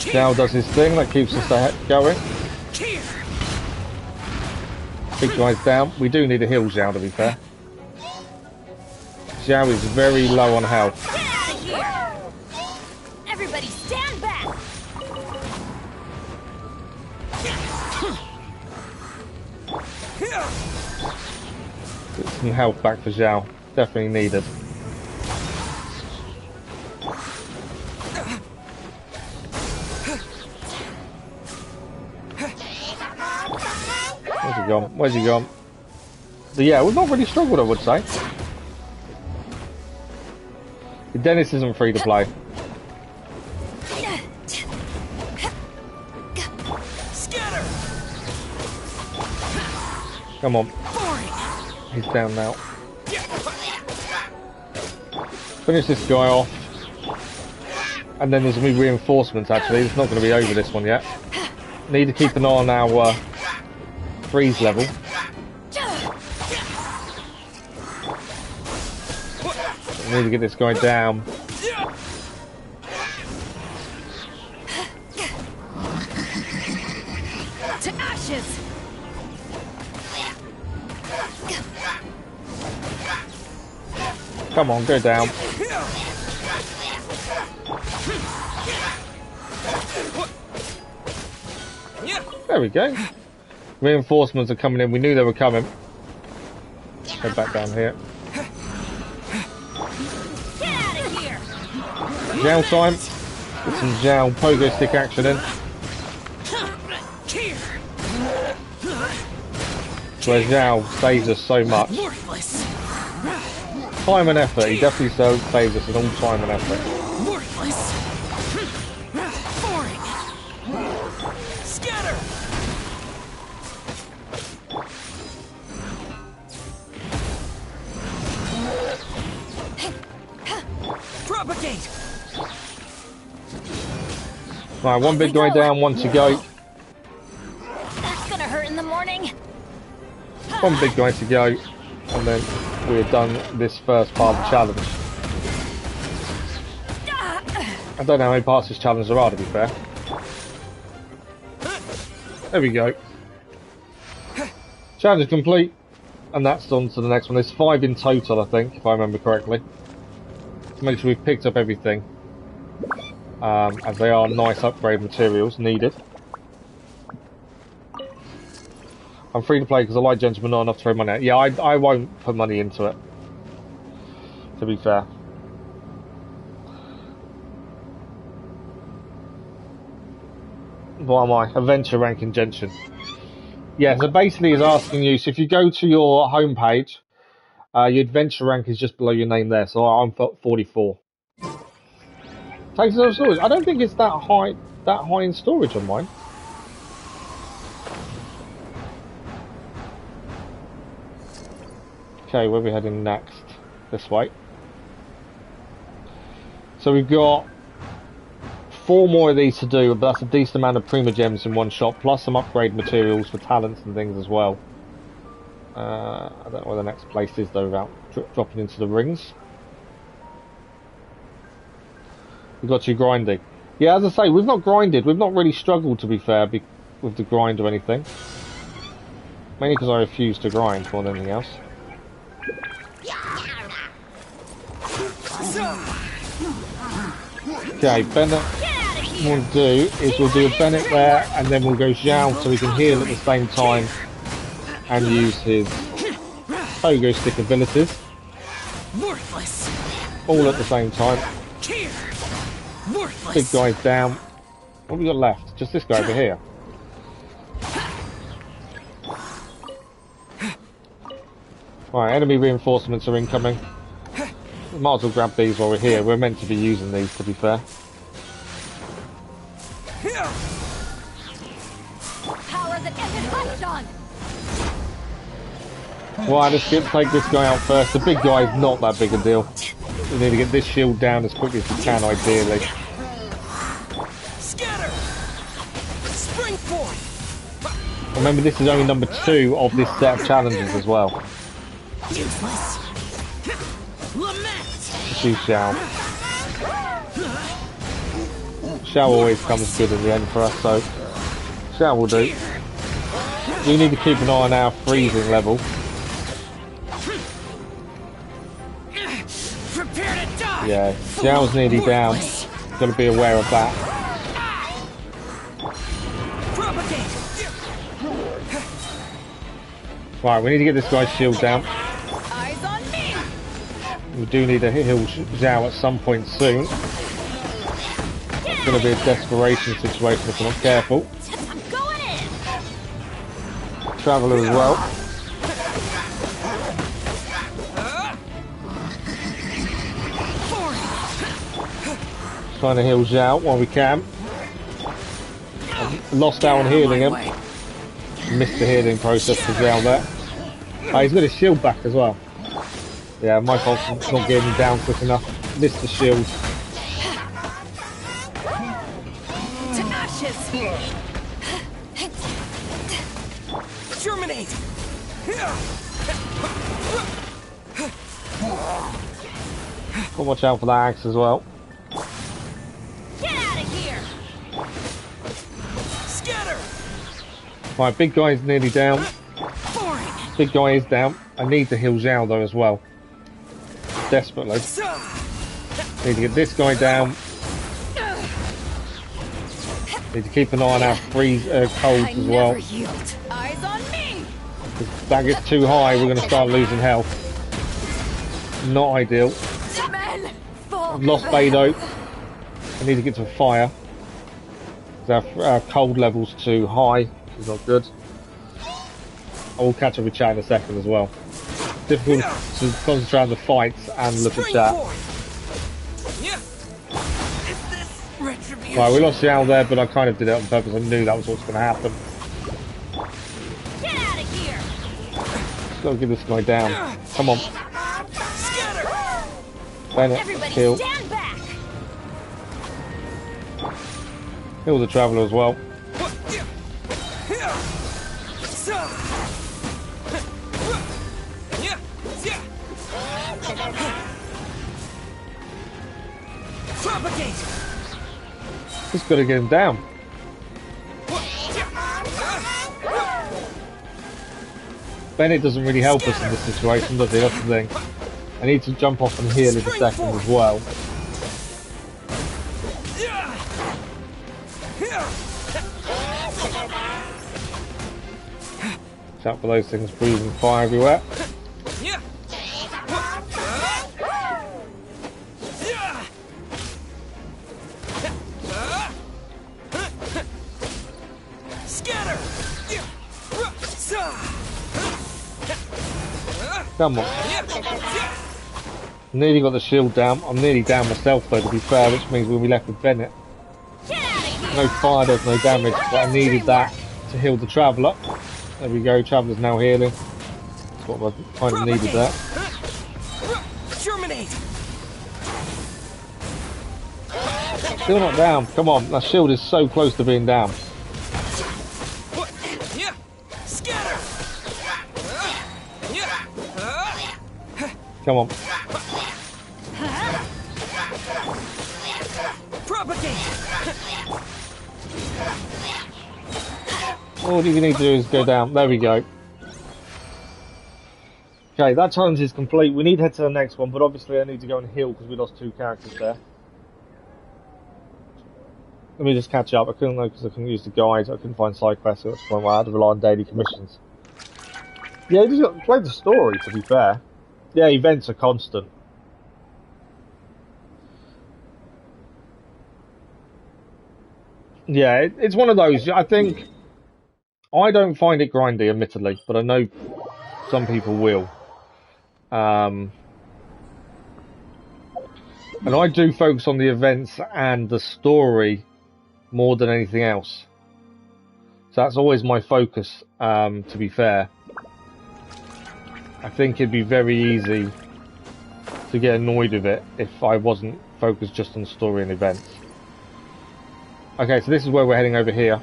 Zhao does his thing, that keeps us going. Big guy's down. We do need a heal Zhao, to be fair. Zhao is very low on health. Everybody stand back. Get some health back for Zhao. Definitely needed. Where's he gone? Where's he gone? But yeah, we've not really struggled, I would say. Dennis isn't free to play. Come on. He's down now. Finish this guy off. And then there's going to be reinforcements, actually. It's not going to be over this one yet. Need to keep an eye on our freeze level. Need to get this guy down. To ashes. Come on, go down. There we go. Reinforcements are coming in. We knew they were coming. Head back down here. Zhao time. Get some Zhao pogo stick action in. Where Zhao saves us so much. Time and effort. He definitely saves us in all time and effort. Propagate. Right, one big guy down, one to go. That's gonna hurt in the morning. One big guy to go, and then we're done this first part of the challenge. I don't know how many parts this challenge there are, to be fair. There we go. Challenge complete. And that's on to the next one. There's 5 in total, I think, if I remember correctly. To make sure we've picked up everything. As they are nice upgrade materials needed. I'm free to play because I like Genshin, but not enough to throw money at. Yeah, I won't put money into it. To be fair. What am I? Adventure rank in Genshin. Yeah, so basically it's asking you, so if you go to your homepage, your adventure rank is just below your name there, so I'm 44. Takes no storage. I don't think it's that high in storage on mine. Okay, where are we heading next? This way. So we've got 4 more of these to do, but that's a decent amount of Prima Gems in one shot, plus some upgrade materials for talents and things as well. I don't know where the next place is though without dropping into the rings. We've got you grinding. Yeah, as I say, we've not grinded. We've not really struggled, to be fair, with the grind or anything. Mainly because I refuse to grind more than anything else. Okay, Bennett, what we'll do is we'll do a Bennett there, and then we'll go Zhao so we can heal at the same time and use his Pogo Stick abilities. All at the same time. Big guy's down. What have we got left? Just this guy over here. Right, enemy reinforcements are incoming. We might as well grab these while we're here. We're meant to be using these, to be fair. Power that isn't touched on. Right, let's take this guy out first. The big guy is not that big a deal. We need to get this shield down as quickly as we can, ideally. Scatter. Spring forth. Remember, this is only number 2 of this set of challenges as well. Useless. Lament. Choose Xiao. Xiao always comes good in the end for us, so Xiao will do. We need to keep an eye on our freezing level. Prepare to die. Yeah, Xiao's nearly down. Got to be aware of that. Propagate. Right, we need to get this guy's shield down. Eyes on me. We do need to heal Zhao at some point soon. It's going to be a desperation situation if we're not careful. I'm going in. Traveller as well. Trying to heal Zhao while we can. I've lost out on healing him. Missed the healing process for Zhao there. Oh, he's got his shield back as well. Yeah, my fault for not getting him down quick enough. Missed the shield. To ashes. Germinate. Gotta watch out for that axe as well. Get out of here. Scatter. Right, big guy's nearly down. Big guy is down. I need to heal Zhao though as well. Desperately. Need to get this guy down. Need to keep an eye on our colds as well. Eyes on me. If that gets too high, we're going to start losing health. Not ideal. I've lost Beidou. I need to get to fire. Our cold level's too high, which is not good. I will catch up with chat in a second as well. Difficult to concentrate on the fights and look at chat. Right, we lost Xiao there, but I kind of did it on purpose. I knew that was what's going to happen. Get out of here. Just got to get this guy down. Come on. Bennett, kill. Stand back. Kill the Traveller as well. Propagate. Just gotta get him down. Bennett doesn't really help us in this situation, does he? That's the thing. I need to jump off and heal in a second as well. Watch out for those things breathing fire everywhere. Come on. Nearly got the shield down. I'm nearly down myself though, to be fair, which means we'll be left with Bennett. No fire does no damage, but I needed that to heal the Traveller. There we go, Traveller's now healing. That's what I kind of needed that. Still not down. Come on, that shield is so close to being down. Come on. All you need to do is go down. There we go. Okay, that challenge is complete. We need to head to the next one, but obviously I need to go and heal because we lost 2 characters there. Let me just catch up. I couldn't know because I couldn't use the guide. I couldn't find side quests at this point where I had to rely on daily commissions. Yeah, you just got to play the story, to be fair. Yeah, events are constant. Yeah, it's one of those. I think I don't find it grindy, admittedly, but I know some people will. And I do focus on the events and the story more than anything else. So that's always my focus, to be fair. I think it'd be very easy to get annoyed with it if I wasn't focused just on story and events. Okay, so this is where we're heading over here.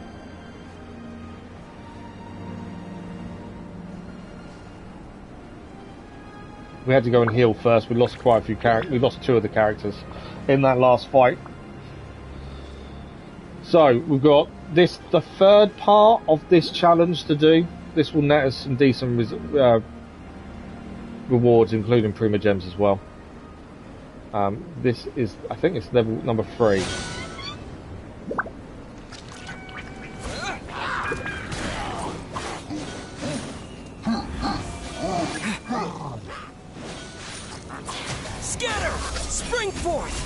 We had to go and heal first. We lost quite a few characters. We lost 2 of the characters in that last fight. So we've got the 3rd part of this challenge to do. This will net us some decent rewards, including Prima Gems as well. This is, I think it's level number 3. Scatter! Spring forth!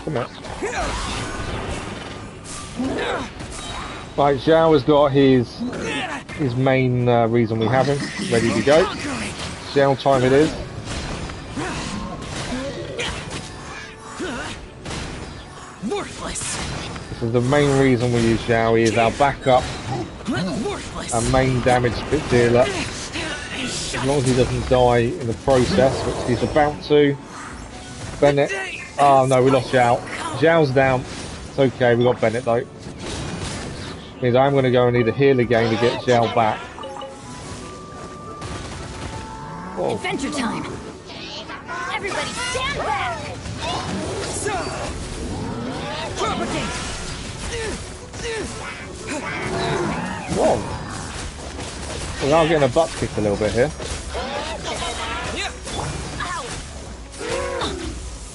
Come on. Right, Zhao has got his main reason we have him ready to go. Zhao time it is. This is the main reason we use Zhao. He is our backup, our main damage spit dealer. As long as he doesn't die in the process, which he's about to. Bennett. Oh no, we lost Zhao. Zhao's down. It's okay, we got Bennett though. Means I'm going to go and need a heal again to get Zhao back. Oh. Adventure time! Everybody stand back! Propagate! Whoa! We are getting a butt kicked a little bit here.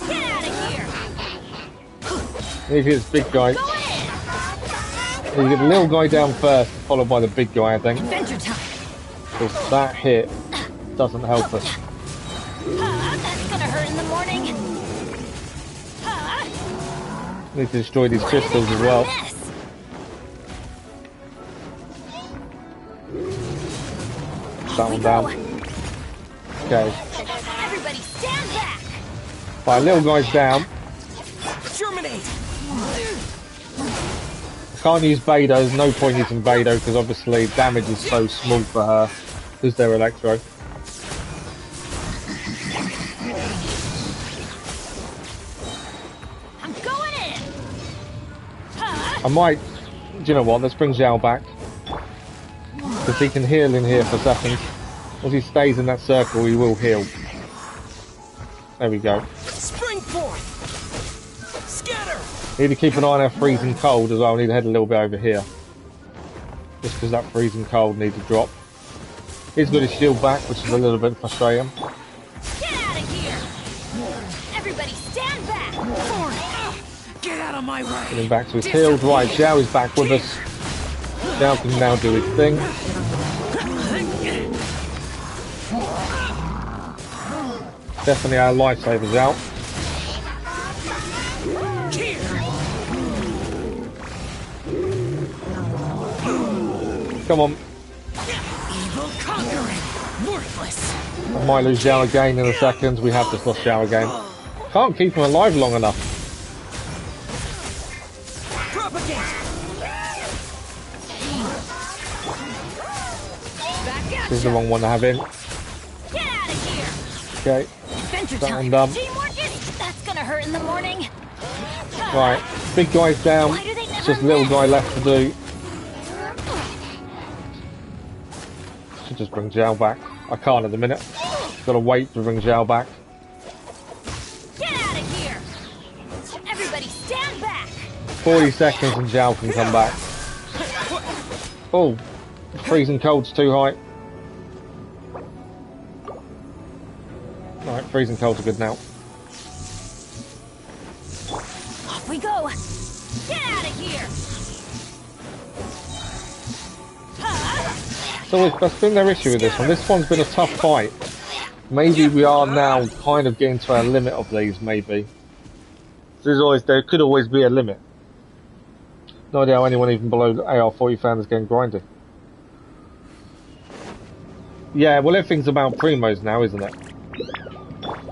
Get out of here! Need to get this big guy. We get the little guy down first, followed by the big guy, I think. Adventure time! Because that hit doesn't help us. That's gonna hurt in the morning. Need to destroy these crystals as well. That one down. Okay. Everybody stand back! Right, little guy's down. Germinate! Can't use Beidou, there's no point using Beidou because obviously damage is so small for her because they're Electro. I'm going in! I might, do you know what, let's bring Zhao back because he can heal in here for seconds. Once he stays in that circle he will heal. There we go. Spring forth. Scatter. Need to keep an eye on our freezing cold as well. I need to head a little bit over here. Just because that freezing cold needs to drop. He's got his shield back, which is a little bit frustrating. Get out of here! Everybody stand back! Get out of my way. Getting back to his healed. Right, Zhao is back with us. Zhao can now do his thing. Definitely our lifesavers out. Come on. Evil conquering. Worthless. I might lose Zhao again in a second. We have just lost Zhao again. Can't keep him alive long enough. This is the wrong one to have in. Get out of here! Okay. Adventure That one time. done. Teamwork is... That's gonna hurt in the morning. Right. Big guy's down. Why do they never It's just a little guy left to do. Should just bring Zhao back. I can't at the minute. Gotta wait to bring Zhao back. Get out of here! Everybody stand back! 40 seconds and Zhao can come back. Oh, freezing cold's too high. Right, freezing cold's are good now. Off we go! Get out of here! So that's been their issue with this one. This one's been a tough fight. Maybe we are now kind of getting to our limit of these, maybe. There could always be a limit. No idea how anyone even below the AR-40 fan is getting grinded. Yeah, well everything's about primos now, isn't it?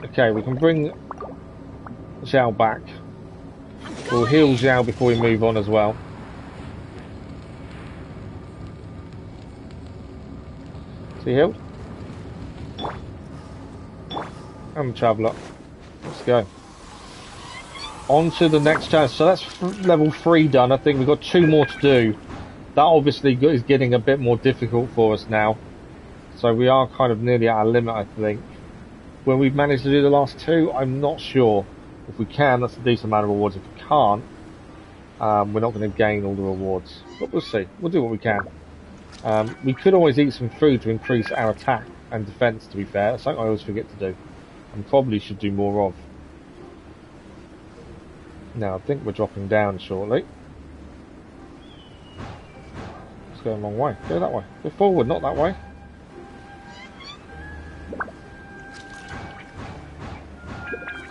Okay, we can bring Zhao back. We'll heal Zhao before we move on as well. Is he healed? And the Traveller. Let's go. On to the next challenge. So that's level 3 done. I think we've got 2 more to do. That obviously is getting a bit more difficult for us now. So we are kind of nearly at our limit, I think. When we've managed to do the last 2, I'm not sure. If we can, that's a decent amount of rewards. If we can't, we're not going to gain all the rewards. But we'll see. We'll do what we can. We could always eat some food to increase our attack and defense, to be fair. That's something I always forget to do. And probably should do more of. Now, I think we're dropping down shortly. It's going the wrong way. Go that way. Go forward, not that way.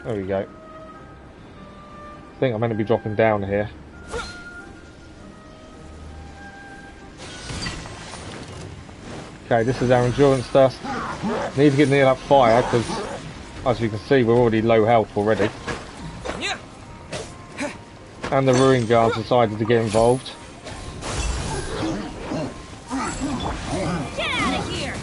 There we go. I think I'm going to be dropping down here. Okay, this is our endurance test. Need to get near that fire because, as you can see, we're already low health already. And the ruin guards decided to get involved. Get out of here!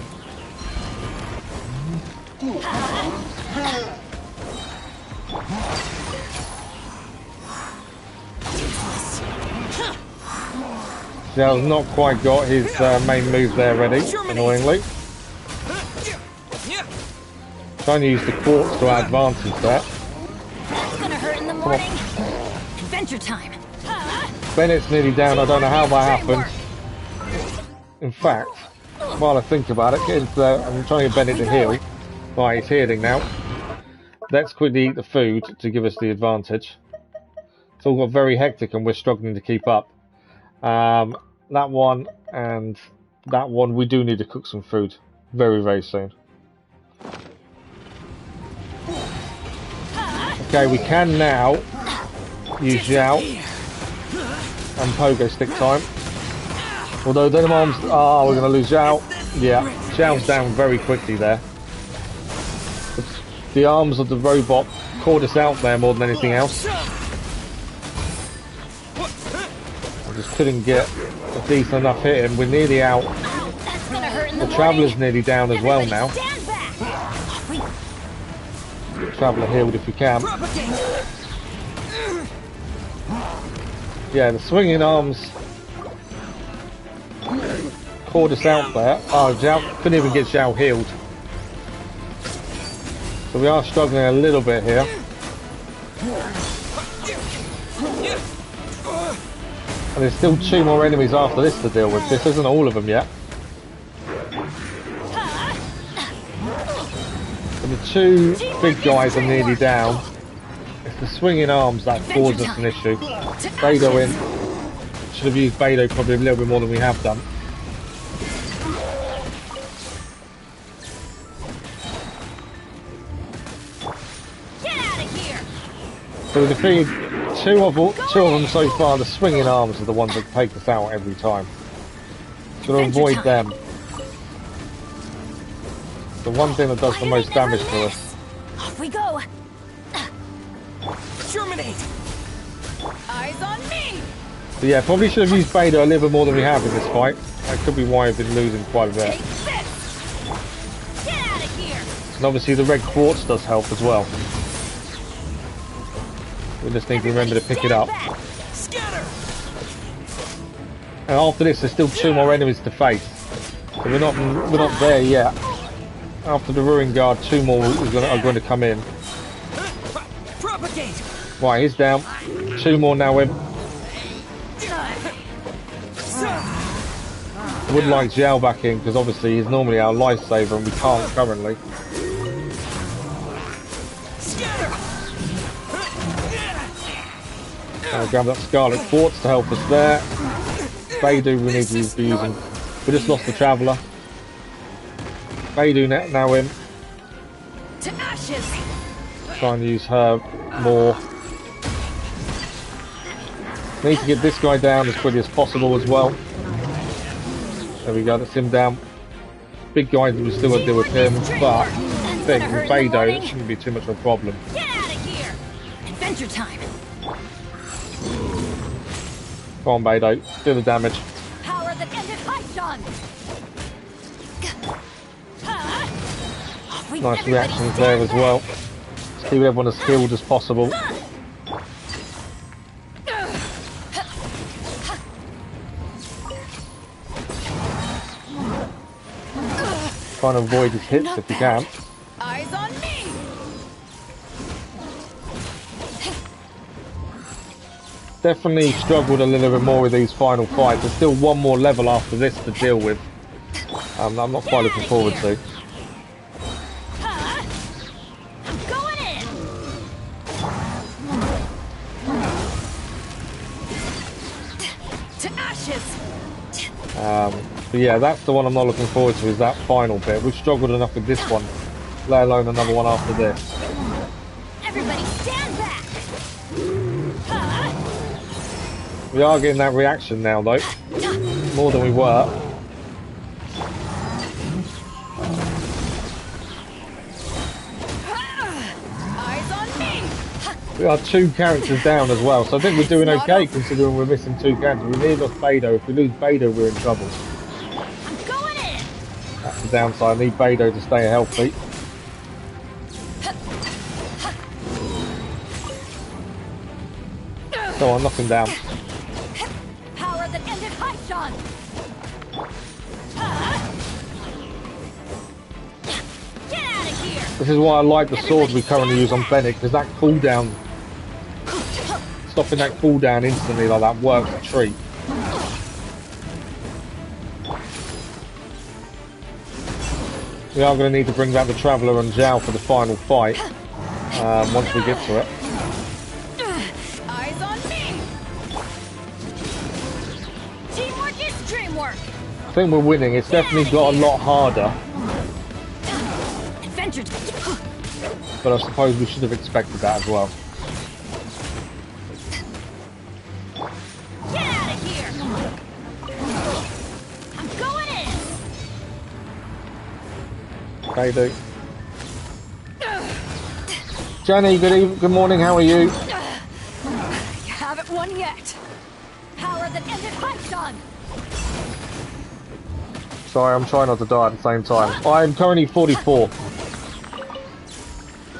Zhao's not quite got his main move there ready, annoyingly. Trying to use the quartz to our advantage there. That's gonna hurt in the morning. Adventure time. Bennett's nearly down, I don't know how that happened. In fact, while I think about it, I'm trying to get Bennett to heal. Right, he's healing now. Let's quickly eat the food to give us the advantage. It's all got very hectic and we're struggling to keep up. That one and that one, we do need to cook some food very, very soon. Okay, we can now use Zhao and pogo stick time. Although them arms, we're going to lose Zhao. Yeah, Zhao's down very quickly there. The arms of the robot caught us out there more than anything else. I just couldn't get a decent enough hit in. We're nearly out. The Traveller's nearly down as well now. Get Traveller healed if we can. Yeah, the swinging arms caught us out there. Oh, Zhao couldn't even get Zhao healed. So we are struggling a little bit here. And there's still 2 more enemies after this to deal with. This isn't all of them yet. So the 2 big guys are nearly down. It's the swinging arms that causes us an issue. Beidou in. Should have used Beidou probably a little bit more than we have done. So we've defeated 2 of them so far. The swinging arms are the ones that take us out every time. So to avoid them. The one thing that does the most damage to us. Off we go. Terminate. Eyes on me. But yeah, probably should have used Beidou a little bit more than we have in this fight. That could be why I've been losing quite a bit. Take this. Get out of here. And obviously the red quartz does help as well. We just need to remember to pick it up. And after this, there's still 2 more enemies to face. So we're not there yet. After the Ruin Guard, 2 more are going to come in. Right, he's down. 2 more now in. I would like Xiao back in because obviously he's normally our lifesaver and we can't currently. Grab that Scarlet Quartz to help us there. Beidou we need to be using. We just lost the Traveller. Beidou now in. To ashes. Trying to use her more. Need to get this guy down as quickly as possible as well. There we go, that's him down. Big guy, we still got to deal with him, but I think with Beidou it shouldn't be too much of a problem. Get out of here. Adventure time. Come on, Beidou, do the damage. Power that ended Haishan. Nice reactions there as well. Just keep everyone as healed as possible. Trying to avoid his hits if you can. Eyes on me. Definitely struggled a little bit more with these final fights. There's still 1 more level after this to deal with. I'm not quite looking forward to. I'm going in. To ashes. But yeah, that's the one I'm not looking forward to, is that final bit. We've struggled enough with this one, let alone another one after this. Everybody stand back. We are getting that reaction now though, more than we were. Eyes on me. We are 2 characters down as well, so I think we're doing okay considering we're missing 2 characters. We need lost Beidou. If we lose Beidou, we're in trouble. I'm going in. That's the downside. I need Beidou to stay healthy. Go on, knock him down. Power that ended Haishan. Get out of here. This is why I like the sword we currently use on Bennett, because that cooldown, stopping that cooldown instantly like that works a treat. We are going to need to bring back the Traveller and Zhao for the final fight, once we get to it. Eyes on me. Teamwork is dreamwork. I think we're winning. It's definitely got a lot harder, Adventure. but I suppose we should have expected that as well. Get out of here. I'm going in. Beidou. Jenny, good morning, how are you? You haven't won yet. Power that ended Haishan. Sorry, I'm trying not to die at the same time. I'm currently 44.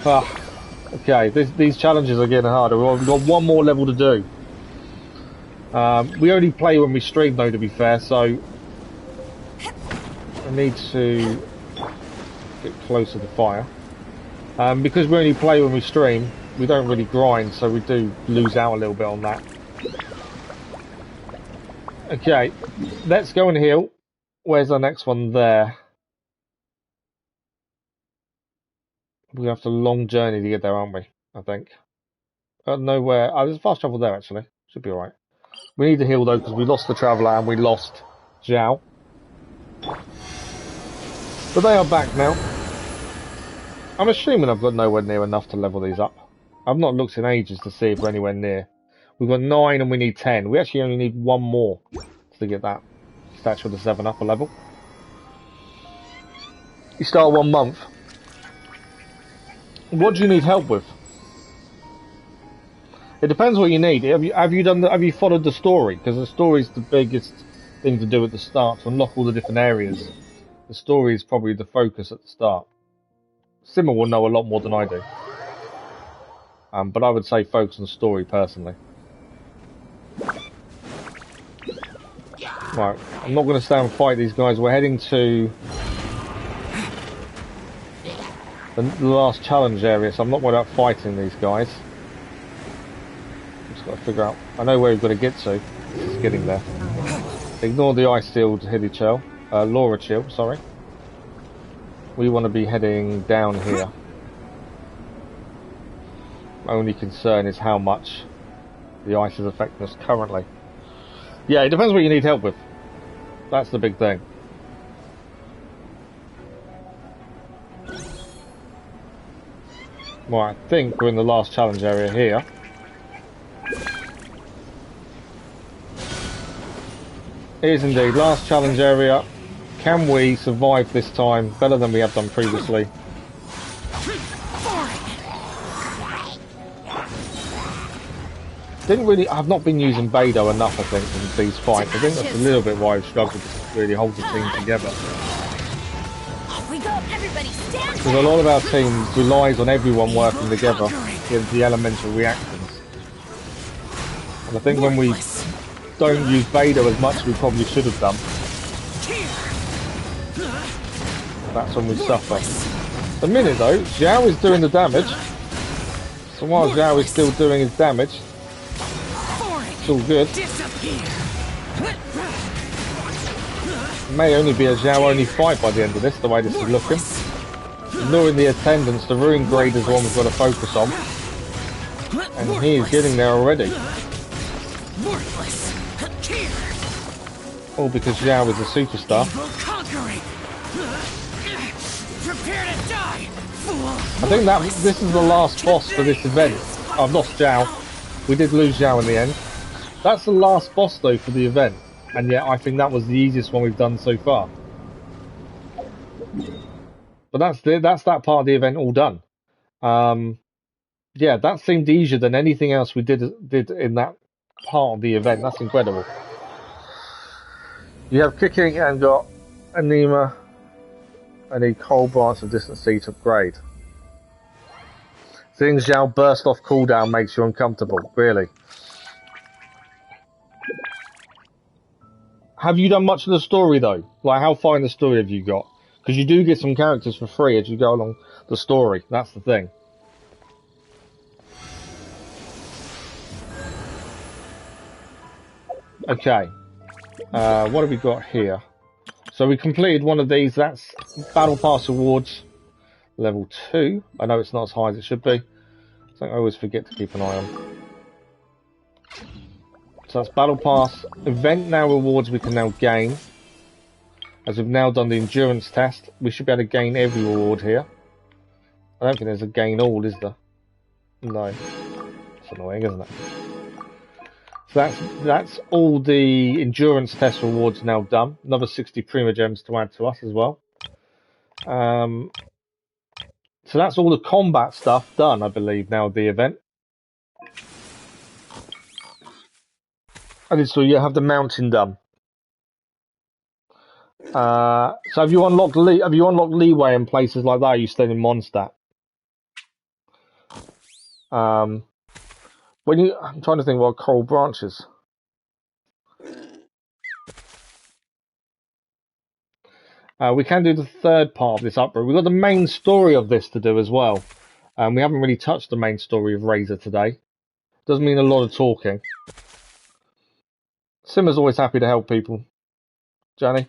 Okay, these challenges are getting harder. We've got 1 more level to do. We only play when we stream though, to be fair, so I need to get closer to fire. Because we only play when we stream, we don't really grind, so we do lose out a little bit on that. Okay, let's go and heal. Where's our next one? There. We have a long journey to get there, aren't we? I think. Nowhere. Oh, there's fast travel there, actually. Should be alright. We need to heal, though, because we lost the Traveller and we lost Zhao. But they are back now. I'm assuming I've got nowhere near enough to level these up. I've not looked in ages to see if we're anywhere near. We've got 9 and we need 10. We actually only need 1 more to get that Statue of the 7 up a level. You start 1 month. What do you need help with? It depends what you need. Have you followed the story? Because the story is the biggest thing to do at the start to unlock all the different areas. The story is probably the focus at the start. Simmer will know a lot more than I do. But I would say focus on the story personally. Right, I'm not going to stay and fight these guys. We're heading to the last challenge area, so I'm not worried about fighting these guys. Just got to figure out. I know where we've got to get to. Just getting there. Ignore the ice shield, Laura Chill. Sorry. We want to be heading down here. My only concern is how much the ice is affecting us currently. Yeah, it depends what you need help with. That's the big thing. Well, I think we're in the last challenge area here. It is indeed, last challenge area. Can we survive this time better than we have done previously? I've not been using Beidou enough, I think, in these fights. I think that's a little bit why I've struggled to really hold the team together. Because a lot of our team relies on everyone working together with the elemental reactions. And I think when we don't use Beidou as much as we probably should have done, that's when we suffer. At the minute though, Zhao is doing the damage. So while Zhao is still doing his damage, it's all good. It may only be a Zhao only fight by the end of this, the way this is looking. Ignoring the attendance, the Ruin Grade is one we've got to focus on. And he is getting there already. All because Zhao is a superstar. I think that this is the last boss for this event. I've lost Zhao. We did lose Zhao in the end. That's the last boss though for the event. And yet I think that was the easiest one we've done so far. But that's that part of the event all done. Yeah, that seemed easier than anything else we did in that part of the event. That's incredible. You have kicking and got Anima and a cold blast of distant sea to upgrade. Seeing Zhao burst off cooldown makes you uncomfortable, really. Have you done much of the story though? Like how far in the story have you got? Because you do get some characters for free as you go along the story. That's the thing. Okay. What have we got here? So we completed one of these. That's Battle Pass Awards. Level 2. I know it's not as high as it should be. So I always forget to keep an eye on. So that's Battle Pass. Event now rewards we can now gain. As we've now done the endurance test, we should be able to gain every reward here. I don't think there's a gain all, is there? No. It's annoying, isn't it? So that's all the endurance test rewards now done. Another 60 Prima Gems to add to us as well. So that's all the combat stuff done, I believe, now at the event. And so you have the mountain done. So have you unlocked leeway in places like that? Are you staying in Mondstadt? I'm trying to think what Coral Branch is. We can do the third part of this upgrade. We've got the main story of this to do as well. We haven't really touched the main story of Razor today. Doesn't mean a lot of talking. Simmer's always happy to help people. Johnny?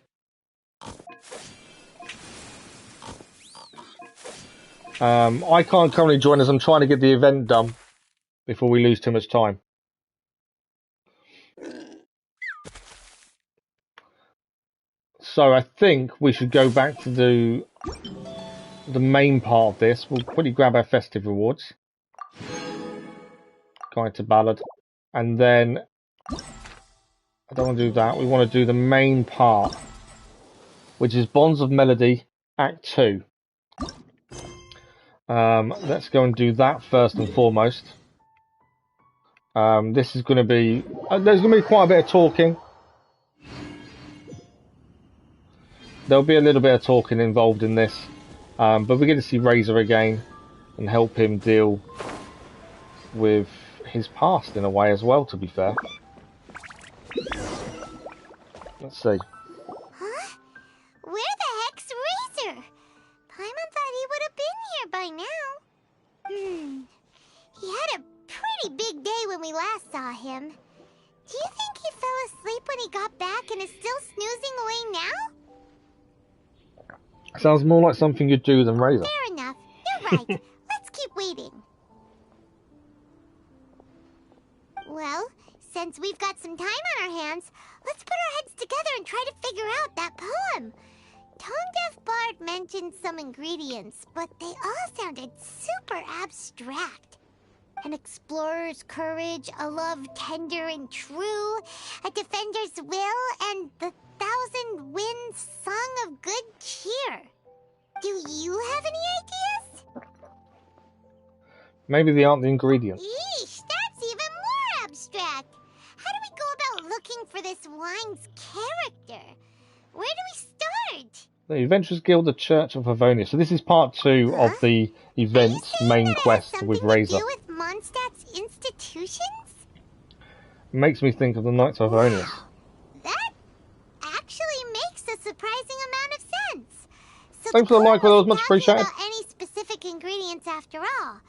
I can't currently join us. I'm trying to get the event done before we lose too much time. So I think we should go back to do the main part of this. We'll quickly grab our festive rewards. Guide to Ballad. And then I don't want to do that. We want to do the main part, which is Bonds of Melody, Act 2. Let's go and do that first and foremost. This is going to be... there's going to be quite a bit of talking. There'll be a little bit of talking involved in this. But we're going to see Razor again and help him deal with his past in a way as well, to be fair. Let's see. Huh? Where the heck's Razor? Paimon thought he would have been here by now. He had a pretty big day when we last saw him. Do you think he fell asleep when he got back and is still snoozing away now? Sounds more like something you'd do than Razor. Fair enough. You're right. Let's keep waiting. Well, since we've got some time on our hands, let's put our heads together and try to figure out that poem. Tone-deaf Bard mentioned some ingredients, but they all sounded super abstract. An explorer's courage, a love tender and true, a defender's will, and the 1,000 winds song of good cheer. Do you have any ideas? Maybe they aren't the ingredients. Yeesh, that's even more abstract. How do we go about looking for this wine's character? Where do we start? The Adventurers Guild, the Church of Havonia. So this is part 2 of the event's main quest with Razor. To do with Mondstadt's institutions? Makes me think of the Knights of Havonia. Wow. That actually makes a surprising amount of sense. So Thanks for the like, well, that was much appreciated. About any specific ingredients after all.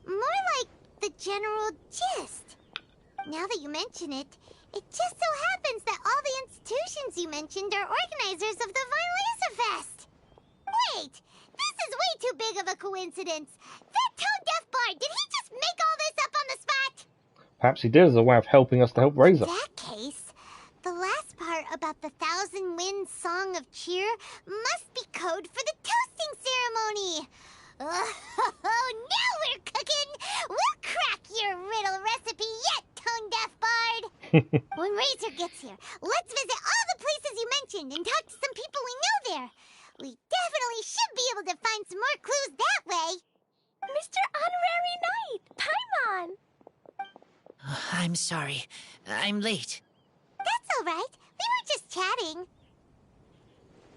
More like the general gist. Now that you mention it, it just so happens that all the institutions you mentioned are organizers of the Valhalla Fest. Wait, this is way too big of a coincidence. That tone-deaf bard, did he just make all this up on the spot? Perhaps he did as a way of helping us to help Razor. In that case, the last part about the 1,000 winds song of cheer must be code for the toasting ceremony. Oh, now we're cooking! We'll crack your riddle recipe yet, tone-deaf bard! When Razor gets here, let's visit all the places you mentioned and talk to some people we know there. We definitely should be able to find some more clues that way. Mr. Honorary Knight, Paimon! I'm sorry. I'm late. That's all right. We were just chatting.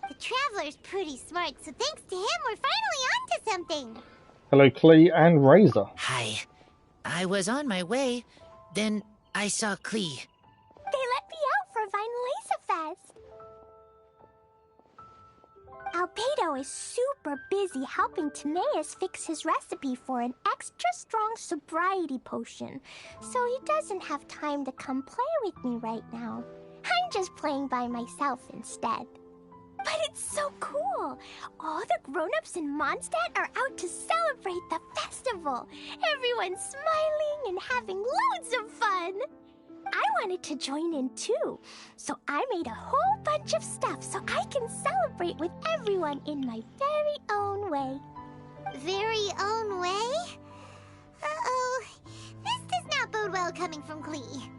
The Traveler's pretty smart, so thanks to him, we're finally onto something. Hello, Klee and Razor. Hi. I was on my way, then I saw Klee. They let me out for Valhalla Fest. Albedo is super busy helping Timaeus fix his recipe for an extra strong sobriety potion, so he doesn't have time to come play with me right now. I'm just playing by myself instead. But it's so cool! All the grown-ups in Mondstadt are out to celebrate the festival. Everyone's smiling and having loads of fun. I wanted to join in too, so I made a whole bunch of stuff so I can celebrate with everyone in my very own way. Very own way? Uh-oh. This does not bode well coming from Klee.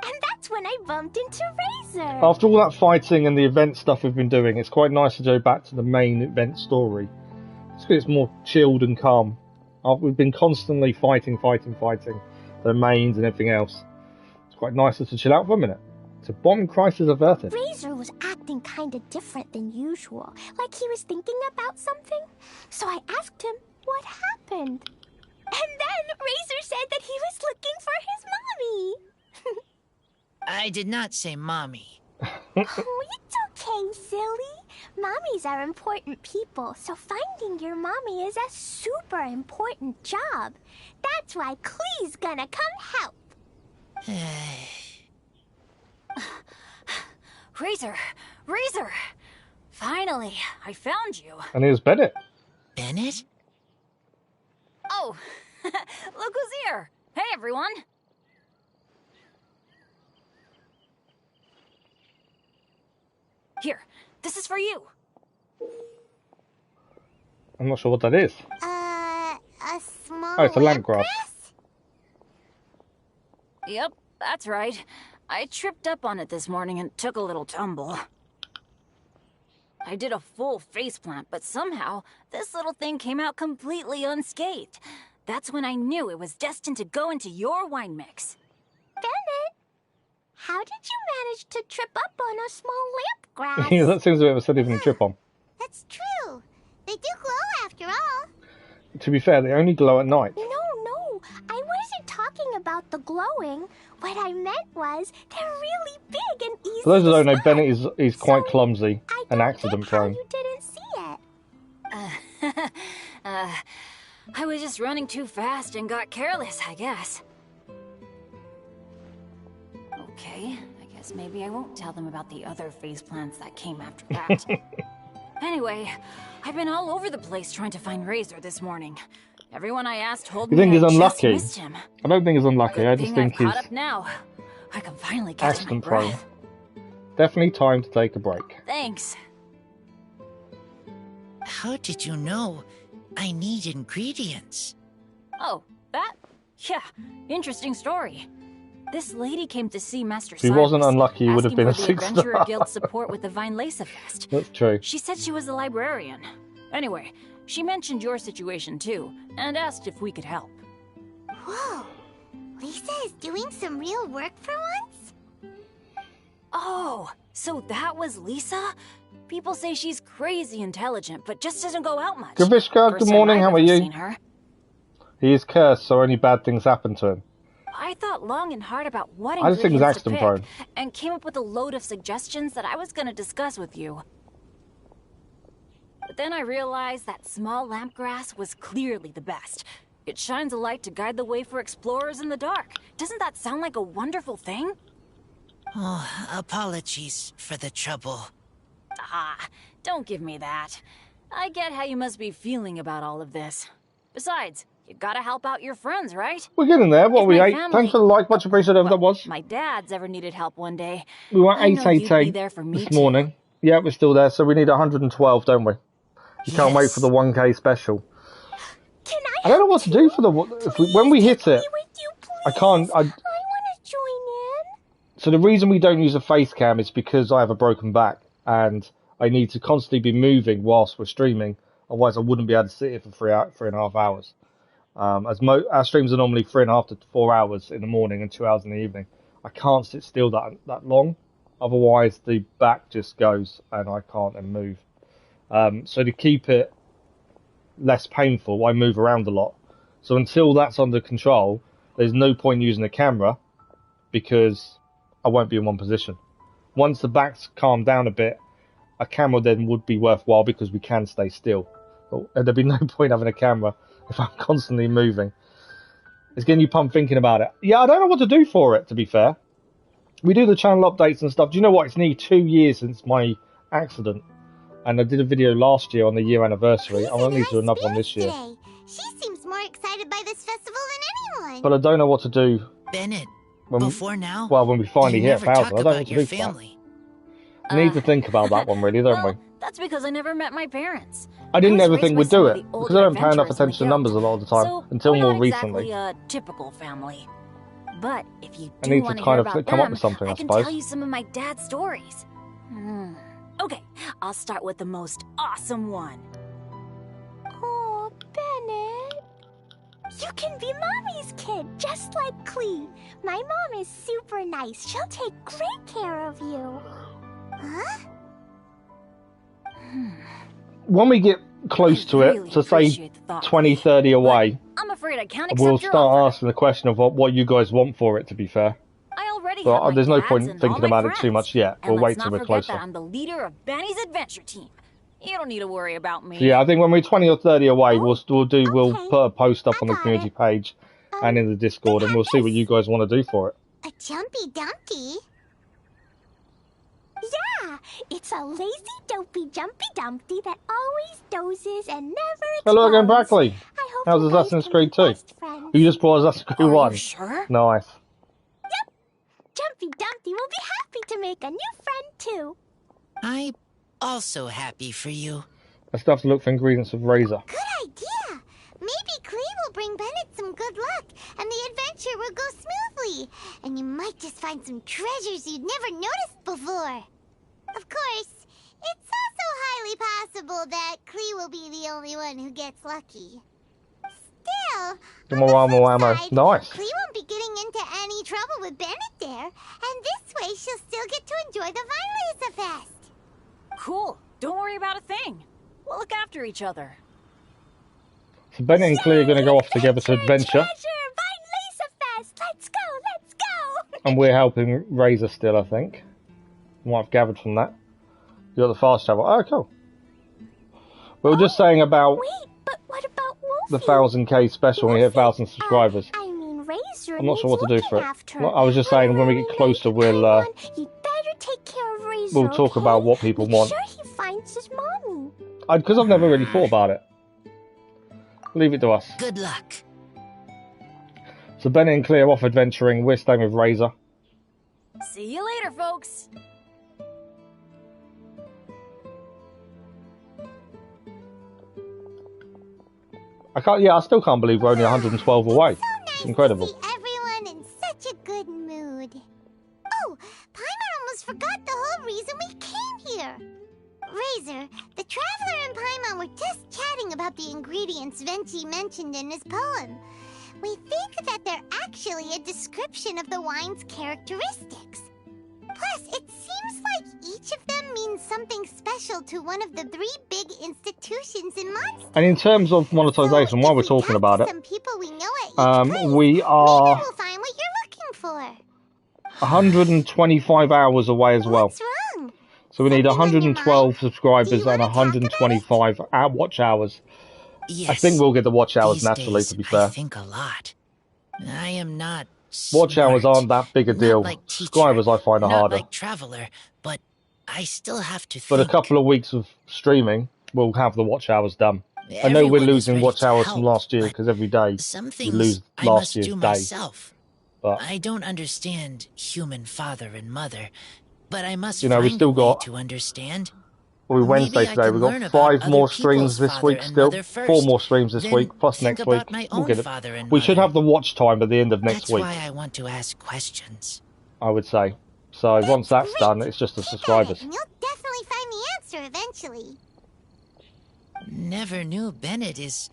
And that's when I bumped into Razor. After all that fighting and the event stuff we've been doing, it's quite nice to go back to the main event story. It's more chilled and calm. We've been constantly fighting. The mains and everything else. It's quite nice to chill out for a minute. So bomb crisis averted. Razor was acting kinda different than usual, like he was thinking about something. So I asked him what happened. And then Razor said that he was looking for his mommy. I did not say mommy. Oh, it's okay, silly. Mommies are important people, so finding your mommy is a super important job. That's why Klee's gonna come help. Razor! Razor! Finally, I found you. And here's Bennett. Bennett? Oh, look who's here. Hey, everyone. Here, this is for you. I'm not sure what that is. A small Oh, it's a lampgrass. Yep, that's right. I tripped up on it this morning and took a little tumble. I did a full faceplant, but somehow this little thing came out completely unscathed. That's when I knew it was destined to go into your wine mix. Bennett, how did you manage to trip up on a small lamp grass? Yeah, that seems a bit of a silly thing to trip on. That's true. They do glow after all. To be fair, they only glow at night. No, I wasn't talking about the glowing. What I meant was they're really big and easy For those who to don't know, spot. Bennett is quite clumsy I and don't accident get how prone. you didn't see it. I was just running too fast and got careless, I guess. Okay, I guess maybe I won't tell them about the other faceplants that came after that. Anyway, I've been all over the place trying to find Razor this morning. Everyone I asked told You me think he's I just unlucky? missed him. I don't think he's unlucky. Good I just thing think I'm he's caught up now. I can finally catch my accident prone. breath. Definitely time to take a break. Thanks. How did you know I need ingredients? Oh, that? Yeah, interesting story. This lady came to see Master If he wasn't Cyrus, unlucky, he would have asking been a for the Adventurer 6-star. Guild support with the Vine Lesa Fest. That's true. She said she was a librarian. Anyway, she mentioned your situation too, and asked if we could help. Whoa. Lisa is doing some real work for once? Oh, so that was Lisa? People say she's crazy intelligent, but just doesn't go out much. Gavishka, First good time morning, I've how are ever you? seen her. He is cursed, so only bad things happen to him. I thought long and hard about what I just think he's ingredients to accident pick, prone. and came up with a load of suggestions that I was going to discuss with you. But then I realized that small lampgrass was clearly the best. It shines a light to guide the way for explorers in the dark. Doesn't that sound like a wonderful thing? Oh, apologies for the trouble. Ah, don't give me that. I get how you must be feeling about all of this. Besides, you gotta help out your friends, right? We're getting there. What If are we, my 8? family- Thanks for the like, much appreciated. Well, That was. my dad's ever needed help one day. We were I know you'd be 888 there for me this too. morning. Yeah, we're still there, so we need 112, don't we? You can't wait Yes. for the 1K special. Can I don't know what to do for the... when we hit it, With you, I please? can't... I want to join in. So the reason we don't use a face cam is because I have a broken back and I need to constantly be moving whilst we're streaming. Otherwise, I wouldn't be able to sit here for 3.5 hours. Our streams are normally 3.5 to 4 hours in the morning and 2 hours in the evening. I can't sit still that long. Otherwise, the back just goes and I can't then move. So to keep it less painful, I move around a lot. So until that's under control, there's no point using a camera because I won't be in one position. Once the back's calmed down a bit, a camera then would be worthwhile because we can stay still. But there'd be no point having a camera if I'm constantly moving. It's getting you pumped thinking about it. Yeah, I don't know what to do for it, to be fair. We do the channel updates and stuff. Do you know what? It's nearly 2 years since my accident. And I did a video last year on the year anniversary. I'm going to need to do another one this year. Today. She seems more excited by this festival than anyone. But I don't know what to do. Bennett, When, before now, well, when we finally you hit never 1,000, talk I don't know about what to your do for that. family. We need to think about that one, really, don't Well, we? that's because I never met my parents. I didn't was ever raised think by we'd some do of it the older because I don't pay enough adventurers in the attention to numbers a lot of the time So until we're more not recently. exactly a typical family. But if you I do need to want to kind hear of about come up them, with something, I I can suppose. tell you some of my dad's stories. Okay, I'll start with the most awesome one. Oh, Bennett. You can be Mommy's kid, just like Klee. My mom is super nice. She'll take great care of you. Huh? When we get close to really it, so say appreciate the thought, 20, 30 away, I'm afraid I can't we'll accept your start offer. asking the question of what you guys want for it, to be fair. I already Well, have my there's no dad's point and thinking all my about it too friends. much yet. And We'll wait let's till not we're forget closer. that I'm the leader of Benny's adventure team. You don't need to worry about me. So yeah, I think when we're 20 or 30 away, we'll put a post up on the community page and in the Discord, and we'll see what you guys want to do for it. A jumpy dumpty? Yeah, it's a lazy, dopey, jumpy dumpty that always dozes and never explodes. Hello again, Brackley. I hope How's you guys Assassin's can Creed be 2? best friends. You just brought Assassin's Creed 1. You sure? Nice. Yep. Jumpy Dumpty will be happy to make a new friend too. I'm also happy for you. I still have to look for ingredients of Razor. Good idea. Maybe Klee will bring Bennett some good luck, and the adventure will go smoothly. And you might just find some treasures you'd never noticed before. Of course, it's also highly possible that Klee will be the only one who gets lucky. Still, More ammo. Nice. Klee won't be getting into any trouble with Bennett there, and this way she'll still get to enjoy the Valhalla Fest. Cool. Don't worry about a thing. We'll look after each other. So Bennett and Klee are going to go off together to adventure. Let's go. And we're helping Razor still, I think. From what I've gathered from that. You got the fast travel. Oh, cool. We were just saying about Wait, but what about Wolfie? the 1000k special when we hit 1000 subscribers. I mean, Razor I'm not sure what to do for it. after. Well, I was just saying when we get closer, we'll You'd better take care of Razor, we'll talk about what people Make want. sure he finds his mommy. Because I've never really thought about it. Leave it to us. Good luck. So Bennett and Klee are off adventuring. We're staying with Razor. See you later, folks. I still can't believe we're only 112 away. It's incredible. To see everyone in such a good mood. Oh, Paimon almost forgot the whole reason we came here. Razor, the Traveler and Paimon were just chatting about the ingredients Venti mentioned in his poem. We think that they're actually a description of the wine's characteristics. Plus, it seems like each of them means something special to one of the 3 big institutions in Mondstadt. And in terms of monetization, while we're talking about it, some people we know at each place, we are maybe we'll find what you're looking for. 125 hours away as well. What's wrong? So we need Something on your 112 mind? subscribers Do you and wanna talk about 125 watch hours. Yes. I think we'll get the watch hours These naturally, days, to be I fair. think a lot. I am not Watch hours smart. aren't that big a Not deal. like teacher, Subscribers I find are not harder. like Traveler, but I still have to But think. a couple of weeks of streaming, we'll have the watch hours done. I know we're Everyone is losing ready watch to hours help, from last year but because every day some we things lose I last must year's do day. myself. But I don't understand human father and mother, but I must You know, we find still a way got- to understand. we're Wednesday Maybe I today. can We've learn got about 5 other more people's streams this father week and still. mother 4 first, more streams this then week, plus think next about week. my We'll own get it. father and We should mother. have the watch time at the end of next That's week, why I want to ask questions. I would say. So once that's great. done, it's just the Keep at it, subscribers. and you'll definitely find the answer eventually. Never knew Bennett is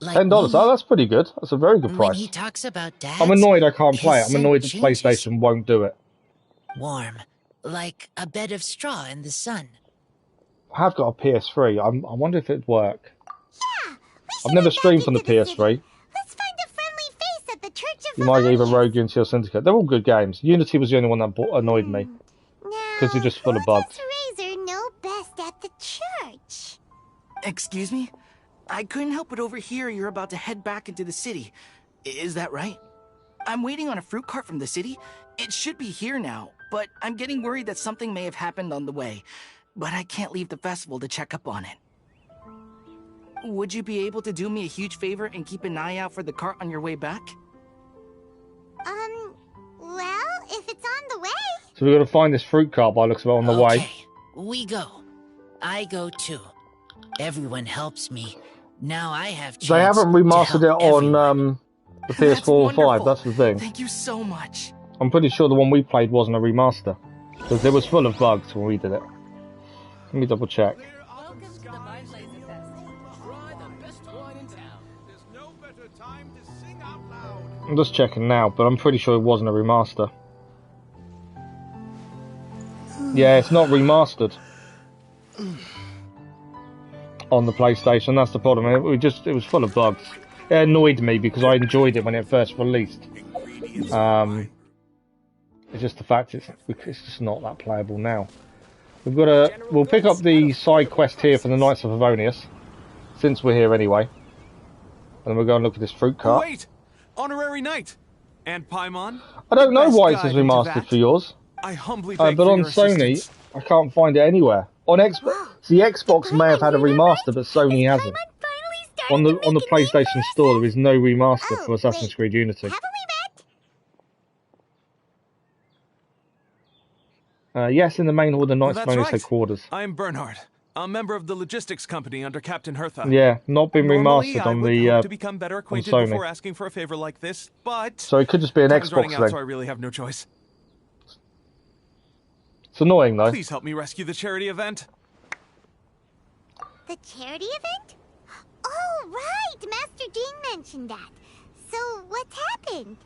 like $10. me. Oh, that's pretty good. That's a very good When price. he talks about dads, I'm annoyed I can't play it. his I'm annoyed that scent changes. PlayStation won't do it. Warm, like a bed of straw in the sun. I have got a PS3. I wonder if it'd work. Yeah, we should I've never head back streamed from the into city. PS3. Let's find a friendly face at the Church of You might get either Valhalla. Rogue Unity or Syndicate. They're all good games. Unity was the only one that annoyed me. Because you're just full of bugs. Razor know best at the church? Excuse me? I couldn't help but overhear you're about to head back into the city. Is that right? I'm waiting on a fruit cart from the city. It should be here now, but I'm getting worried that something may have happened on the way. But I can't leave the festival to check up on it. Would you be able to do me a huge favor and keep an eye out for the cart on your way back? Well, if it's on the way. So we've got to find this fruit cart by the looks of it on the way. Okay, we go. I go too. Everyone helps me. Now I have chance They haven't remastered to it help on everyone. the That's PS4 or 5. wonderful. That's the thing. Thank you so much. I'm pretty sure the one we played wasn't a remaster. Because it was full of bugs when we did it. Let me double check. Welcome to the Valhalla Fest. Try the best wine in town. There's no better time to sing out loud. I'm just checking now, but I'm pretty sure it wasn't a remaster. Yeah, it's not remastered on the PlayStation. That's the problem. It was full of bugs. It annoyed me because I enjoyed it when it first released. It's just the fact it's just not that playable now. We've got to. We'll pick up the side quest here for the Knights of Favonius, since we're here anyway. And then we'll go and look at this fruit cart. Wait! Honorary Knight! And Paimon? I don't know best why it says guide into remastered that. for yours. I humbly beg But for on your Sony, assistance. I can't find it anywhere. On Xbox, the Xbox may have had a remaster, but Sony hasn't. On the PlayStation Store, there is no remaster for Assassin's Creed Unity. Yes, in the main hall, the Knights of That's Favonius right. headquarters. I'm Bernhard, a member of the logistics company under Captain Hertha. Yeah, not been Normally, remastered I on would the hope to become better acquainted Sony. before asking for a favor like this, but So it could just be an time's Xbox running out, thing. so I really have no choice. It's annoying though. Please help me rescue the charity event. The charity event? Oh, right! Master Jean mentioned that. So, what's happened?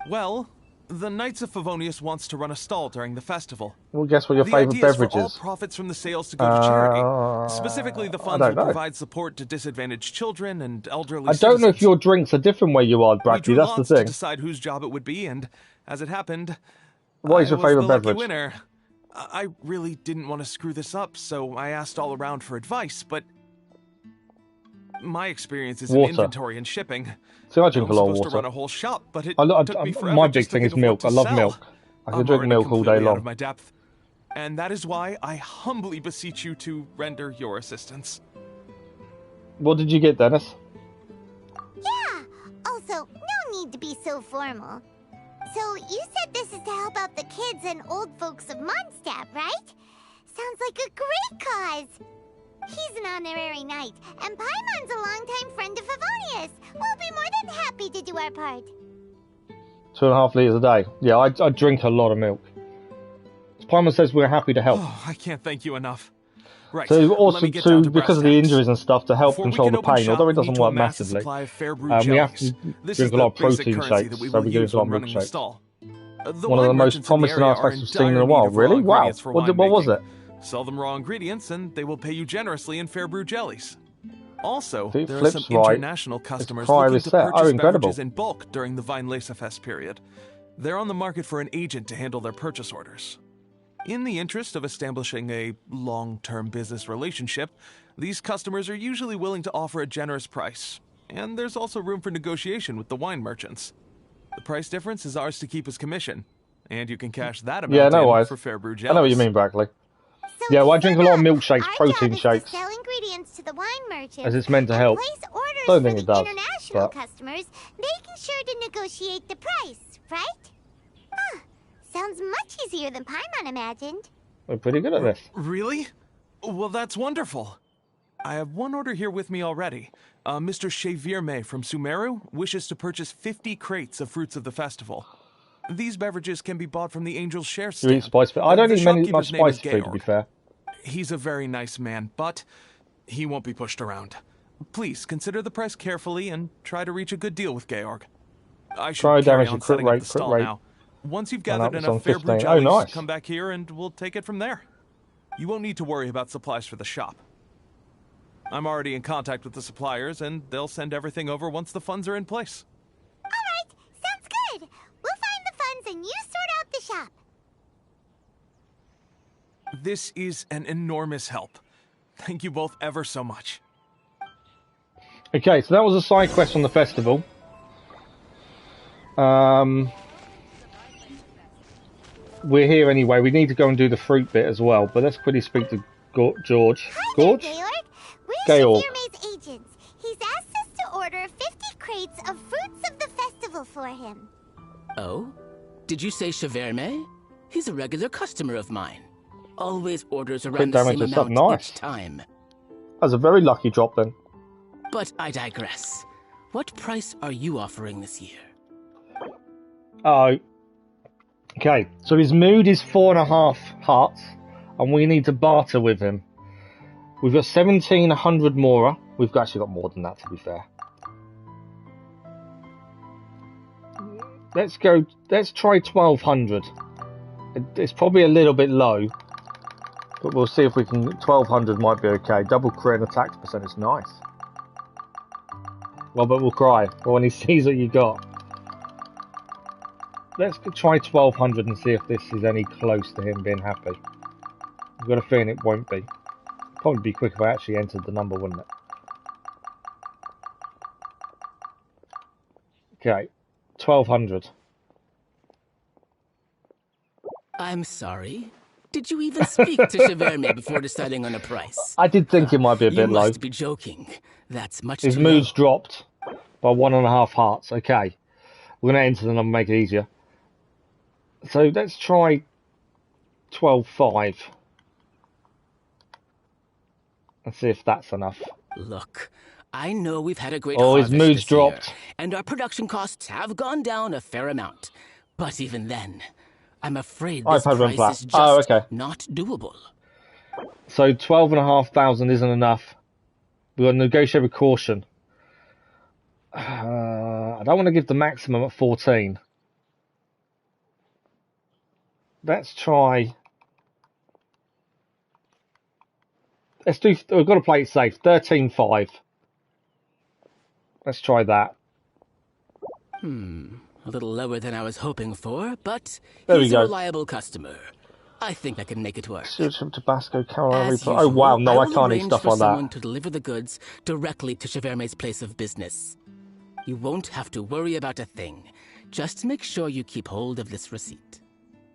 Well, the Knights of Favonius wants to run a stall during the festival. Well, guess what your The favourite idea is beverage for all is? profits from the sales to go to charity. Specifically, the funds don't will know. provide support to disadvantaged children and elderly I don't know if citizens. your drinks are different where you are, We Bradley. drew That's the lots to thing. decide whose job it would be, and as it happened, What is I your was favourite the lucky beverage? winner. I really didn't want to screw this up, so I asked all around for advice, but my experience is in Water. inventory and shipping. See, I drink a I'm lot of supposed to water. run a whole shop, but it I took me forever my big just to thing is think of milk. what I to love sell. milk. I can I'm drink already milk all day completely out long. of my depth, and that is why I humbly beseech you to render your assistance. What did you get, Dennis? Yeah! Also, no need to be so formal. So, you said this is to help out the kids and old folks of Mondstadt, right? Sounds like a great cause! He's an honorary knight, and Paimon's a longtime friend of Favonius. We'll be more than happy to do our part. 2.5 litres a day. Yeah, I drink a lot of milk. Paimon says we're happy to help. Oh, I can't thank you enough. Right. So let also me get down to brass because of the tacks. injuries and stuff to help Before we control can the open pain, shop, although it we doesn't need to work amass a massively. supply of fair brew We have to jellies. This drink is a lot of the basic protein currency shakes, that we so will we do use a lot when of running the milkshakes. stall. The One of the wine most merchants in promising area are artifacts in we've seen in dire a while. need of raw Really? Wow. ingredients for What was winemaking. it? Sell them raw ingredients and they will pay you generously in fair brew jellies. Also, If it there are some flips right, international its customers prior looking is to set. purchase Oh, incredible. beverages in bulk during the Weinlesefest period. They're on the market for an agent to handle their purchase orders. In the interest of establishing a long-term business relationship, these customers are usually willing to offer a generous price, and there's also room for negotiation with the wine merchants. The price difference is ours to keep as commission, and you can cash that amount in for fair brew jellies. I know what you mean, Bradley. So Yeah, well, I drink a lot of milkshakes, our protein job is shakes, to sell ingredients to the wine merchants as it's meant to and help. place orders Don't for think the it does, international but- customers, making sure to negotiate the price, right? Huh. Sounds much easier than Paimon imagined. We're pretty good at this. Really? Well, that's wonderful. I have one order here with me already. Mr. Chevirme from Sumeru wishes to purchase 50 crates of fruits of the festival. These beverages can be bought from the Angel's Share You stand. eat spicy food. I don't The eat much shopkeeper's name is spicy food, to be Georg. fair. He's a very nice man, but he won't be pushed around. Please consider the price carefully and try to reach a good deal with Georg. I should Try carry damage on to crit setting up rate, the crit stall rate. now. Once you've And that gathered was enough on fair brew 15. Oh, jellies, nice. come back here and we'll take it from there. You won't need to worry about supplies for the shop. I'm already in contact with the suppliers, and they'll send everything over once the funds are in place. All right, sounds good. We'll find the funds and you sort out the shop. This is an enormous help. Thank you both ever so much. Okay, so that was a side quest on the festival. We're here anyway. We need to go and do the fruit bit as well, but let's quickly speak to George. Hi George? there, Georg. We're Georg. Chevirme's agents. He's asked us to order 50 crates of fruits of the festival for him. Oh? Did you say Chevirme? He's a regular customer of mine. Always orders around the damage same is up, amount nice. each time. That's a very lucky drop then. But I digress. What price are you offering this year? Oh. Okay, so his mood is 4.5 hearts, and we need to barter with him. We've got 1,700 Mora. We've actually got more than that, to be fair. Let's try 1,200. It's probably a little bit low, but we'll see if we can. 1,200 might be okay. Double crit and attack percentage, nice. Robert will cry when he sees what you got. Let's try 1,200 and see if this is any close to him being happy. I've got a feeling it won't be. Probably be quick if I actually entered the number, wouldn't it? Okay, 1200. I'm sorry. Did you even speak to Cheverme before deciding on a price? I did think it might be a bit low. You must be joking. That's much His too mood's low. dropped by 1.5 hearts. Okay, we're going to enter the number, make it easier. So let's try 12.5. Let's see if that's enough. Look, I know we've had a great his harvest mood's this dropped. year, and our production costs have gone down a fair amount. But even then, I'm afraid this price is just not doable. So 12,500 isn't enough. We've got to negotiate with caution. I don't want to give the maximum at 14. Let's try. Let's do. We've got to play it safe. 13.5. Let's try that. A little lower than I was hoping for, but there he's a reliable customer. I think I can make it work. Tabasco, Carolina. Usual, wow, no, I can't eat stuff for like someone that. to deliver the goods directly to Cheverme's place of business. You won't have to worry about a thing. Just make sure you keep hold of this receipt.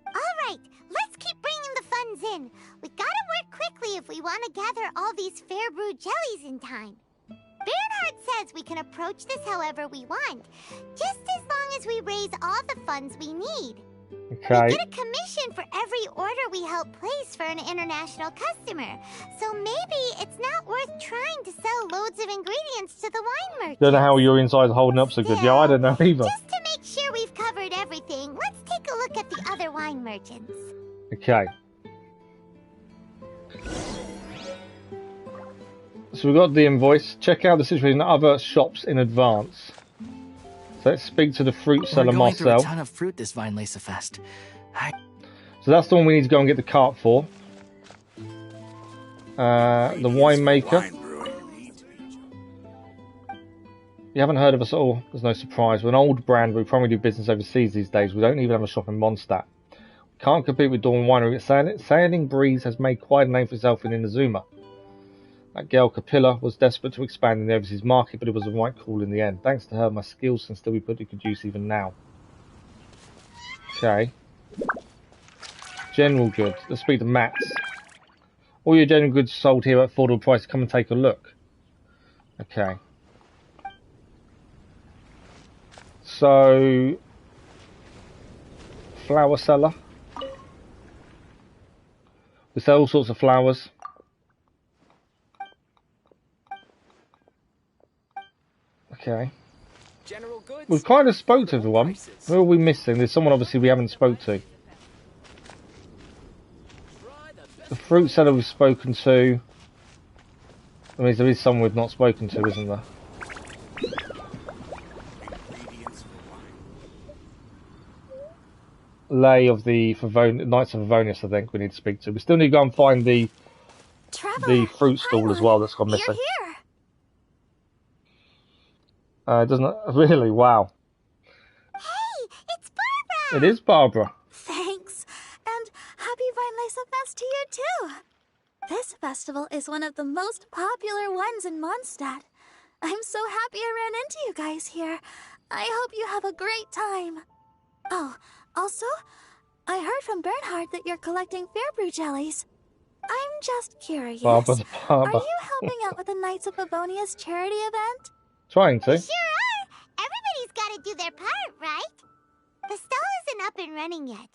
All right, let's keep bringing the funds in. We gotta work quickly if we want to gather all these fair brew jellies in time. Bernhard says we can approach this however we want, just as long as we raise all the funds we need. Okay. We get a commission for every order we help place for an international customer, so maybe it's not worth trying to sell loads of ingredients to the wine merchants. Don't know how your inside's holding up so good. Yeah, I don't know either. Just to make sure we've covered everything, let's take a look at the other wine merchants. Okay. So we've got the invoice. Check out the situation at other shops in advance. So let's speak to the fruit seller We're going Marcel. through a ton of fruit this Vine Lacer Fest. So that's the one we need to go and get the cart for. The winemaker. You haven't heard of us at all. There's no surprise. We're an old brand. We primarily do business overseas these days. We don't even have a shop in Mondstadt. We can't compete with Dawn Winery. Sailing Breeze has made quite a name for itself in Inazuma. That girl Capilla was desperate to expand in the overseas market, but it was the right call in the end. Thanks to her, my skills can still be put to good use even now. Okay. General goods. Let's speak to Mats. All your general goods sold here at affordable price. Come and take a look. Okay. So, flower seller. We sell all sorts of flowers. Okay. We've kind of spoke to everyone. Who are we missing? There's someone obviously we haven't spoke to. The fruit seller we've spoken to. I mean, there is someone we've not spoken to, isn't there? Lay of the Knights of Favonius, I think we need to speak to. We still need to go and find the fruit stall as well that's gone missing. You're here. Doesn't really? Wow. Hey, it's Barbara. It is Barbara. Thanks, and happy Vine Lacer Fest to you too. This festival is one of the most popular ones in Mondstadt. I'm so happy I ran into you guys here. I hope you have a great time. Oh, also, I heard from Bernhard that you're collecting Fairbrew jellies. I'm just curious. Barbara. Are you helping out with the Knights of Favonius charity event? Trying to. We sure are. Everybody's got to do their part, right? The stall isn't up and running yet.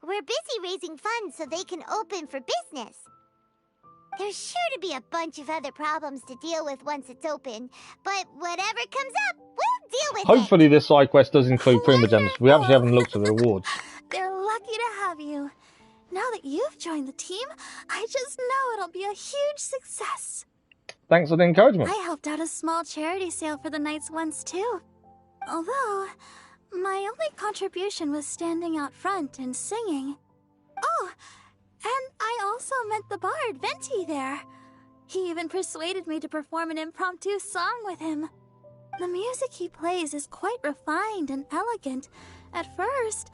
We're busy raising funds so they can open for business. There's sure to be a bunch of other problems to deal with once it's open, but whatever comes up, we'll deal with it. Hopefully this side quest does include Prima Gems. We actually haven't looked at the rewards. They're lucky to have you. Now that you've joined the team, I just know it'll be a huge success. Thanks for the encouragement. I helped out a small charity sale for the Knights once too. Although, my only contribution was standing out front and singing. Oh, and I also met the bard, Venti, there. He even persuaded me to perform an impromptu song with him. The music he plays is quite refined and elegant. At first,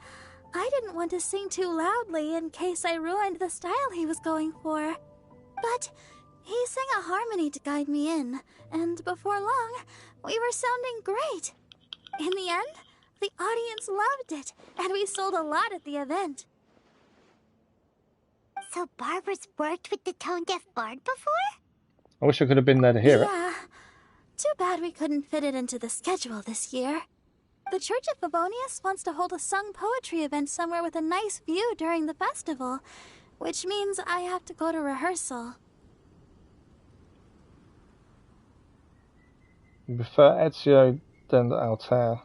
I didn't want to sing too loudly in case I ruined the style he was going for. But he sang a harmony to guide me in, and before long, we were sounding great. In the end, the audience loved it, and we sold a lot at the event. So Barbara's worked with the tone-deaf bard before? I wish I could have been there to hear it. Yeah. Too bad we couldn't fit it into the schedule this year. The Church of Favonius wants to hold a sung poetry event somewhere with a nice view during the festival, which means I have to go to rehearsal. You prefer Ezio than Altair?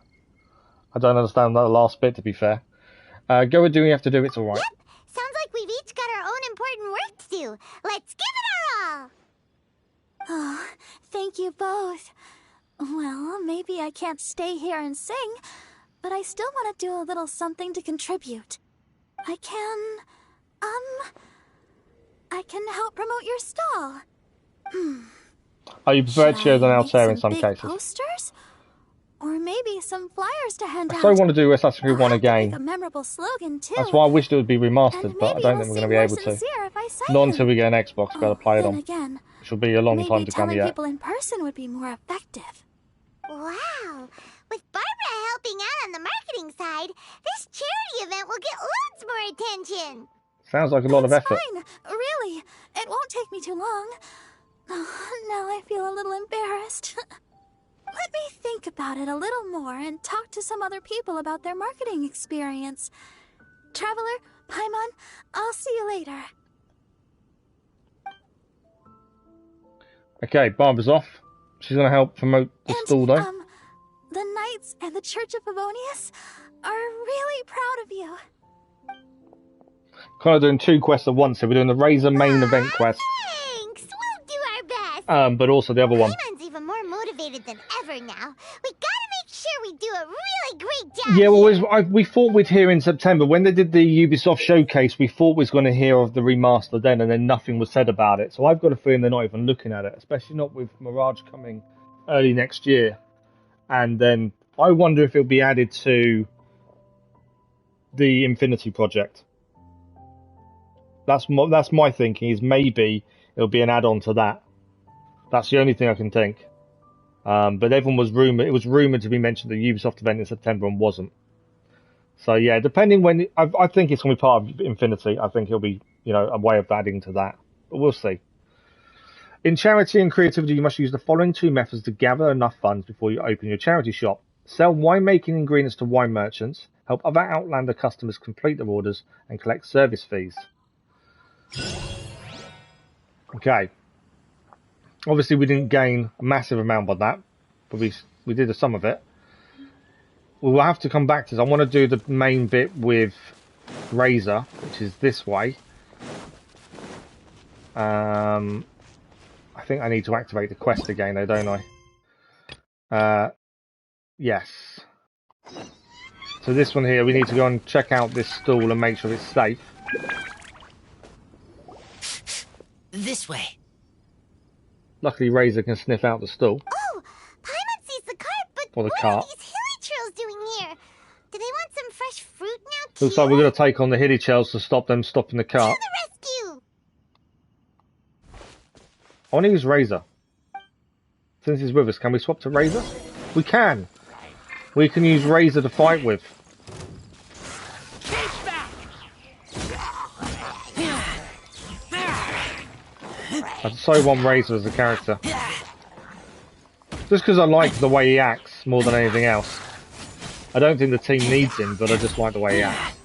I don't understand that last bit, to be fair. Go and do what you have to do, it's alright. Yep, sounds like we've each got our own important work to do. Let's give it our all! Oh, thank you both. Well, maybe I can't stay here and sing, but I still want to do a little something to contribute. I can help promote your stall. Oh, you prefer Ezio than Altair in some cases. Posters? Or maybe some flyers to hand out. I still want to do Assassin's Creed 1 again. A memorable slogan too. That's why I wished it would be remastered, but I don't think we're going to be able to. Not until we get an Xbox to be able to play it on. Again, which will be a long time to come yet. Maybe telling people in person would be more effective. Wow! With Barbara helping out on the marketing side, this charity event will get loads more attention! Sounds like a lot of effort. Fine, really. It won't take me too long. Oh, now I feel a little embarrassed. Let me think about it a little more and talk to some other people about their marketing experience. Traveler, Paimon, I'll see you later. Okay, Barbara's off. She's going to help promote the stall, though. The Knights and the Church of Favonius are really proud of you. Kind of doing two quests at once. So we're doing the Razor main event quest. Thanks! We'll do our best! But also the other one. Paimon's even more motivated than ever now. We gotta make sure we do a really great job. Yeah, well, we thought we'd hear in September. When they did the Ubisoft showcase, we thought we was going to hear of the remaster then, and then nothing was said about it. So I've got a feeling they're not even looking at it, especially not with Mirage coming early next year. And then I wonder if it'll be added to the Infinity Project. That's my thinking, is maybe it'll be an add-on to that. That's the only thing I can think. But everyone was rumoured. It was rumoured to be mentioned at the Ubisoft event in September and wasn't. So yeah, depending when I think it's going to be part of Infinity. I think it'll be a way of adding to that. But we'll see. In charity and creativity, you must use the following two methods to gather enough funds before you open your charity shop. Sell winemaking ingredients to wine merchants, help other Outlander customers complete their orders, and collect service fees. Okay. Obviously, we didn't gain a massive amount by that, but we did some of it. We will have to come back to this. I want to do the main bit with Razor, which is this way. I think I need to activate the quest again, though, don't I? Yes. So this one here, we need to go and check out this stall and make sure it's safe. This way. Luckily, Razor can sniff out the stall. Oh, Paimon sees the cart, but or the what cart. are these hilly trails doing here? Do they want some fresh fruit now, Looks like we're going to take on the hilly trails to stop them stopping the cart. To the rescue! I want to use Razor. Since he's with us, can we swap to Razor? We can! We can use Razor to fight with. I so want Razor as a character. Just because I like the way he acts more than anything else. I don't think the team needs him, but I just like the way he acts.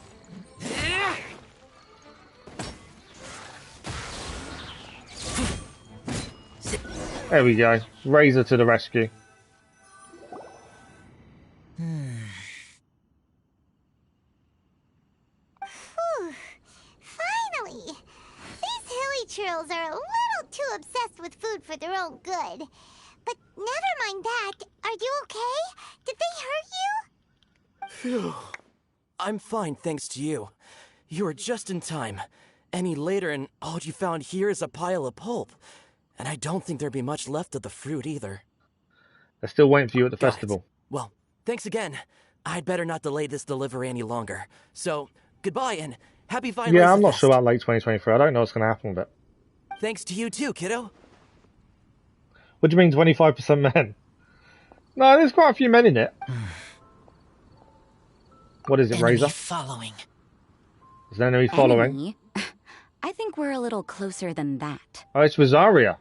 There we go. Razor to the rescue. Finally! These hilly churls are a little too obsessed with food for their own good. But never mind that. Are you okay? Did they hurt you? Phew. I'm fine, thanks to you. You were just in time. Any later and all you found here is a pile of pulp. And I don't think there'd be much left of the fruit either. They're still waiting for you at the festival. Well, thanks again. I'd better not delay this delivery any longer. So, goodbye and happy Vine Yeah, Laser I'm not Fest. sure about late 2023. I don't know what's going to happen with it. Thanks to you too, kiddo. What do you mean 25% men? No, there's quite a few men in it. What is it, Enemy Razor? following. Is there enemy following? Enemy? I think we're a little closer than that. Oh, it's Rosaria.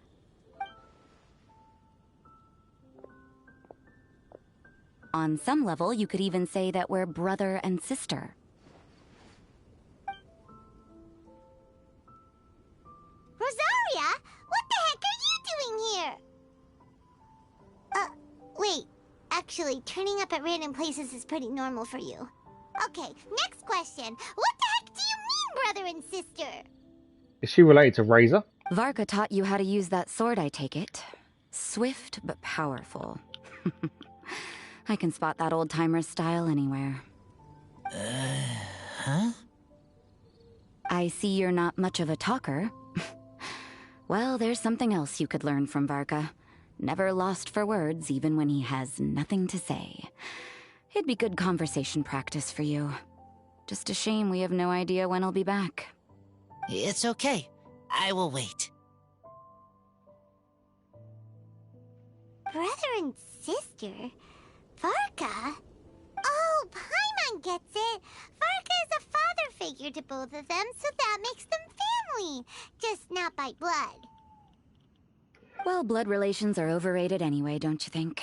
On some level, you could even say that we're brother and sister. Rosaria? What the heck are you doing here? Wait. Actually, turning up at random places is pretty normal for you. Okay, next question. What the heck do you mean, brother and sister? Is she related to Razor? Varka taught you how to use that sword, I take it. Swift but powerful. I can spot that old-timer's style anywhere. Huh? I see you're not much of a talker. Well, there's something else you could learn from Varka. Never lost for words, even when he has nothing to say. It'd be good conversation practice for you. Just a shame we have no idea when he'll be back. It's okay. I will wait. Brother and sister? Varka? Oh, Paimon gets it. Varka is a father figure to both of them, so that makes them family. Just not by blood. Well, blood relations are overrated anyway, don't you think?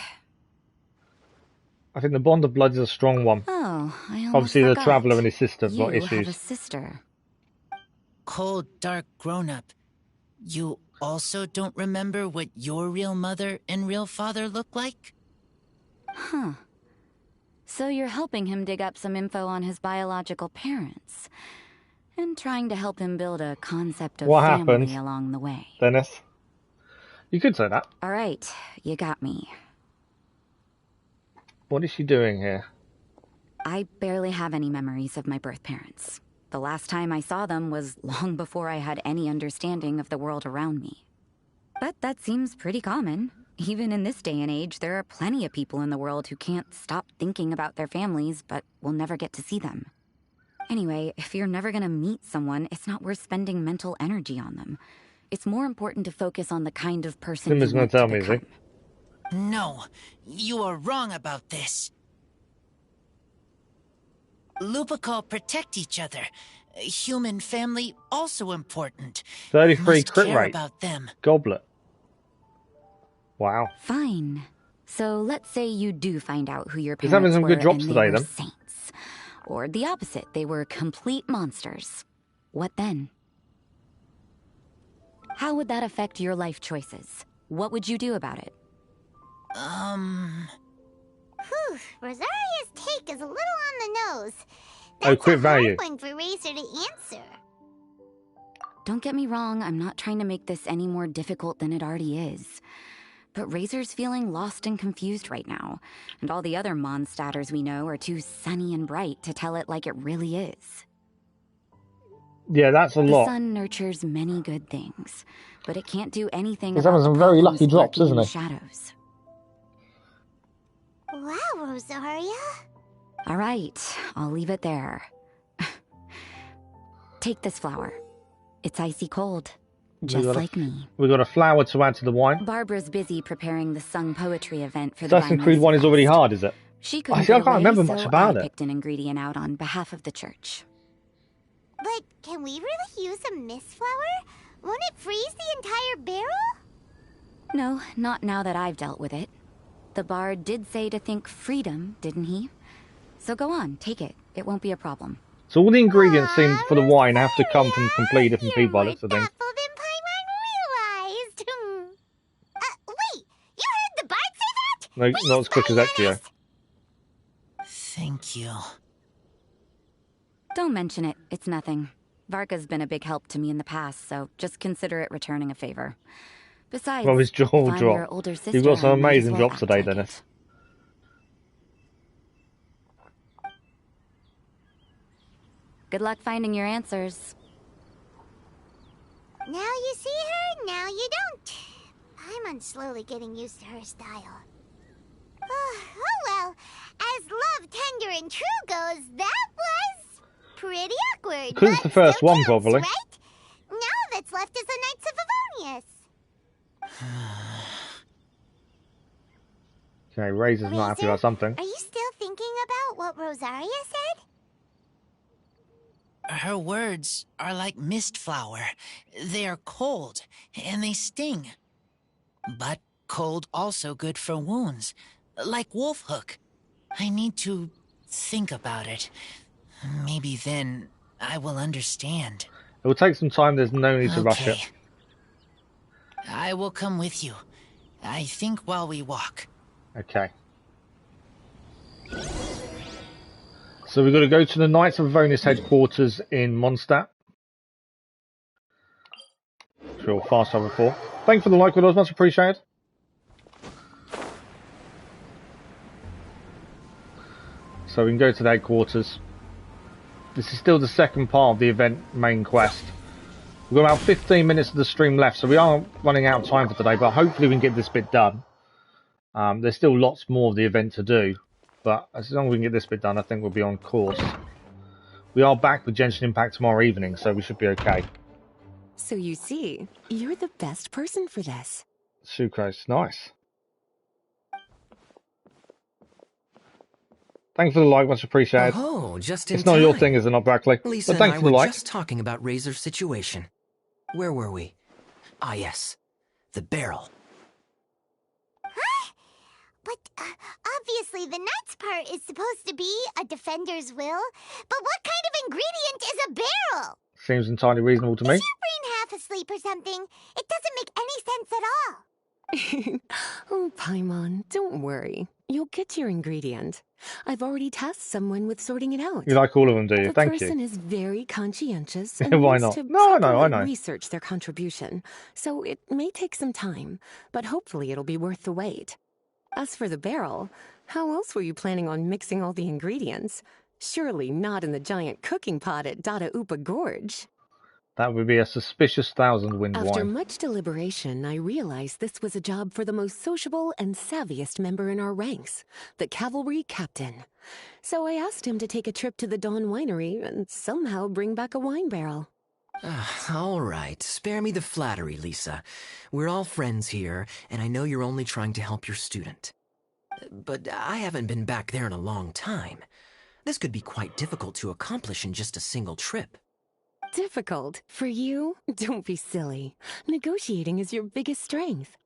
I think the bond of blood is a strong one. Oh, I almost Obviously, forgot. the Traveler and his sister have got You have a issues. sister. Cold, dark grown-up. You also don't remember what your real mother and real father look like? Huh. So you're helping him dig up some info on his biological parents. And trying to help him build a concept of What family happened, along the way. Dennis? You could say that. Alright, you got me. What is she doing here? I barely have any memories of my birth parents. The last time I saw them was long before I had any understanding of the world around me. But that seems pretty common. Even in this day and age, there are plenty of people in the world who can't stop thinking about their families, but will never get to see them. Anyway, if you're never gonna meet someone, it's not worth spending mental energy on them. It's more important to focus on the kind of person Simba's you going want to tell to me, is become. he? No, you are wrong about this. Lupical protect each other. Human family also important. 33 Must crit care rate. about them. Goblet. Wow. Fine. So let's say you do find out who your He's parents having some were good drops and they today, were then. saints. Or the opposite, they were complete monsters. What then? How would that affect your life choices? What would you do about it? Whew, Rosaria's take is a little on the nose. Oh, That's crit a hard value. one for Razor to answer. Don't get me wrong, I'm not trying to make this any more difficult than it already is. But Razor's feeling lost and confused right now, and all the other Mondstadters we know are too sunny and bright to tell it like it really is. Yeah, that's a The lot. sun nurtures many good things, but it can't do anything He's about having the some very problems lucky drops, lurking in isn't the he? shadows. Wow, Rosaria. All right, I'll leave it there. Take this flower. It's icy cold, just like me. We got a flower to add to the wine. Barbara's busy preparing the sung poetry event for the Assassin's Vine Creed Laser 1 is already Fest. hard, is it? She couldn't I get can't away, remember much so about I it. picked an ingredient out on behalf of the church. But can we really use a mist flower? Won't it freeze the entire barrel? No, not now that I've dealt with it. The bard did say to think freedom, didn't he? So go on, take it. It won't be a problem. So all the ingredients seem for the wine have to come from completely different people by the looks of things. Thoughtful than Paimon realized. Wait, you heard the bard say that? No, not as quick as Ezio. Thank you. Don't mention it. It's nothing. Varka's been a big help to me in the past, so just consider it returning a favor. Besides, Well, his jaw if I'm your drop. older sister, You've got some I might as amazing well drops act today, like Dennis. Good luck finding your answers. Now you see her, now you don't. Paimon's slowly getting used to her style. Oh well, as as love tender and true goes, that was pretty awkward. Because it's the first one, probably. Right? Now that's left is the Knights of Favonius. Okay, Razor's not happy about something. Are you still thinking about what Rosaria said? Her words are like mist flower. They are cold, and they sting. But cold also good for wounds, like wolf hook. I need to think about it. Maybe then I will understand. It will take some time, there's no need to rush it. I will come with you. I think while we walk. Okay. So we've got to go to the Knights of Favonius headquarters in Mondstadt. Sure, fast travel 4. Thank you for the like, it was much appreciated. So we can go to the headquarters. This is still the second part of the event main quest. We've got about 15 minutes of the stream left, so we are running out of time for today, but hopefully we can get this bit done. There's still lots more of the event to do, but as long as we can get this bit done, I think we'll be on course. We are back with Genshin Impact tomorrow evening, so we should be okay. So you see, you're the best person for this. Sucrose, nice. Thanks for the like, much appreciated. Oh, just in It's not time. your thing, is it not, Brackley? Lisa But thanks and I for the were like. just talking about Razor's situation. Where were we? Ah, yes. The barrel. But obviously the Knights part is supposed to be a defender's will. But what kind of ingredient is a barrel? Seems entirely reasonable to me. Is your brain half asleep or something? It doesn't make any sense at all. Oh, Paimon, don't worry. You'll get your ingredient. I've already tasked someone with sorting it out. You like all of them, do you? The Thank person you. is very conscientious and Why wants not? to No, I know, I properly know. research their contribution. So it may take some time, but hopefully it'll be worth the wait. As for the barrel, how else were you planning on mixing all the ingredients? Surely not in the giant cooking pot at Dada Upa Gorge. That would be a suspicious thousand-wind After wine. much deliberation, I realized this was a job for the most sociable and savviest member in our ranks, the cavalry captain. So I asked him to take a trip to the Dawn Winery and somehow bring back a wine barrel. All right, spare me the flattery, Lisa. We're all friends here, and I know you're only trying to help your student. But I haven't been back there in a long time. This could be quite difficult to accomplish in just a single trip. Difficult? For you? Don't be silly. Negotiating is your biggest strength.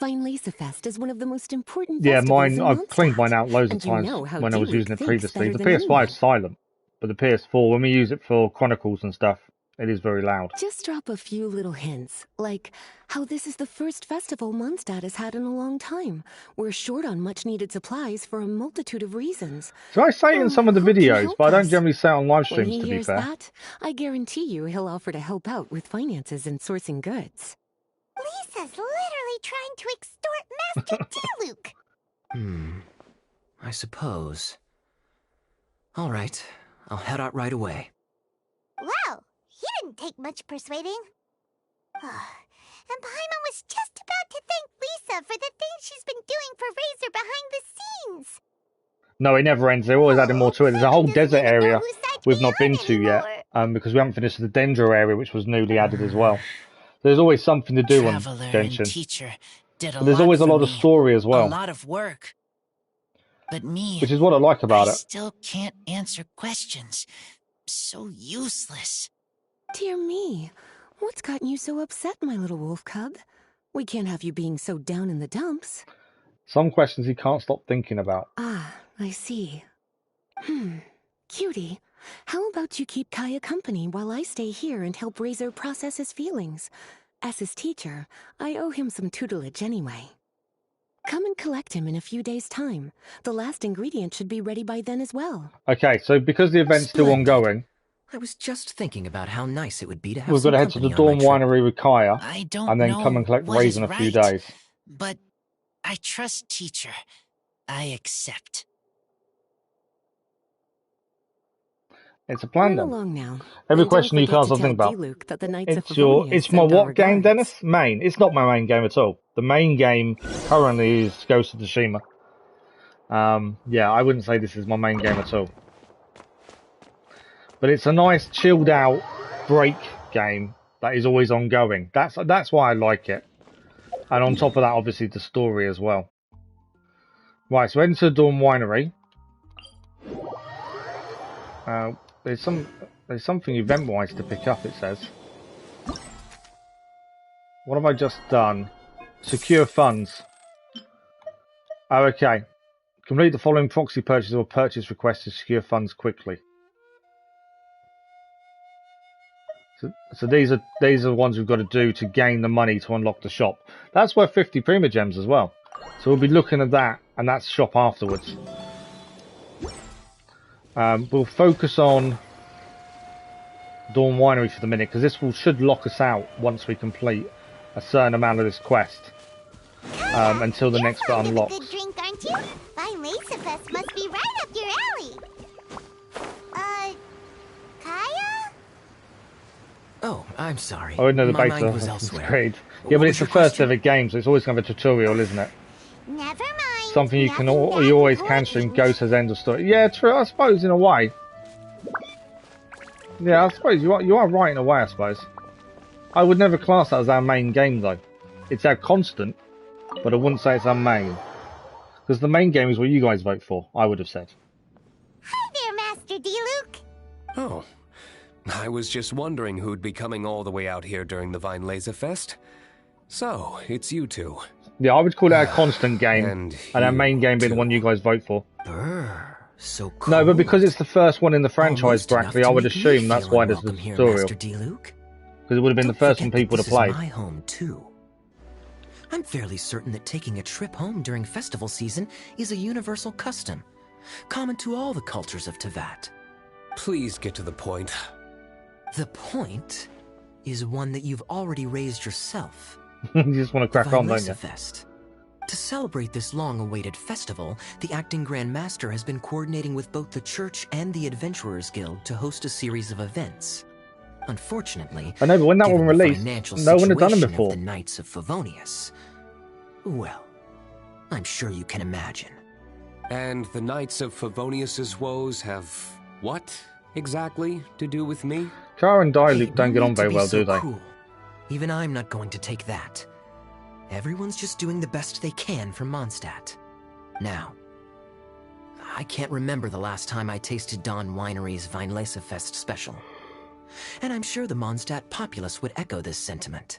Vinelesa Fest is one of the most important Yeah, festivals mine, in I've Mondstadt, cleaned mine out loads of and you times know how when I was D-Luke using it thinks previously. The better than PS5 is anyone. silent, but the PS4, when we use it for Chronicles and stuff, it is very loud. Just drop a few little hints, like how this is the first festival Mondstadt has had in a long time. We're short on much-needed supplies for a multitude of reasons. So I say it in some of the who can videos, help but I don't us? generally say it on live When streams, he to be hears fair. that, I guarantee you he'll offer to help out with finances and sourcing goods. Lisa's literally trying to extort Master D-Luke. I suppose. All right, I'll head out right away. Wow, he didn't take much persuading. And Paimon was just about to thank Lisa for the things she's been doing for Razor behind the scenes. No, it never ends. They're always adding more to it. There's a whole desert area we've not been to yet, because we haven't finished the Dendro area, which was newly added as well. There's always something to do on Traveler and Genshin. teacher did a But there's lot always a for lot of me. story as well, A lot of work. But me, which is what I like about I it. still can't answer questions. So useless. Dear me, what's gotten you so upset, my little wolf cub? We can't have you being so down in the dumps. Some questions he can't stop thinking about. Ah, I see. Cutie, how about you keep Kaya company while I stay here and help Razor process his feelings? As his teacher, I owe him some tutelage anyway. Come and collect him in a few days' time. The last ingredient should be ready by then as well. Okay, so because the event's still ongoing, I was just thinking about how nice it would be to have we've got some to head to the company on Dawn my trip. Winery with Kaya, I don't and then know come and collect what Raisin is in a few right, days. But I trust teacher. I accept. It's a plan Run then. along now. Every And question don't you forget can't to stop thinking tell about. D-Luke that the Knights of It's Favonius my send our what game, regards. Dennis? Main. It's not my main game at all. The main game currently is Ghost of Tsushima. Yeah, I wouldn't say this is my main game at all. But it's a nice, chilled out break game that is always ongoing. That's why I like it. And on top of that, obviously, the story as well. Right, so enter Dawn Winery. There's something event-wise to pick up, it says. What have I just done? Secure funds. Oh, okay. Complete the following proxy purchase or purchase request to secure funds quickly. So these are the ones we've got to do to gain the money to unlock the shop. That's worth 50 Prima Gems as well. So we'll be looking at that, and that's shop afterwards. We'll focus on Dawn Winery for the minute, because this should lock us out once we complete a certain amount of this quest. Until the next bit unlocks. Good drink, aren't you? Valhalla must be right up your alley. Kaya? Oh, I'm sorry. Oh no, the My beta mind was elsewhere. great. Yeah, but it's the first ever game, so it's always going to have a tutorial, isn't it? Never mind. Something you always can stream. Ghost has end of story. Yeah, true. I suppose in a way. Yeah, I suppose you are right in a way. I suppose. I would never class that as our main game though. It's our constant, but I wouldn't say it's our main. Because the main game is what you guys vote for. I would have said. Hi there, Master D-Luke. Oh, I was just wondering who'd be coming all the way out here during the Valhalla Fest. So, it's you two. Yeah, I would call it our constant game, and our main game being the one you guys vote for. So cool. No, but because it's the first one in the franchise, Brackley, I would assume that's why there's the tutorial. Because it would have been the first one people to play. My home too. I'm fairly certain that taking a trip home during festival season is a universal custom, common to all the cultures of Teyvat. Please get to the point. The point is one that you've already raised yourself. You just want to crack on, don't you? Fest. To celebrate this long-awaited festival, the Acting Grand Master has been coordinating with both the Church and the Adventurers Guild to host a series of events. Unfortunately, I know, but when that one released, no one had done them before. The Knights of Favonius. Well, I'm sure you can imagine. And the Knights of Favonius's woes have what exactly to do with me? Kara and Diluc don't get on very well, do they? Cool. Even I'm not going to take that. Everyone's just doing the best they can for Mondstadt. Now, I can't remember the last time I tasted Dawn Winery's Weinlesefest special. And I'm sure the Mondstadt populace would echo this sentiment.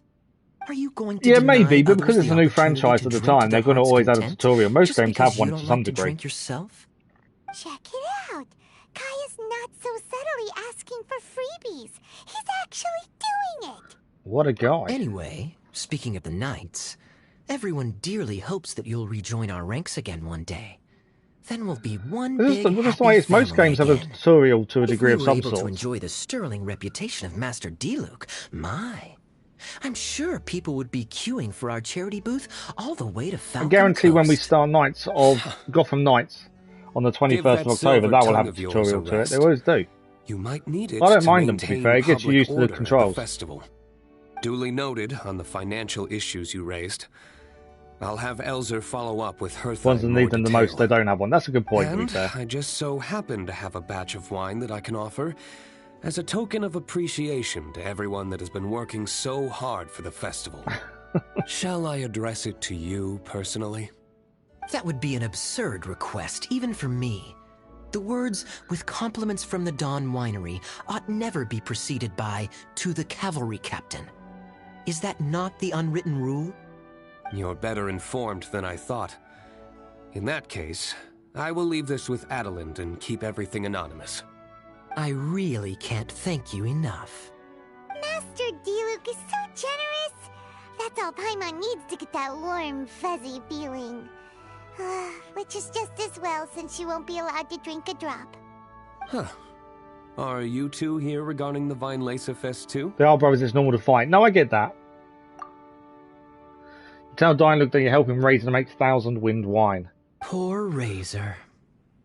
Are you going to maybe, but because it's a new franchise at the time, they're going to always add a tutorial. Most games have one to some degree. Drink yourself? Check it out. Kaya's not so subtly asking for freebies. He's actually doing it. What a guy. Anyway, speaking of the Knights, everyone dearly hopes that you'll rejoin our ranks again one day. Then we'll be one big That's why most games have a tutorial to a degree of some sort. If we were able to enjoy the sterling reputation of Master D-Luc, I'm sure people would be queuing for our charity booth all the way to Falcon I guarantee Coast. when we start Knights of Gotham Knights on the 21st of October, that will have a tutorial to it. They always do. You might need it. I don't mind them, to be fair. It gets you used to the controls. Festival. Duly noted on the financial issues you raised. I'll have Elzer follow up with her ones that need them the most, they don't have one. That's a good point, to be fair. I just so happen to have a batch of wine that I can offer as a token of appreciation to everyone that has been working so hard for the festival. Shall I address it to you personally? That would be an absurd request, even for me. The words, with compliments from the Dawn Winery, ought never be preceded by, to the cavalry captain. Is that not the unwritten rule? You're better informed than I thought. In that case, I will leave this with Adelind and keep everything anonymous. I really can't thank you enough. Master D-Luc is so generous. That's all Paimon needs to get that warm, fuzzy feeling. Which is just as well, since she won't be allowed to drink a drop. Huh. Are you two here regarding the Weinlesefest too? They are brothers, it's normal to fight. No, I get that. Tell Diluc that you're helping Razor make 1,000 Wind wine. Poor Razor.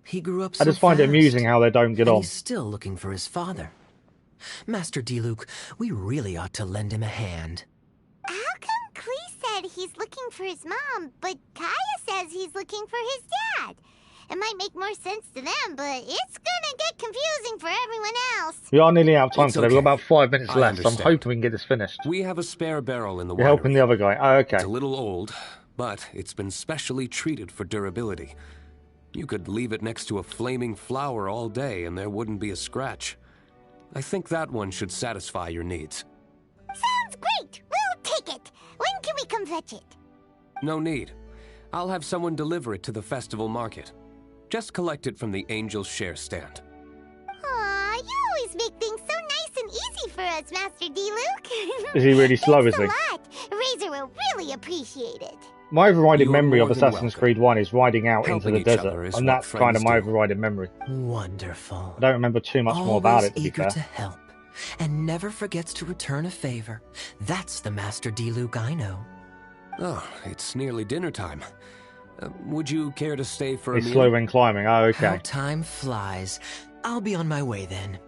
He grew up so I just find it fast, amusing how they don't get on. He's still looking for his father. Master D-Luc, we really ought to lend him a hand. How come Klee said he's looking for his mom, but Kaya says he's looking for his dad? It might make more sense to them, but it's gonna get confusing for everyone else. We are nearly out of time It's today. We've got okay. about 5 minutes I left, so I'm understand. hoping we can get this finished. We have a spare barrel in the You're helping winery. the other guy. Oh, okay. It's a little old, but it's been specially treated for durability. You could leave it next to a flaming flower all day and there wouldn't be a scratch. I think that one should satisfy your needs. Sounds great! We'll take it! When can we come fetch it? No need. I'll have someone deliver it to the festival market. Just collect it from the Angel's Share stand. Aw, you always make things so nice and easy for us, Master D-Luke. Is he really slow, is he? Thanks a lot. Razor will really appreciate it. My overriding You're memory more of than Assassin's Creed 1 is riding out Helping into the each other desert, is and what that's kind of friends my do. overriding memory. Wonderful. I don't remember too much more about it, to be eager fair. to help, and never forgets to return a favor. That's the Master D-Luke I know. Oh, it's nearly dinner time. Would you care to stay for a He's meal? slow when climbing. Oh, okay. How time flies. I'll be on my way then.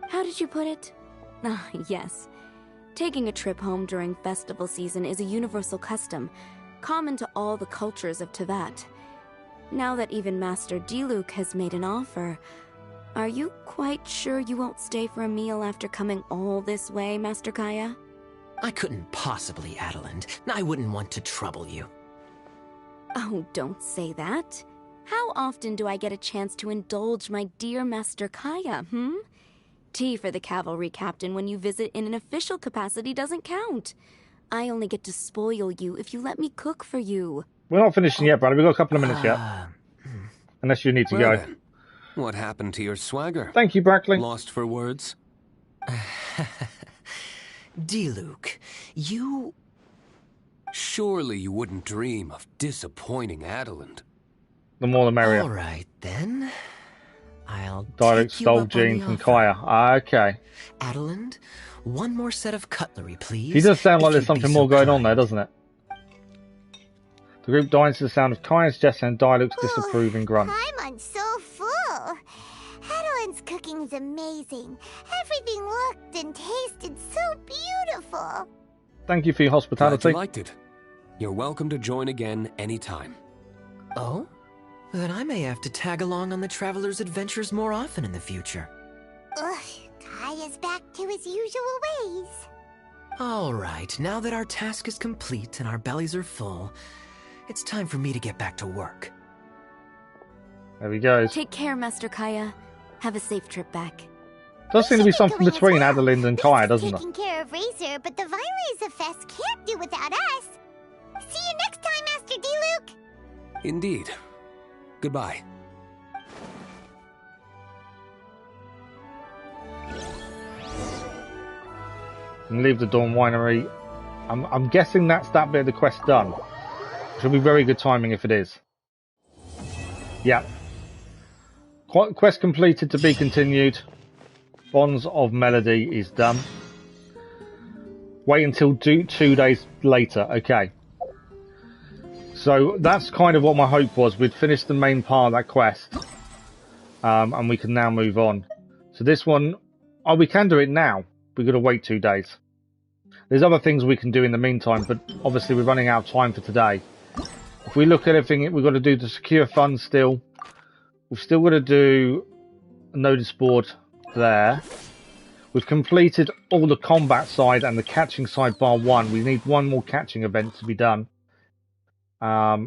How did you put it? Ah, yes. Taking a trip home during festival season is a universal custom, common to all the cultures of Teyvat. Now that even Master D-Luke has made an offer, are you quite sure you won't stay for a meal after coming all this way, Master Kaya? I couldn't possibly, Adelind. I wouldn't want to trouble you. Oh, don't say that. How often do I get a chance to indulge my dear Master Kaya, Tea for the cavalry captain when you visit in an official capacity doesn't count. I only get to spoil you if you let me cook for you. We're not finishing yet, brother. We've got a couple of minutes yet. Unless you need to go. Then, what happened to your swagger? Thank you, Brackley. Lost for words? D-Luke, you... Surely you wouldn't dream of disappointing Adelind. The more the merrier. All right, then. I'll Direct take you stole up on Jean the from offer. Kaya. Ah, okay. Adelind, one more set of cutlery, please. He does sound like if there's you'd something be more so going on kind. there, doesn't it? The group dines to the sound of Kaya's gesture and Diluc's disapproving grunt. I'm so full. Adeline's cooking's amazing. Everything looked and tasted so beautiful. Thank you for your Glad hospitality. you liked it. You're welcome to join again anytime. Oh? Then I may have to tag along on the Traveler's adventures more often in the future. Ugh, Kaya's back to his usual ways. All right, now that our task is complete and our bellies are full, it's time for me to get back to work. There he goes. Take care, Master Kaya. Have a safe trip back. Does seem to be something between Adelind and Kaya, doesn't there? Taking care of Razor, but the Vinelaser Fest can't do without us. See you next time, Master D-Luke. Indeed. Goodbye. And leave the Dawn Winery. I'm guessing that's that bit of the quest done. Which will be very good timing if it is. Yeah. Quest completed to be continued. Bonds of Melody is done. Wait until 2 days later. Okay. So that's kind of what my hope was. We'd finished the main part of that quest. And we can now move on. So this one, oh, we can do it now. We've got to wait 2 days. There's other things we can do in the meantime, but obviously we're running out of time for today. If we look at everything we've got to do to secure funds still, we've still got to do a notice board there. We've completed all the combat side and the catching side bar one. We need one more catching event to be done,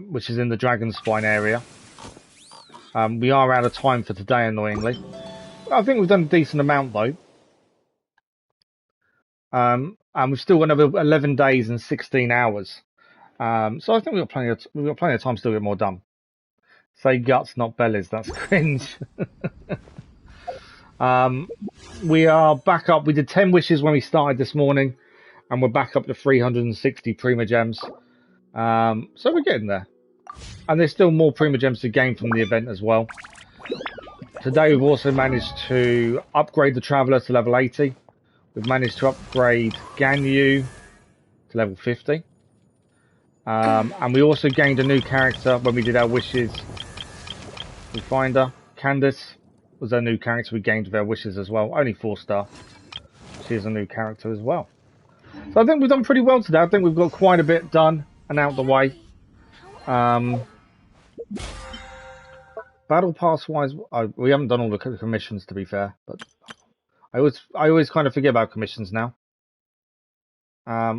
which is in the Dragon Spine area. We are out of time for today, annoyingly. I think we've done a decent amount, though. And we've still got another 11 days and 16 hours. So I think we've got plenty of time still to get more done. Say guts, not bellies. That's cringe. We are back up. We did 10 wishes when we started this morning, and we're back up to 360 Prima Gems. So we're getting there. And there's still more Prima Gems to gain from the event as well. Today we've also managed to upgrade the Traveller to level 80. We've managed to upgrade Ganyu to level 50. And we also gained a new character when we did our wishes. We find her. Candace was our new character we gained with our wishes as well. Only 4-star. She is a new character as well. So I think we've done pretty well today. I think we've got quite a bit done and out the way. Battle Pass wise, we haven't done all the commissions to be fair, but I always kind of forget about commissions now.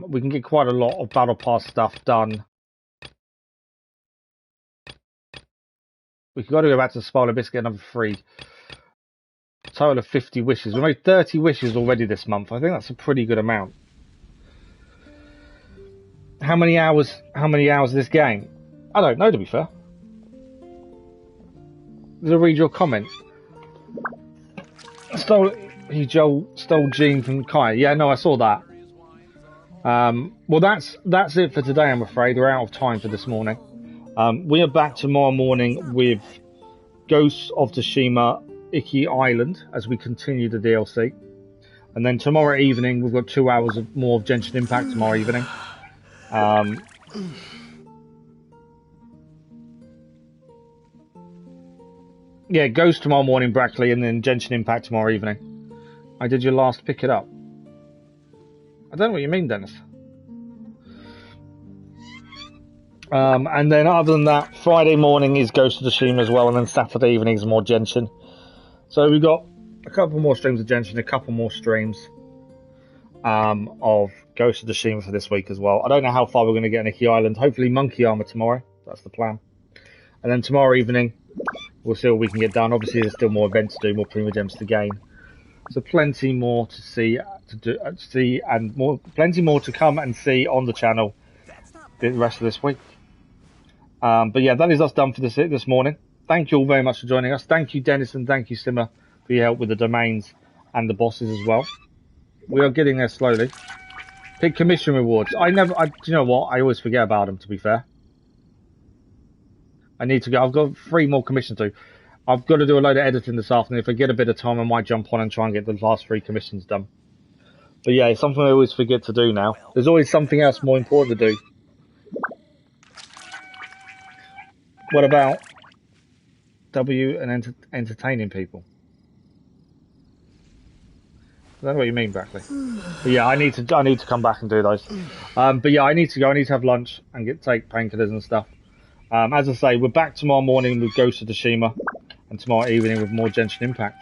We can get quite a lot of Battle Pass stuff done. We've got to go back to the Spoiler Biscuit, get another 3. Total of 50 wishes. We made 30 wishes already this month. I think that's a pretty good amount. How many hours of this game? I don't know, to be fair. Did I read your comment? Stole Gene from Kai. Yeah, no, I saw that. Well, that's it for today, I'm afraid. We're out of time for this morning. We are back tomorrow morning with Ghosts of Tsushima, Iki Island, as we continue the DLC. And then tomorrow evening, we've got 2 hours more of Genshin Impact tomorrow evening. Yeah, Ghost tomorrow morning, Brackley, and then Genshin Impact tomorrow evening. I did your last pick it up. I don't know what you mean, Dennis. And then other than that, Friday morning is Ghost of Tsushima as well, and then Saturday evening is more Genshin. So we've got a couple more streams of Genshin, a couple more streams of Ghost of Tsushima for this week as well. I don't know how far we're going to get in Iki Island. Hopefully Monkey Armor tomorrow. That's the plan. And then tomorrow evening, we'll see what we can get done. Obviously, there's still more events to do, more Prima Gems to gain. So plenty more to see, and plenty more to come and see on the channel the rest of this week. But yeah, that is us done for this morning. Thank you all very much for joining us. Thank you, Dennis, and thank you, Simmer, for your help with the domains and the bosses as well. We are getting there slowly. Pick commission rewards. Do you know what? I always forget about them, to be fair. I need to go. I've got 3 more commissions to do. I've got to do a load of editing this afternoon. If I get a bit of time, I might jump on and try and get the last 3 commissions done. But yeah, it's something I always forget to do now. There's always something else more important to do. What about W and entertaining people? I don't know what you mean, Brackley. But yeah, I need to come back and do those. But yeah, I need to go. I need to have lunch and take painkillers and stuff. As I say, we're back tomorrow morning with Ghost of Tsushima, and tomorrow evening with more Genshin Impact.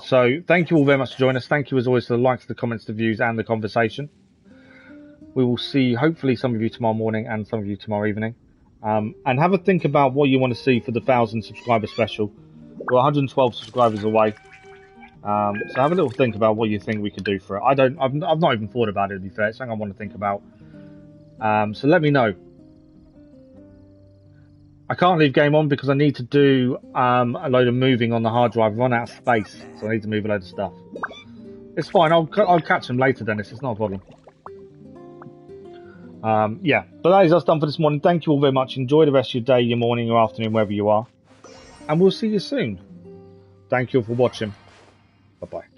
So thank you all very much for joining us. Thank you as always for the likes, the comments, the views, and the conversation. We will see hopefully some of you tomorrow morning and some of you tomorrow evening. And have a think about what you want to see for the 1,000 subscriber special. We're 112 subscribers away. So have a little think about what you think we could do for it. I've not even thought about it, to be fair. It's something I want to think about. So let me know. I can't leave game on because I need to do a load of moving on the hard drive. Run out of space, so I need to move a load of stuff. It's fine. I'll catch them later, Dennis. It's not a problem. Yeah, but that is us done for this morning. Thank you all very much. Enjoy the rest of your day, your morning, your afternoon, wherever you are. And we'll see you soon. Thank you all for watching. Bye-bye.